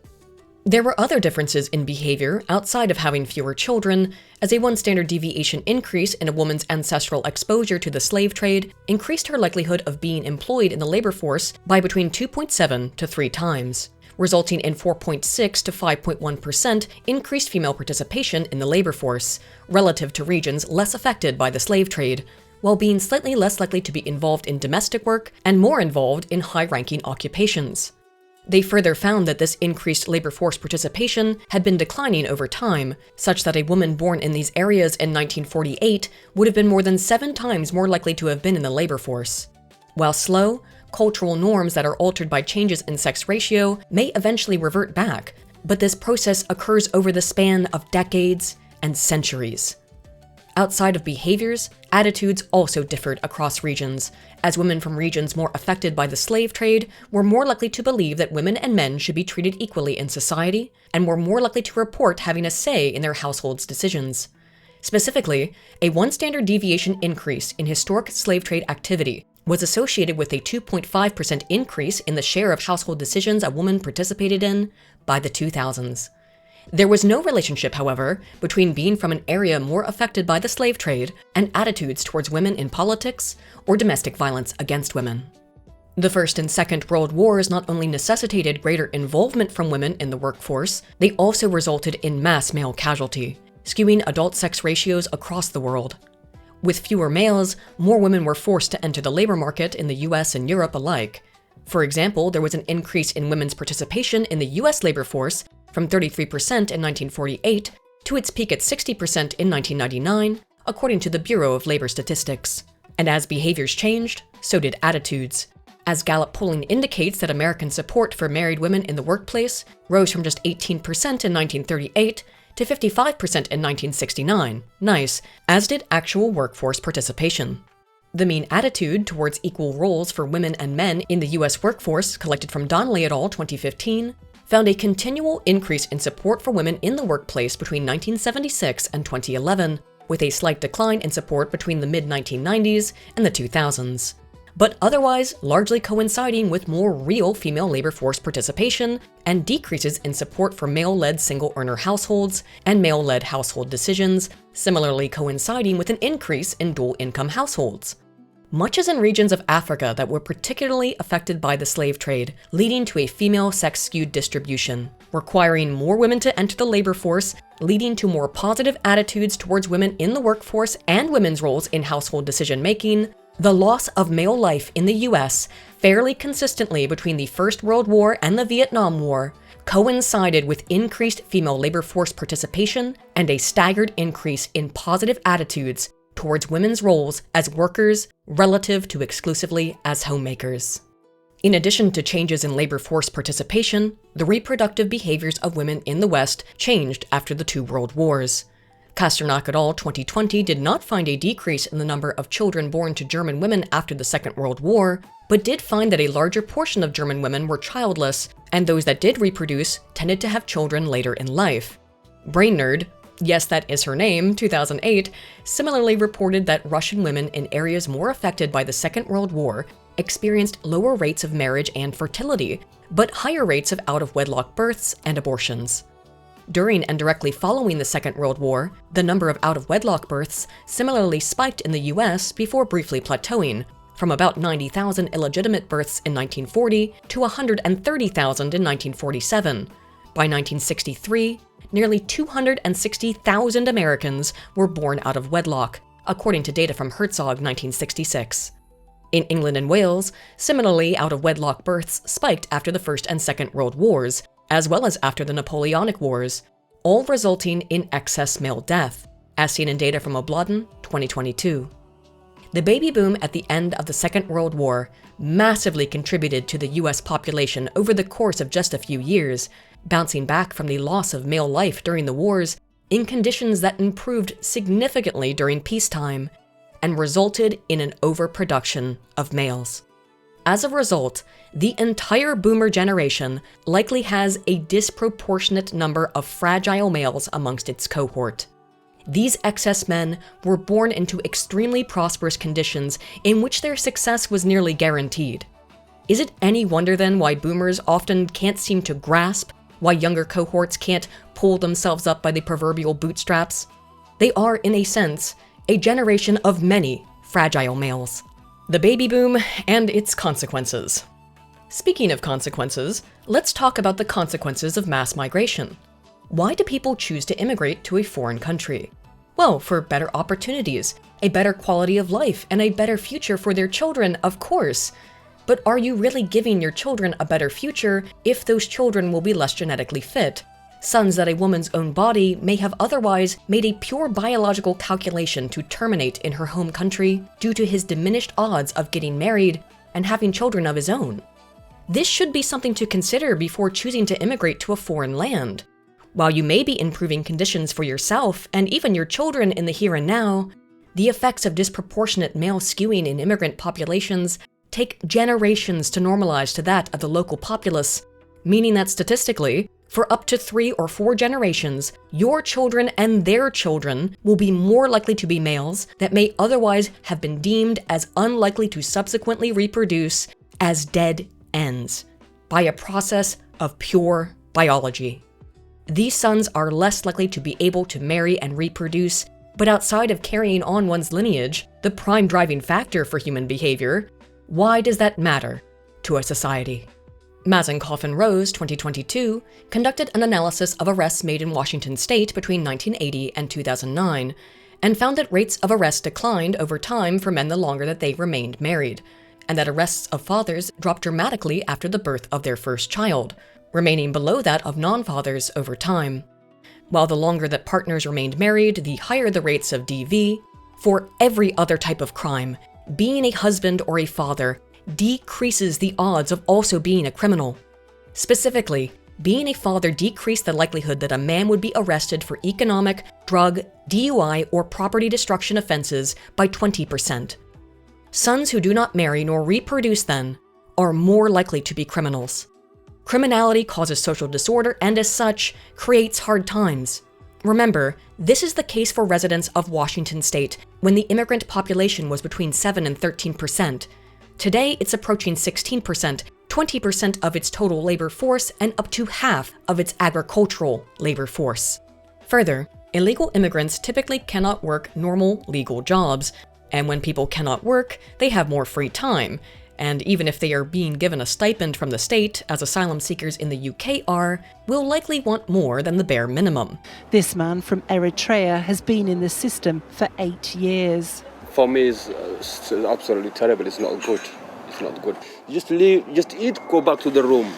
There were other differences in behavior outside of having fewer children, as a one standard deviation increase in a woman's ancestral exposure to the slave trade increased her likelihood of being employed in the labor force by between 2.7 to 3 times, resulting in 4.6 to 5.1% increased female participation in the labor force, relative to regions less affected by the slave trade, while being slightly less likely to be involved in domestic work and more involved in high-ranking occupations. They further found that this increased labor force participation had been declining over time, such that a woman born in these areas in 1948 would have been more than 7 times more likely to have been in the labor force. While slow, cultural norms that are altered by changes in sex ratio may eventually revert back, but this process occurs over the span of decades and centuries. Outside of behaviors, attitudes also differed across regions, as women from regions more affected by the slave trade were more likely to believe that women and men should be treated equally in society, and were more likely to report having a say in their household's decisions. Specifically, a one standard deviation increase in historic slave trade activity was associated with a 2.5% increase in the share of household decisions a woman participated in by the 2000s. There was no relationship, however, between being from an area more affected by the slave trade and attitudes towards women in politics or domestic violence against women. The First and Second World Wars not only necessitated greater involvement from women in the workforce, they also resulted in mass male casualty, skewing adult sex ratios across the world. With fewer males, more women were forced to enter the labor market in the US and Europe alike. For example, there was an increase in women's participation in the US labor force from 33% in 1948 to its peak at 60% in 1999, according to the Bureau of Labor Statistics. And as behaviors changed, so did attitudes. As Gallup polling indicates that American support for married women in the workplace rose from just 18% in 1938 to 55% in 1969, nice, as did actual workforce participation. The mean attitude towards equal roles for women and men in the US workforce, collected from Donnelly et al. 2015, found a continual increase in support for women in the workplace between 1976 and 2011, with a slight decline in support between the mid-1990s and the 2000s. But otherwise largely coinciding with more real female labor force participation and decreases in support for male-led single-earner households and male-led household decisions, similarly coinciding with an increase in dual-income households. Much as in regions of Africa that were particularly affected by the slave trade, leading to a female sex-skewed distribution, requiring more women to enter the labor force, leading to more positive attitudes towards women in the workforce and women's roles in household decision-making. The loss of male life in the US, fairly consistently between the First World War and the Vietnam War, coincided with increased female labor force participation and a staggered increase in positive attitudes towards women's roles as workers relative to exclusively as homemakers. In addition to changes in labor force participation, the reproductive behaviors of women in the West changed after the two world wars. Pasternak et al. 2020 did not find a decrease in the number of children born to German women after the Second World War, but did find that a larger portion of German women were childless, and those that did reproduce tended to have children later in life. Brain Nerd, yes, that is her name, 2008, similarly reported that Russian women in areas more affected by the Second World War experienced lower rates of marriage and fertility, but higher rates of out-of-wedlock births and abortions. During and directly following the Second World War, the number of out-of-wedlock births similarly spiked in the US before briefly plateauing, from about 90,000 illegitimate births in 1940 to 130,000 in 1947. By 1963, nearly 260,000 Americans were born out of wedlock, according to data from Herzog 1966. In England and Wales, similarly out-of-wedlock births spiked after the First and Second World Wars, as well as after the Napoleonic Wars, all resulting in excess male death, as seen in data from Obladen 2022. The baby boom at the end of the Second World War massively contributed to the US population over the course of just a few years, bouncing back from the loss of male life during the wars in conditions that improved significantly during peacetime, and resulted in an overproduction of males. As a result, the entire boomer generation likely has a disproportionate number of fragile males amongst its cohort. These excess men were born into extremely prosperous conditions in which their success was nearly guaranteed. Is it any wonder then why boomers often can't seem to grasp why younger cohorts can't pull themselves up by the proverbial bootstraps? They are, in a sense, a generation of many fragile males. The baby boom and its consequences. Speaking of consequences, let's talk about the consequences of mass migration. Why do people choose to immigrate to a foreign country? Well, for better opportunities, a better quality of life, and a better future for their children, of course. But are you really giving your children a better future if those children will be less genetically fit? Sons that a woman's own body may have otherwise made a pure biological calculation to terminate in her home country due to his diminished odds of getting married and having children of his own. This should be something to consider before choosing to immigrate to a foreign land. While you may be improving conditions for yourself and even your children in the here and now, the effects of disproportionate male skewing in immigrant populations take generations to normalize to that of the local populace, meaning that statistically, for up to 3 or 4 generations, your children and their children will be more likely to be males that may otherwise have been deemed as unlikely to subsequently reproduce as dead ends by a process of pure biology. These sons are less likely to be able to marry and reproduce, but outside of carrying on one's lineage, the prime driving factor for human behavior, why does that matter to a society? Mazenkoff and Rose, 2022, conducted an analysis of arrests made in Washington state between 1980 and 2009, and found that rates of arrest declined over time for men the longer that they remained married, and that arrests of fathers dropped dramatically after the birth of their first child, remaining below that of non-fathers over time. While the longer that partners remained married, the higher the rates of DV. For every other type of crime, being a husband or a father decreases the odds of also being a criminal. Specifically, being a father decreased the likelihood that a man would be arrested for economic, drug, DUI, or property destruction offenses by 20%. Sons who do not marry nor reproduce, then, are more likely to be criminals. Criminality causes social disorder and, as such, creates hard times. Remember, this is the case for residents of Washington state when the immigrant population was between 7 and 13%. Today, it's approaching 16%, 20% of its total labor force, and up to half of its agricultural labor force. Further, illegal immigrants typically cannot work normal legal jobs, and when people cannot work, they have more free time. And even if they are being given a stipend from the state, as asylum seekers in the UK are, will likely want more than the bare minimum. This man from Eritrea has been in the system for 8 years. For me, it's absolutely terrible. It's not good. It's not good. Just leave, just eat, go back to the room.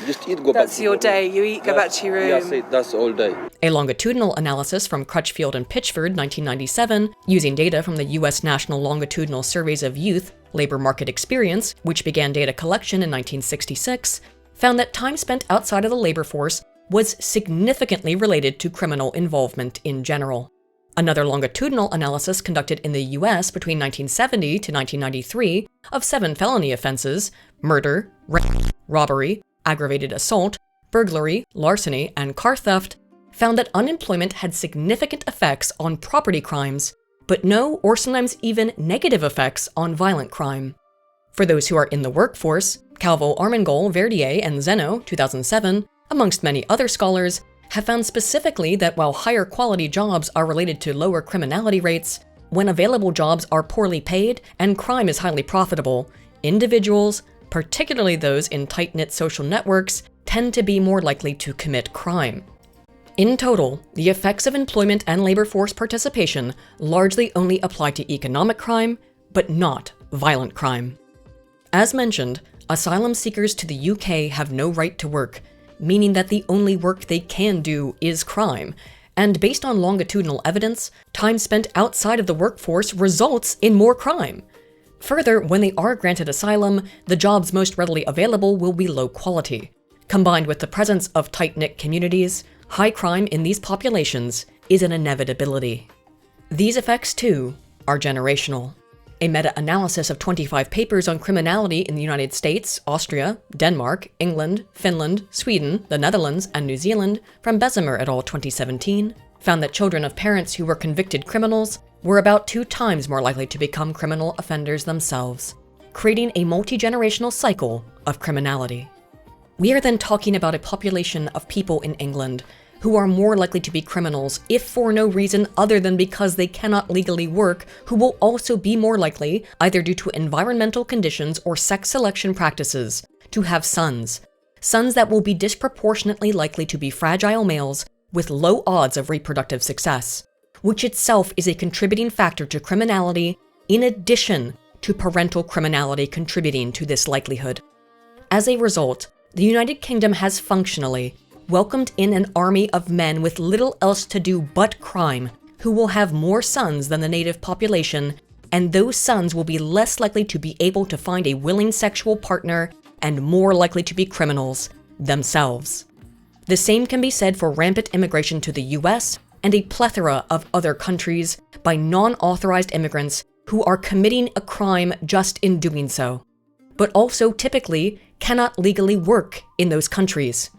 Just eat, go back to the room. That's your day. You eat, go back to your room. Yes, that's all day. A longitudinal analysis from Crutchfield and Pitchford, 1997, using data from the U.S. National Longitudinal Surveys of Youth Labor Market Experience, which began data collection in 1966, found that time spent outside of the labor force was significantly related to criminal involvement in general. Another longitudinal analysis conducted in the U.S. between 1970 to 1993 of 7 felony offenses: murder, rape, robbery, aggravated assault, burglary, larceny, and car theft, found that unemployment had significant effects on property crimes, but no or sometimes even negative effects on violent crime. For those who are in the workforce, Calvo Armengol, Verdier, and Zeno, 2007, amongst many other scholars, have found specifically that while higher quality jobs are related to lower criminality rates, when available jobs are poorly paid and crime is highly profitable, individuals, particularly those in tight-knit social networks, tend to be more likely to commit crime. In total, the effects of employment and labor force participation largely only apply to economic crime, but not violent crime. As mentioned, asylum seekers to the UK have no right to work, meaning that the only work they can do is crime, and based on longitudinal evidence, time spent outside of the workforce results in more crime. Further, when they are granted asylum, the jobs most readily available will be low quality. Combined with the presence of tight-knit communities, high crime in these populations is an inevitability. These effects, too, are generational. A meta-analysis of 25 papers on criminality in the United States, Austria, Denmark, England, Finland, Sweden, the Netherlands, and New Zealand from Bessemer et al. 2017 found that children of parents who were convicted criminals were about 2 times more likely to become criminal offenders themselves, creating a multi-generational cycle of criminality. We are then talking about a population of people in England who are more likely to be criminals if for no reason other than because they cannot legally work, who will also be more likely, either due to environmental conditions or sex selection practices, to have sons. Sons that will be disproportionately likely to be fragile males with low odds of reproductive success, which itself is a contributing factor to criminality in addition to parental criminality contributing to this likelihood. As a result, the United Kingdom has functionally welcomed in an army of men with little else to do but crime, who will have more sons than the native population, and those sons will be less likely to be able to find a willing sexual partner and more likely to be criminals themselves. The same can be said for rampant immigration to the US and a plethora of other countries by non-authorized immigrants who are committing a crime just in doing so, but also typically cannot legally work in those countries.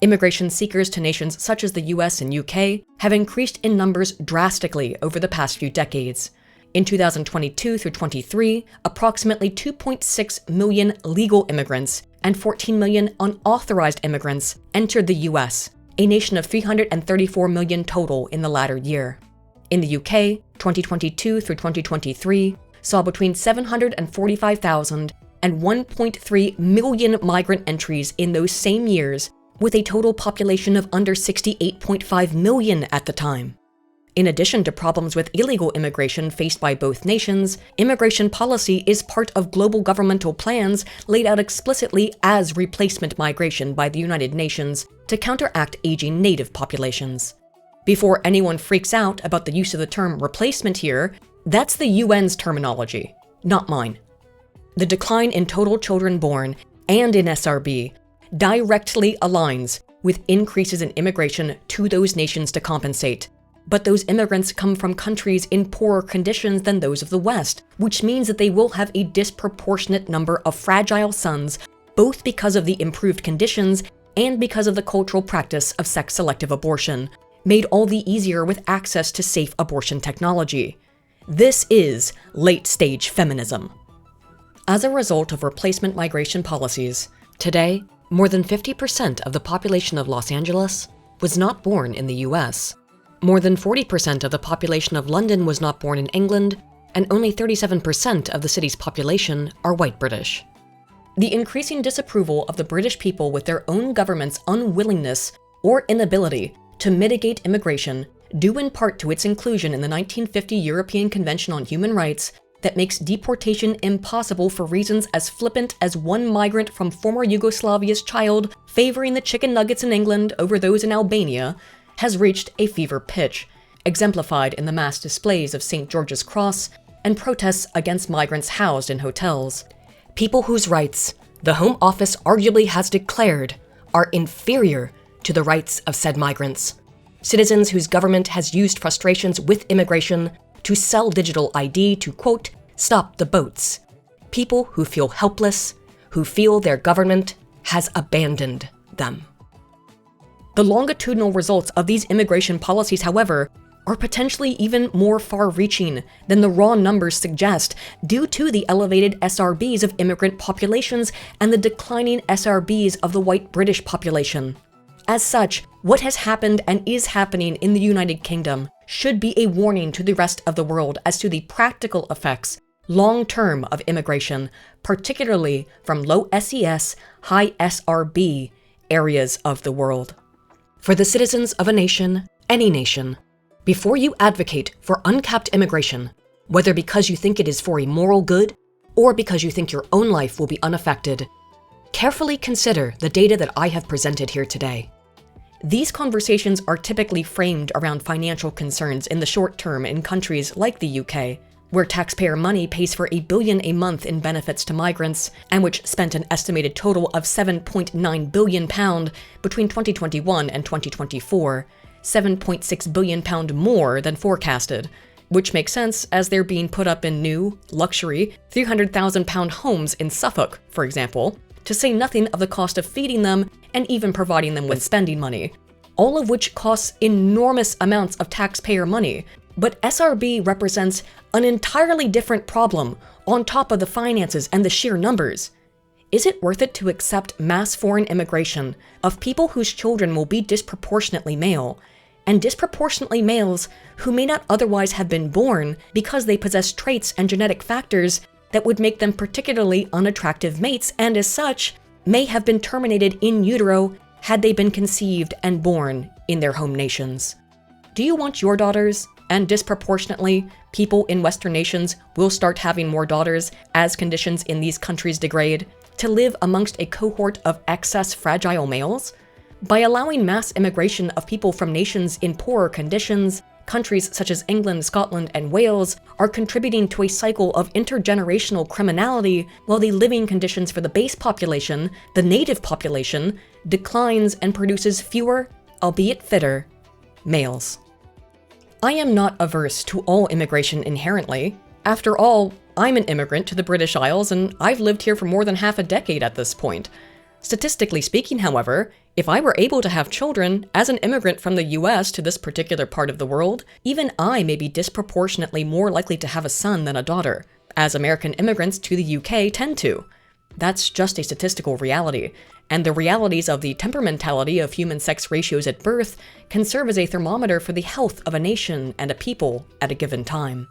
Immigration seekers to nations such as the US and UK have increased in numbers drastically over the past few decades. In 2022 through 23, approximately 2.6 million legal immigrants and 14 million unauthorized immigrants entered the US, a nation of 334 million total in the latter year. In the UK, 2022 through 2023 saw between 745,000 and 1.3 million migrant entries in those same years, with a total population of under 68.5 million at the time. In addition to problems with illegal immigration faced by both nations, immigration policy is part of global governmental plans laid out explicitly as replacement migration by the United Nations to counteract aging native populations. Before anyone freaks out about the use of the term replacement here, that's the UN's terminology. not mine. The decline in total children born and in SRB directly aligns with increases in immigration to those nations to compensate. But those immigrants come from countries in poorer conditions than those of the West, which means that they will have a disproportionate number of fragile sons, both because of the improved conditions and because of the cultural practice of sex-selective abortion, made all the easier with access to safe abortion technology. This is late-stage feminism. As a result of replacement migration policies, today, more than 50% of the population of Los Angeles was not born in the US. More than 40% of the population of London was not born in England, and only 37% of the city's population are white British. The increasing disapproval of the British people with their own government's unwillingness or inability to mitigate immigration, due in part to its inclusion in the 1950 European Convention on Human Rights that makes deportation impossible for reasons as flippant as one migrant from former Yugoslavia's child favoring the chicken nuggets in England over those in Albania, has reached a fever pitch, exemplified in the mass displays of St. George's Cross and protests against migrants housed in hotels. People whose rights the Home Office arguably has declared are inferior to the rights of said migrants. Citizens whose government has used frustrations with immigration to sell digital ID to, quote, stop the boats. People who feel helpless, who feel their government has abandoned them. The longitudinal results of these immigration policies, however, are potentially even more far-reaching than the raw numbers suggest due to the elevated SRBs of immigrant populations and the declining SRBs of the white British population. As such, what has happened and is happening in the United Kingdom should be a warning to the rest of the world as to the practical effects, long-term, of immigration, particularly from low SES, high SRB areas of the world. For the citizens of a nation, any nation, before you advocate for uncapped immigration, whether because you think it is for a moral good or because you think your own life will be unaffected, carefully consider the data that I have presented here today. These conversations are typically framed around financial concerns in the short term in countries like the UK, where taxpayer money pays for $1 billion a month in benefits to migrants, and which spent an estimated total of £7.9 billion between 2021 and 2024, £7.6 billion more than forecasted, which makes sense as they're being put up in new, luxury, £300,000 homes in Suffolk, for example, to say nothing of the cost of feeding them and even providing them with spending money, all of which costs enormous amounts of taxpayer money. But SRB represents an entirely different problem on top of the finances and the sheer numbers. Is it worth it to accept mass foreign immigration of people whose children will be disproportionately male, and disproportionately males who may not otherwise have been born because they possess traits and genetic factors that would make them particularly unattractive mates, and as such, may have been terminated in utero had they been conceived and born in their home nations? Do you want your daughters, and disproportionately, people in Western nations will start having more daughters as conditions in these countries degrade, to live amongst a cohort of excess fragile males? By allowing mass immigration of people from nations in poorer conditions, countries such as England, Scotland, and Wales are contributing to a cycle of intergenerational criminality, while the living conditions for the base population, the native population, declines and produces fewer, albeit fitter, males. I am not averse to all immigration inherently. After all, I'm an immigrant to the British Isles, and I've lived here for more than half a decade at this point. Statistically speaking, however, if I were able to have children as an immigrant from the US to this particular part of the world, even I may be disproportionately more likely to have a son than a daughter, as American immigrants to the UK tend to. That's just a statistical reality, and the realities of the temperamentality of human sex ratios at birth can serve as a thermometer for the health of a nation and a people at a given time.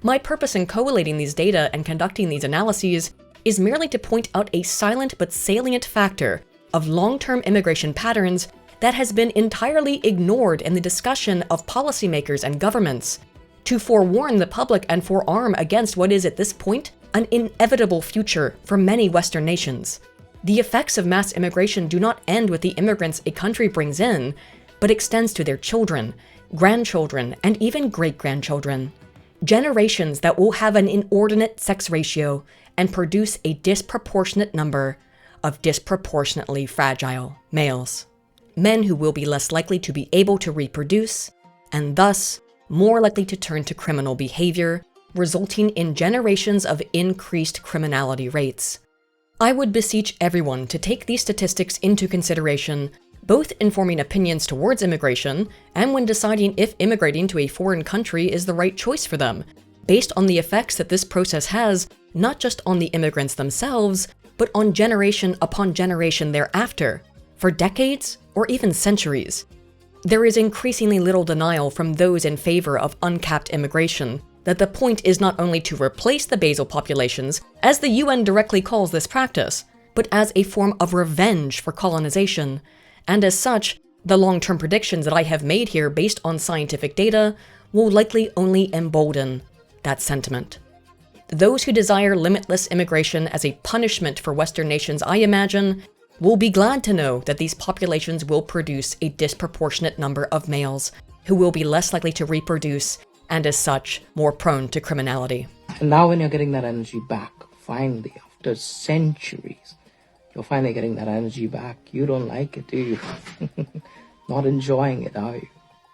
My purpose in collating these data and conducting these analyses is merely to point out a silent but salient factor of long-term immigration patterns that has been entirely ignored in the discussion of policymakers and governments, to forewarn the public and forearm against what is at this point an inevitable future for many Western nations. The effects of mass immigration do not end with the immigrants a country brings in, but extends to their children, grandchildren, and even great-grandchildren. generations that will have an inordinate sex ratio and produce a disproportionate number of disproportionately fragile males. Men who will be less likely to be able to reproduce, and thus more likely to turn to criminal behavior, resulting in generations of increased criminality rates. I would beseech everyone to take these statistics into consideration, both in forming opinions towards immigration and when deciding if immigrating to a foreign country is the right choice for them, based on the effects that this process has not just on the immigrants themselves, but on generation upon generation thereafter, for decades or even centuries. There is increasingly little denial from those in favor of uncapped immigration that the point is not only to replace the basal populations, as the UN directly calls this practice, but as a form of revenge for colonization. And as such, the long-term predictions that I have made here based on scientific data will likely only embolden that sentiment. Those who desire limitless immigration as a punishment for Western nations, I imagine, will be glad to know that these populations will produce a disproportionate number of males who will be less likely to reproduce and as such more prone to criminality. And now when you're getting that energy back, finally, after centuries, you're finally getting that energy back. You don't like it, do you? Not enjoying it, are you?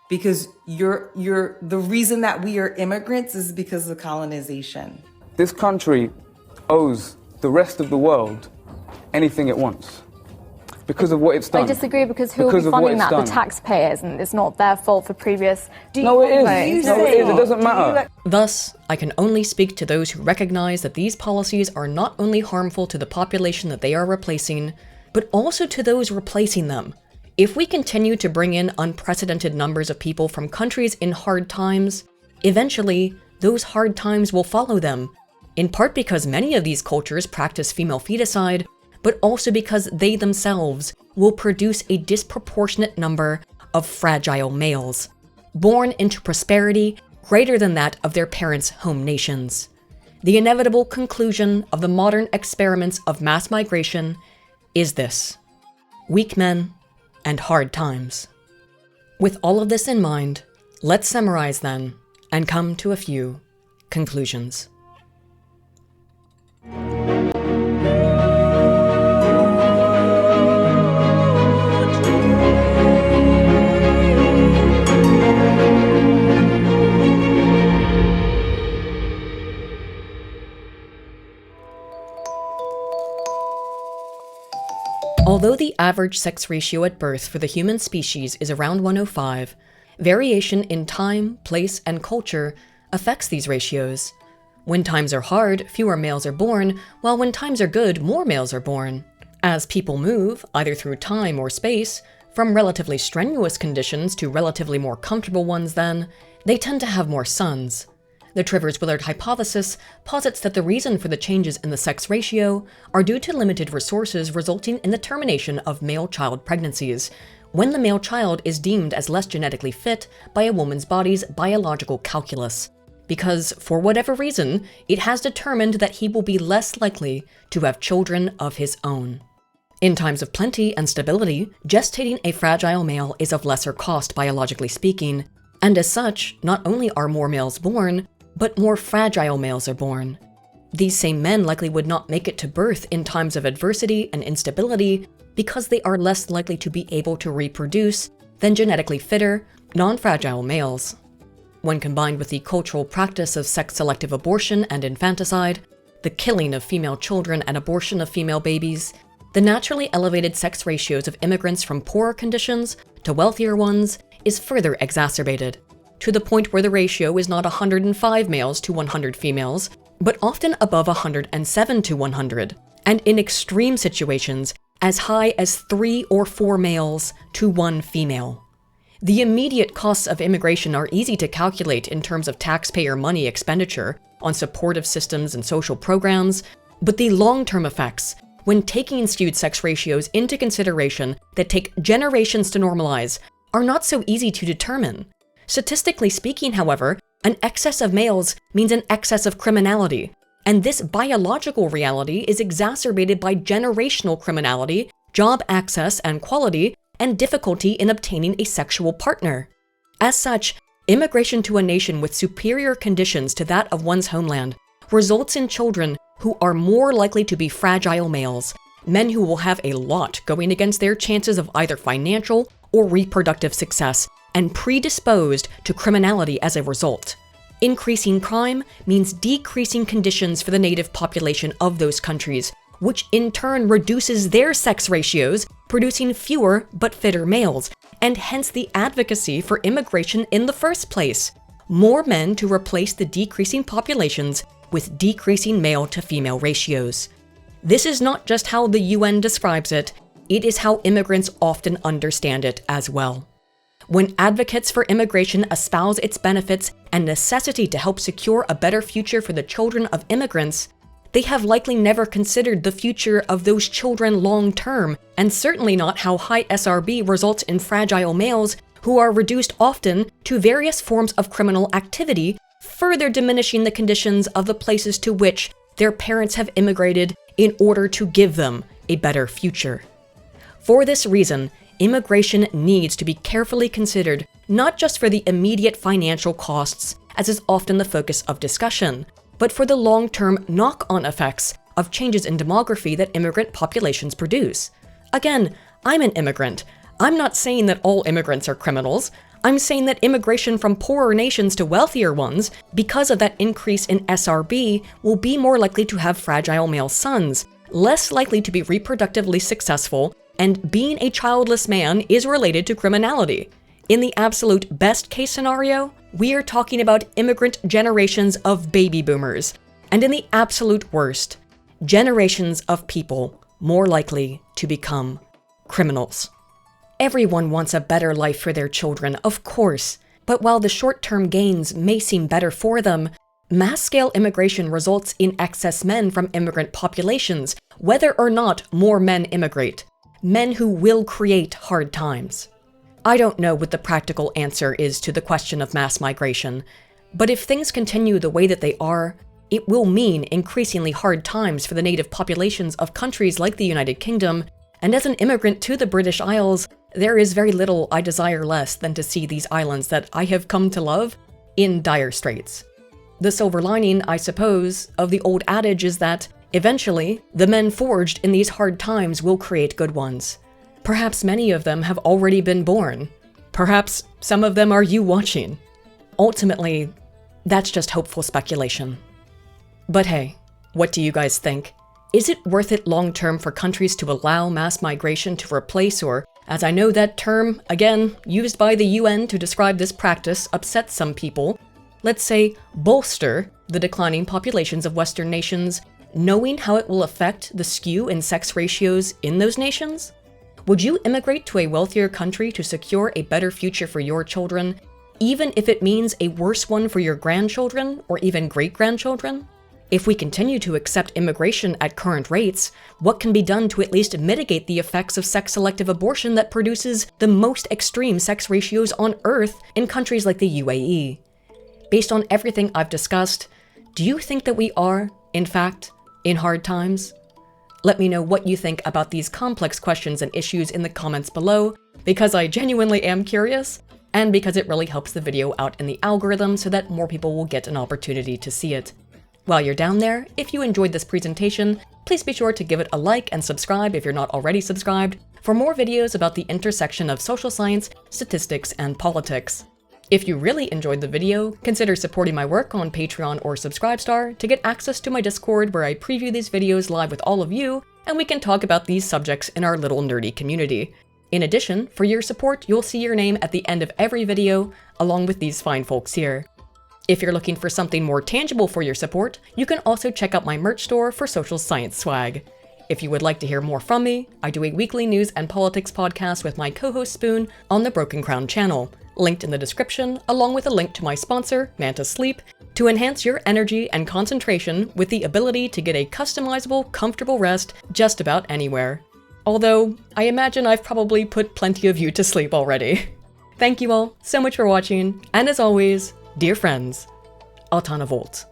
Because the reason that we are immigrants is because of colonization. This country owes the rest of the world anything it wants because of what it's done. I disagree, because who will be funding that? The taxpayers, and it's not their fault for previous... No, it is. No, it is. It doesn't matter. Thus, I can only speak to those who recognize that these policies are not only harmful to the population that they are replacing, but also to those replacing them. If we continue to bring in unprecedented numbers of people from countries in hard times, eventually, those hard times will follow them, in part because many of these cultures practice female feticide, but also because they themselves will produce a disproportionate number of fragile males, born into prosperity greater than that of their parents' home nations. The inevitable conclusion of the modern experiments of mass migration is this: weak men and hard times. With all of this in mind, let's summarize then and come to a few conclusions. Although the average sex ratio at birth for the human species is around 105, variation in time, place, and culture affects these ratios. When times are hard, fewer males are born, while when times are good, more males are born. As people move, either through time or space, from relatively strenuous conditions to relatively more comfortable ones then, they tend to have more sons. The Trivers-Willard hypothesis posits that the reason for the changes in the sex ratio are due to limited resources resulting in the termination of male-child pregnancies, when the male child is deemed as less genetically fit by a woman's body's biological calculus, because, for whatever reason, it has determined that he will be less likely to have children of his own. In times of plenty and stability, gestating a fragile male is of lesser cost biologically speaking, and as such, not only are more males born, but more fragile males are born. These same men likely would not make it to birth in times of adversity and instability because they are less likely to be able to reproduce than genetically fitter, non-fragile males. When combined with the cultural practice of sex-selective abortion and infanticide, the killing of female children and abortion of female babies, the naturally elevated sex ratios of immigrants from poorer conditions to wealthier ones is further exacerbated, to the point where the ratio is not 105 males to 100 females, but often above 107 to 100, and in extreme situations, as high as 3 or 4 males to 1 female. The immediate costs of immigration are easy to calculate in terms of taxpayer money expenditure on supportive systems and social programs, but the long-term effects, when taking skewed sex ratios into consideration that take generations to normalize, are not so easy to determine. Statistically speaking, however, an excess of males means an excess of criminality, and this biological reality is exacerbated by generational criminality, job access and quality, and difficulty in obtaining a sexual partner. As such, Immigration to a nation with superior conditions to that of one's homeland results in children who are more likely to be fragile males, men who will have a lot going against their chances of either financial or reproductive success, and predisposed to criminality as a result. Increasing crime means decreasing conditions for the native population of those countries, which in turn reduces their sex ratios, producing fewer but fitter males, and hence the advocacy for immigration in the first place. More men to replace the decreasing populations with decreasing male-to-female ratios. This is not just how the UN describes it, it is how immigrants often understand it as well. When advocates for immigration espouse its benefits and necessity to help secure a better future for the children of immigrants, they have likely never considered the future of those children long-term, and certainly not how high SRB results in fragile males who are reduced often to various forms of criminal activity, further diminishing the conditions of the places to which their parents have immigrated in order to give them a better future. For this reason, immigration needs to be carefully considered, not just for the immediate financial costs, as is often the focus of discussion, but for the long-term knock-on effects of changes in demography that immigrant populations produce. Again, I'm an immigrant. I'm not saying that all immigrants are criminals. I'm saying that immigration from poorer nations to wealthier ones, because of that increase in SRB, will be more likely to have fragile male sons, less likely to be reproductively successful, and being a childless man is related to criminality. In the absolute best case scenario, we are talking about immigrant generations of baby boomers, and in the absolute worst, generations of people more likely to become criminals. Everyone wants a better life for their children, of course, but while the short-term gains may seem better for them, mass-scale immigration results in excess men from immigrant populations, whether or not more men immigrate, men who will create hard times. I don't know what the practical answer is to the question of mass migration, but if things continue the way that they are, it will mean increasingly hard times for the native populations of countries like the United Kingdom, and as an immigrant to the British Isles, there is very little I desire less than to see these islands that I have come to love in dire straits. The silver lining, I suppose, of the old adage is that, eventually, the men forged in these hard times will create good ones. Perhaps many of them have already been born. Perhaps some of them are you watching. Ultimately, that's just hopeful speculation. But hey, what do you guys think? Is it worth it long-term for countries to allow mass migration to replace, or, as I know that term, again, used by the UN to describe this practice upsets some people, let's say bolster the declining populations of Western nations, knowing how it will affect the skew in sex ratios in those nations? Would you immigrate to a wealthier country to secure a better future for your children, even if it means a worse one for your grandchildren or even great-grandchildren? If we continue to accept immigration at current rates, what can be done to at least mitigate the effects of sex-selective abortion that produces the most extreme sex ratios on Earth in countries like the UAE? Based on everything I've discussed, do you think that we are, in fact, in hard times? Let me know what you think about these complex questions and issues in the comments below, because I genuinely am curious, and because it really helps the video out in the algorithm so that more people will get an opportunity to see it. While you're down there, if you enjoyed this presentation, please be sure to give it a like and subscribe if you're not already subscribed for more videos about the intersection of social science, statistics, and politics. If you really enjoyed the video, consider supporting my work on Patreon or Subscribestar to get access to my Discord where I preview these videos live with all of you, and we can talk about these subjects in our little nerdy community. In addition, for your support, you'll see your name at the end of every video, along with these fine folks here. If you're looking for something more tangible for your support, you can also check out my merch store for social science swag. If you would like to hear more from me, I do a weekly news and politics podcast with my co-host Spoon on the Broken Crown channel, linked in the description, along with a link to my sponsor, Manta Sleep, to enhance your energy and concentration with the ability to get a customizable, comfortable rest just about anywhere. Although, I imagine I've probably put plenty of you to sleep already. Thank you all so much for watching, and as always, dear friends, Altana Volt.